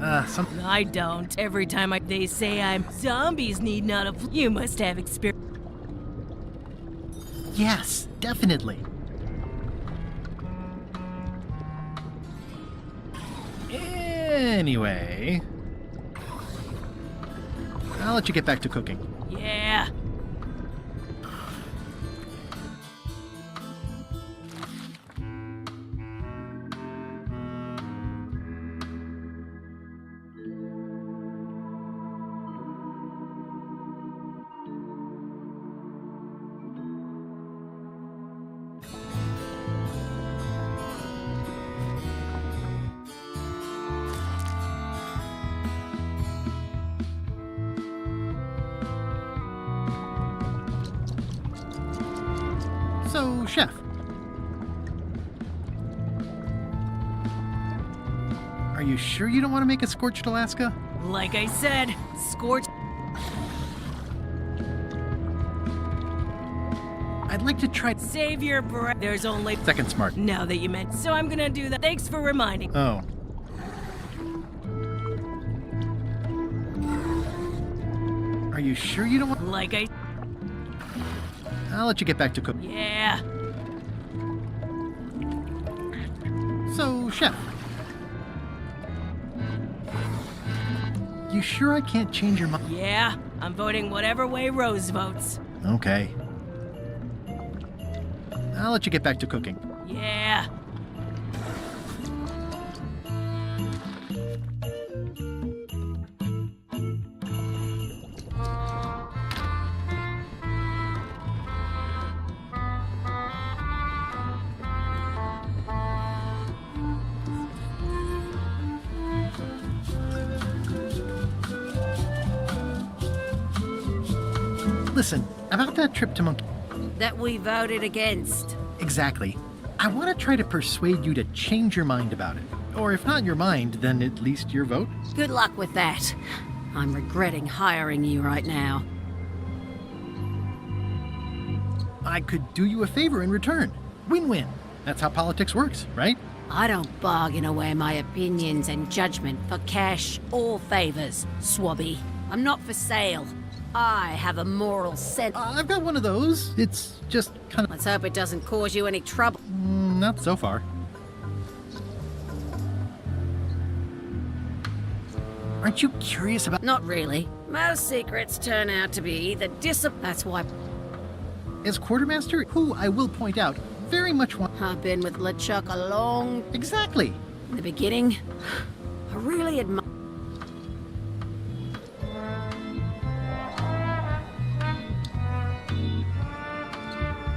I don't. Every time they say I'm... Zombies need not have... You must have experience. Yes, definitely. Anyway... I'll let you get back to cooking. Yeah. So, Chef. Are you sure you don't want to make a scorched Alaska? Like I said, scorched... I'd like to try... Save your breath. There's only... Second smart. Now that you meant... So I'm gonna do that. Thanks for reminding. Oh. Are you sure you don't want... Like I... I'll let you get back to cooking. Yeah. So, Chef. You sure I can't change your mind? Yeah, I'm voting whatever way Rose votes. Okay. I'll let you get back to cooking. Yeah. Listen, about that trip to Monkey... That we voted against. Exactly. I want to try to persuade you to change your mind about it. Or if not your mind, then at least your vote. Good luck with that. I'm regretting hiring you right now. I could do you a favor in return. Win-win. That's how politics works, right? I don't bargain away my opinions and judgment for cash or favors, Swabby. I'm not for sale. I have a moral sense. I've got one of those. It's just kind of... Let's hope it doesn't cause you any trouble. Not so far. Aren't you curious about... Not really. Most secrets turn out to be either That's why... As quartermaster, who, I will point out, very much want... I've been with LeChuck a long... Exactly. In the beginning, I really admire...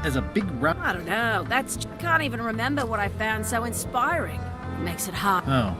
As a big I don't know. Can't even remember what I found so inspiring. It makes it hard. Oh.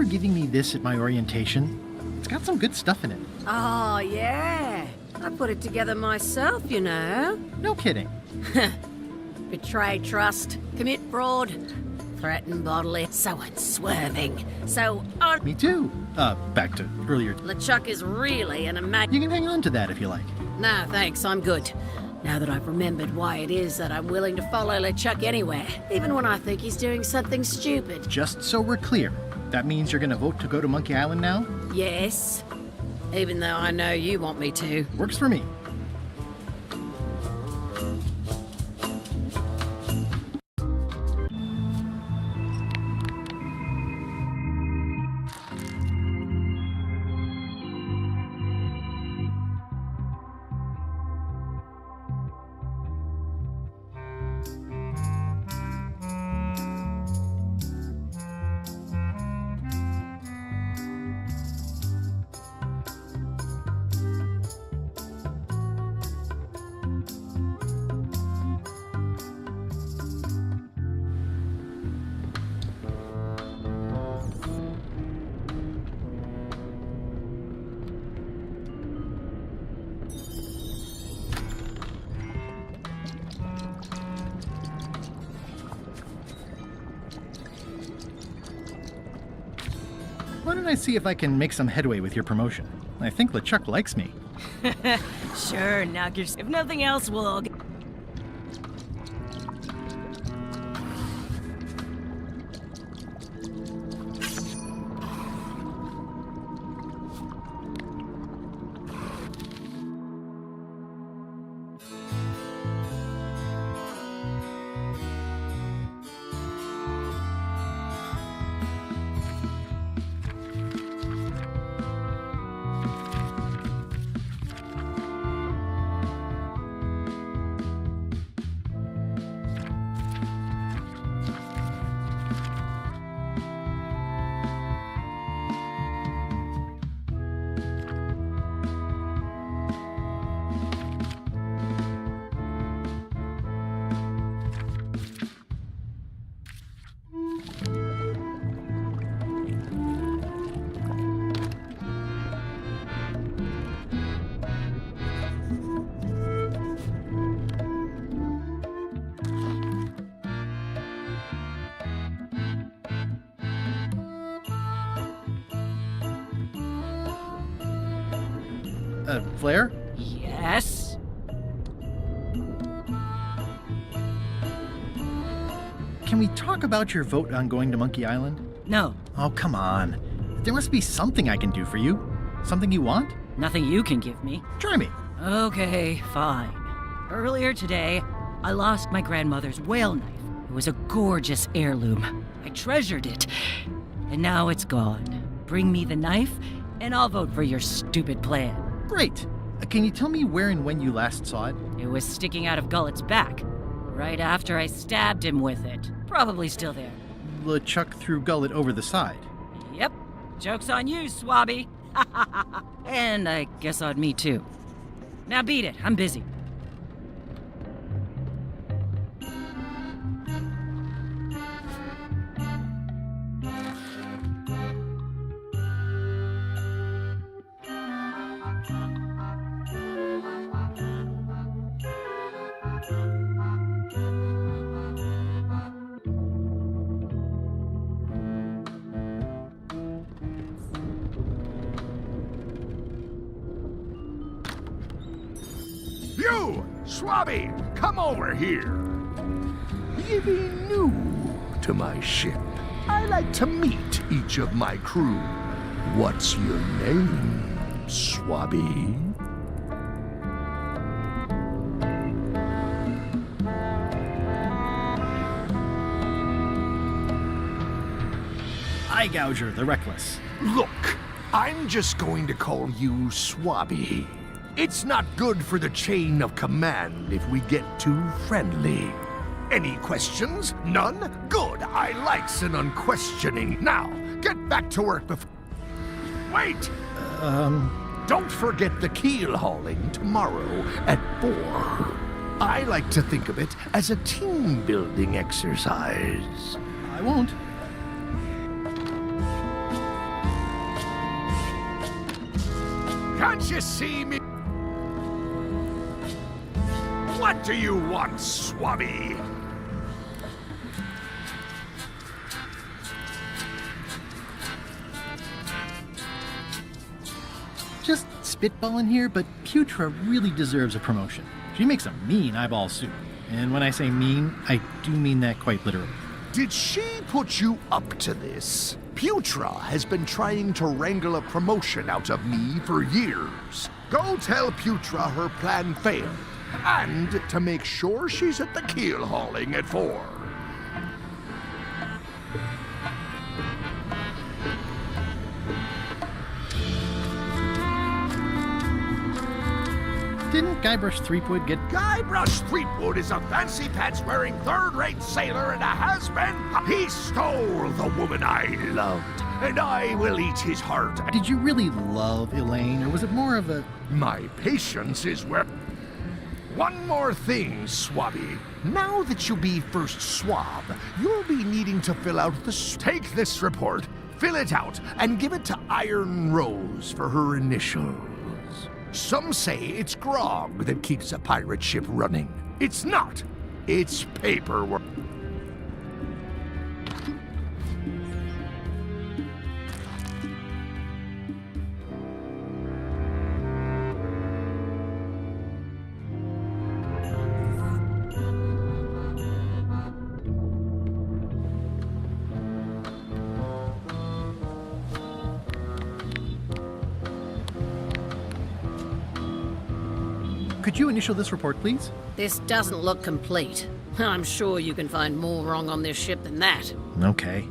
Giving me this at my orientation. It's got some good stuff in it. Oh, yeah. I put it together myself, you know. No kidding. Betray trust, commit fraud, threaten bodily, so unswerving, so Me too. Back to earlier. LeChuck is really an amazing... You can hang on to that if you like. No, thanks, I'm good. Now that I've remembered why it is that I'm willing to follow LeChuck anywhere, even when I think he's doing something stupid. Just so we're clear, that means you're gonna vote to go to Monkey Island now? Yes. Even though I know you want me to. Works for me. Why don't I see if I can make some headway with your promotion? I think LeChuck likes me. Sure, knock your... If nothing else, we'll all get... Flair? Yes? Can we talk about your vote on going to Monkey Island? No. Oh, come on. There must be something I can do for you. Something you want? Nothing you can give me. Try me. Okay, fine. Earlier today, I lost my grandmother's whale knife. It was a gorgeous heirloom. I treasured it. And now it's gone. Bring me the knife, and I'll vote for your stupid plan. Great. Can you tell me where and when you last saw it? It was sticking out of Gullet's back, right after I stabbed him with it. Probably still there. LeChuck threw Gullet over the side. Yep. Joke's on you, Swabby. And I guess on me, too. Now beat it. I'm busy. You, Swabby, come over here. You be new to my ship. I like to meet each of my crew. What's your name, Swabby? Eye Gouger, the Reckless. Look, I'm just going to call you Swabby. It's not good for the chain of command if we get too friendly. Any questions? None? Good. I likes an unquestioning. Now, get back to work before... Wait! Don't forget the keel hauling tomorrow at 4. I like to think of it as a team-building exercise. I won't. Can't you see me? What do you want, Swabby? Just spitballing here, but Putra really deserves a promotion. She makes a mean eyeball soup. And when I say mean, I do mean that quite literally. Did she put you up to this? Putra has been trying to wrangle a promotion out of me for years. Go tell Putra her plan failed, and to make sure she's at the keel hauling at 4. Didn't Guybrush Threepwood get... Guybrush Threepwood is a fancy-pants-wearing third-rate sailor and a has-been. He stole the woman I loved, and I will eat his heart. Did you really love Elaine, or was it more of a... My patience is where... One more thing, Swabby. Now that you'll be first swab, you'll be needing to fill out the... Take this report, fill it out, and give it to Iron Rose for her initials. Some say it's grog that keeps a pirate ship running. It's not. It's paperwork. Could you initial this report, please? This doesn't look complete. I'm sure you can find more wrong on this ship than that. Okay.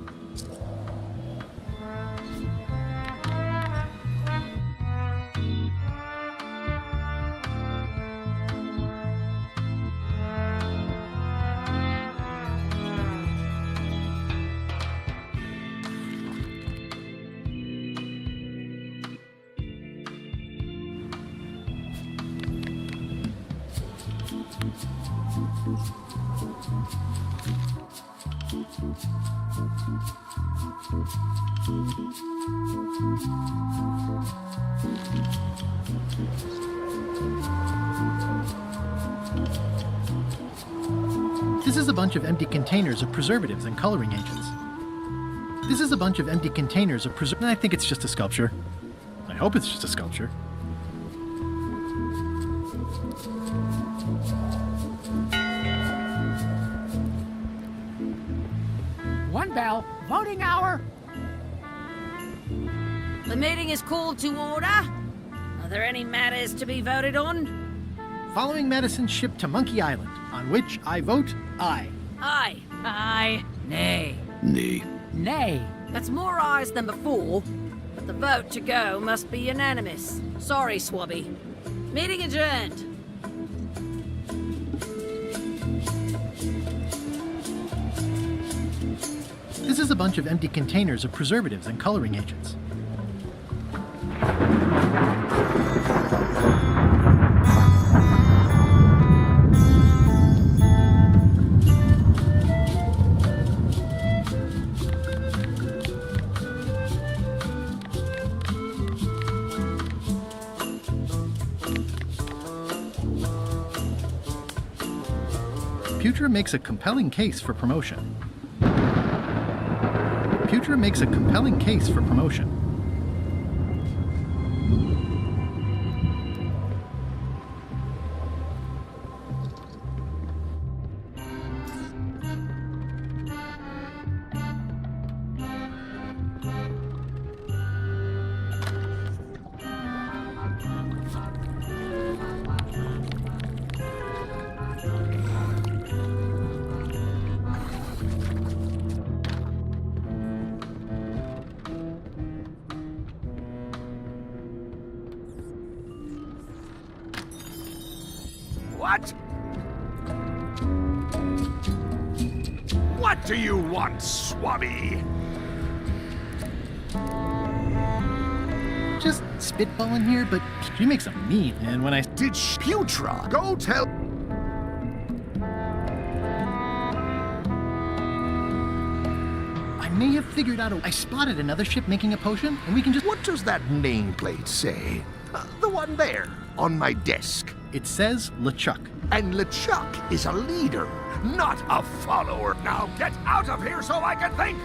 This is a bunch of empty containers of preservatives and coloring agents. This is a bunch of empty containers of I think it's just a sculpture. I hope it's just a sculpture. One bell. Voting hour. The meeting is called to order. Are there any matters to be voted on? Following Madison's ship to Monkey Island, on which I vote aye. Aye. Aye. Nay. Nay. Nay. That's more ayes than before, but the vote to go must be unanimous. Sorry, Swabby. Meeting adjourned. This is a bunch of empty containers of preservatives and coloring agents. Putra makes a compelling case for promotion. Putra makes a compelling case for promotion. What? What do you want, Swabby? Just spitballing here, but she makes them mean, and when I... Did Putra go tell... I may have figured out I spotted another ship making a potion, and we can just... What does that nameplate say? The one there, on my desk. It says LeChuck. And LeChuck is a leader, not a follower. Now get out of here so I can think!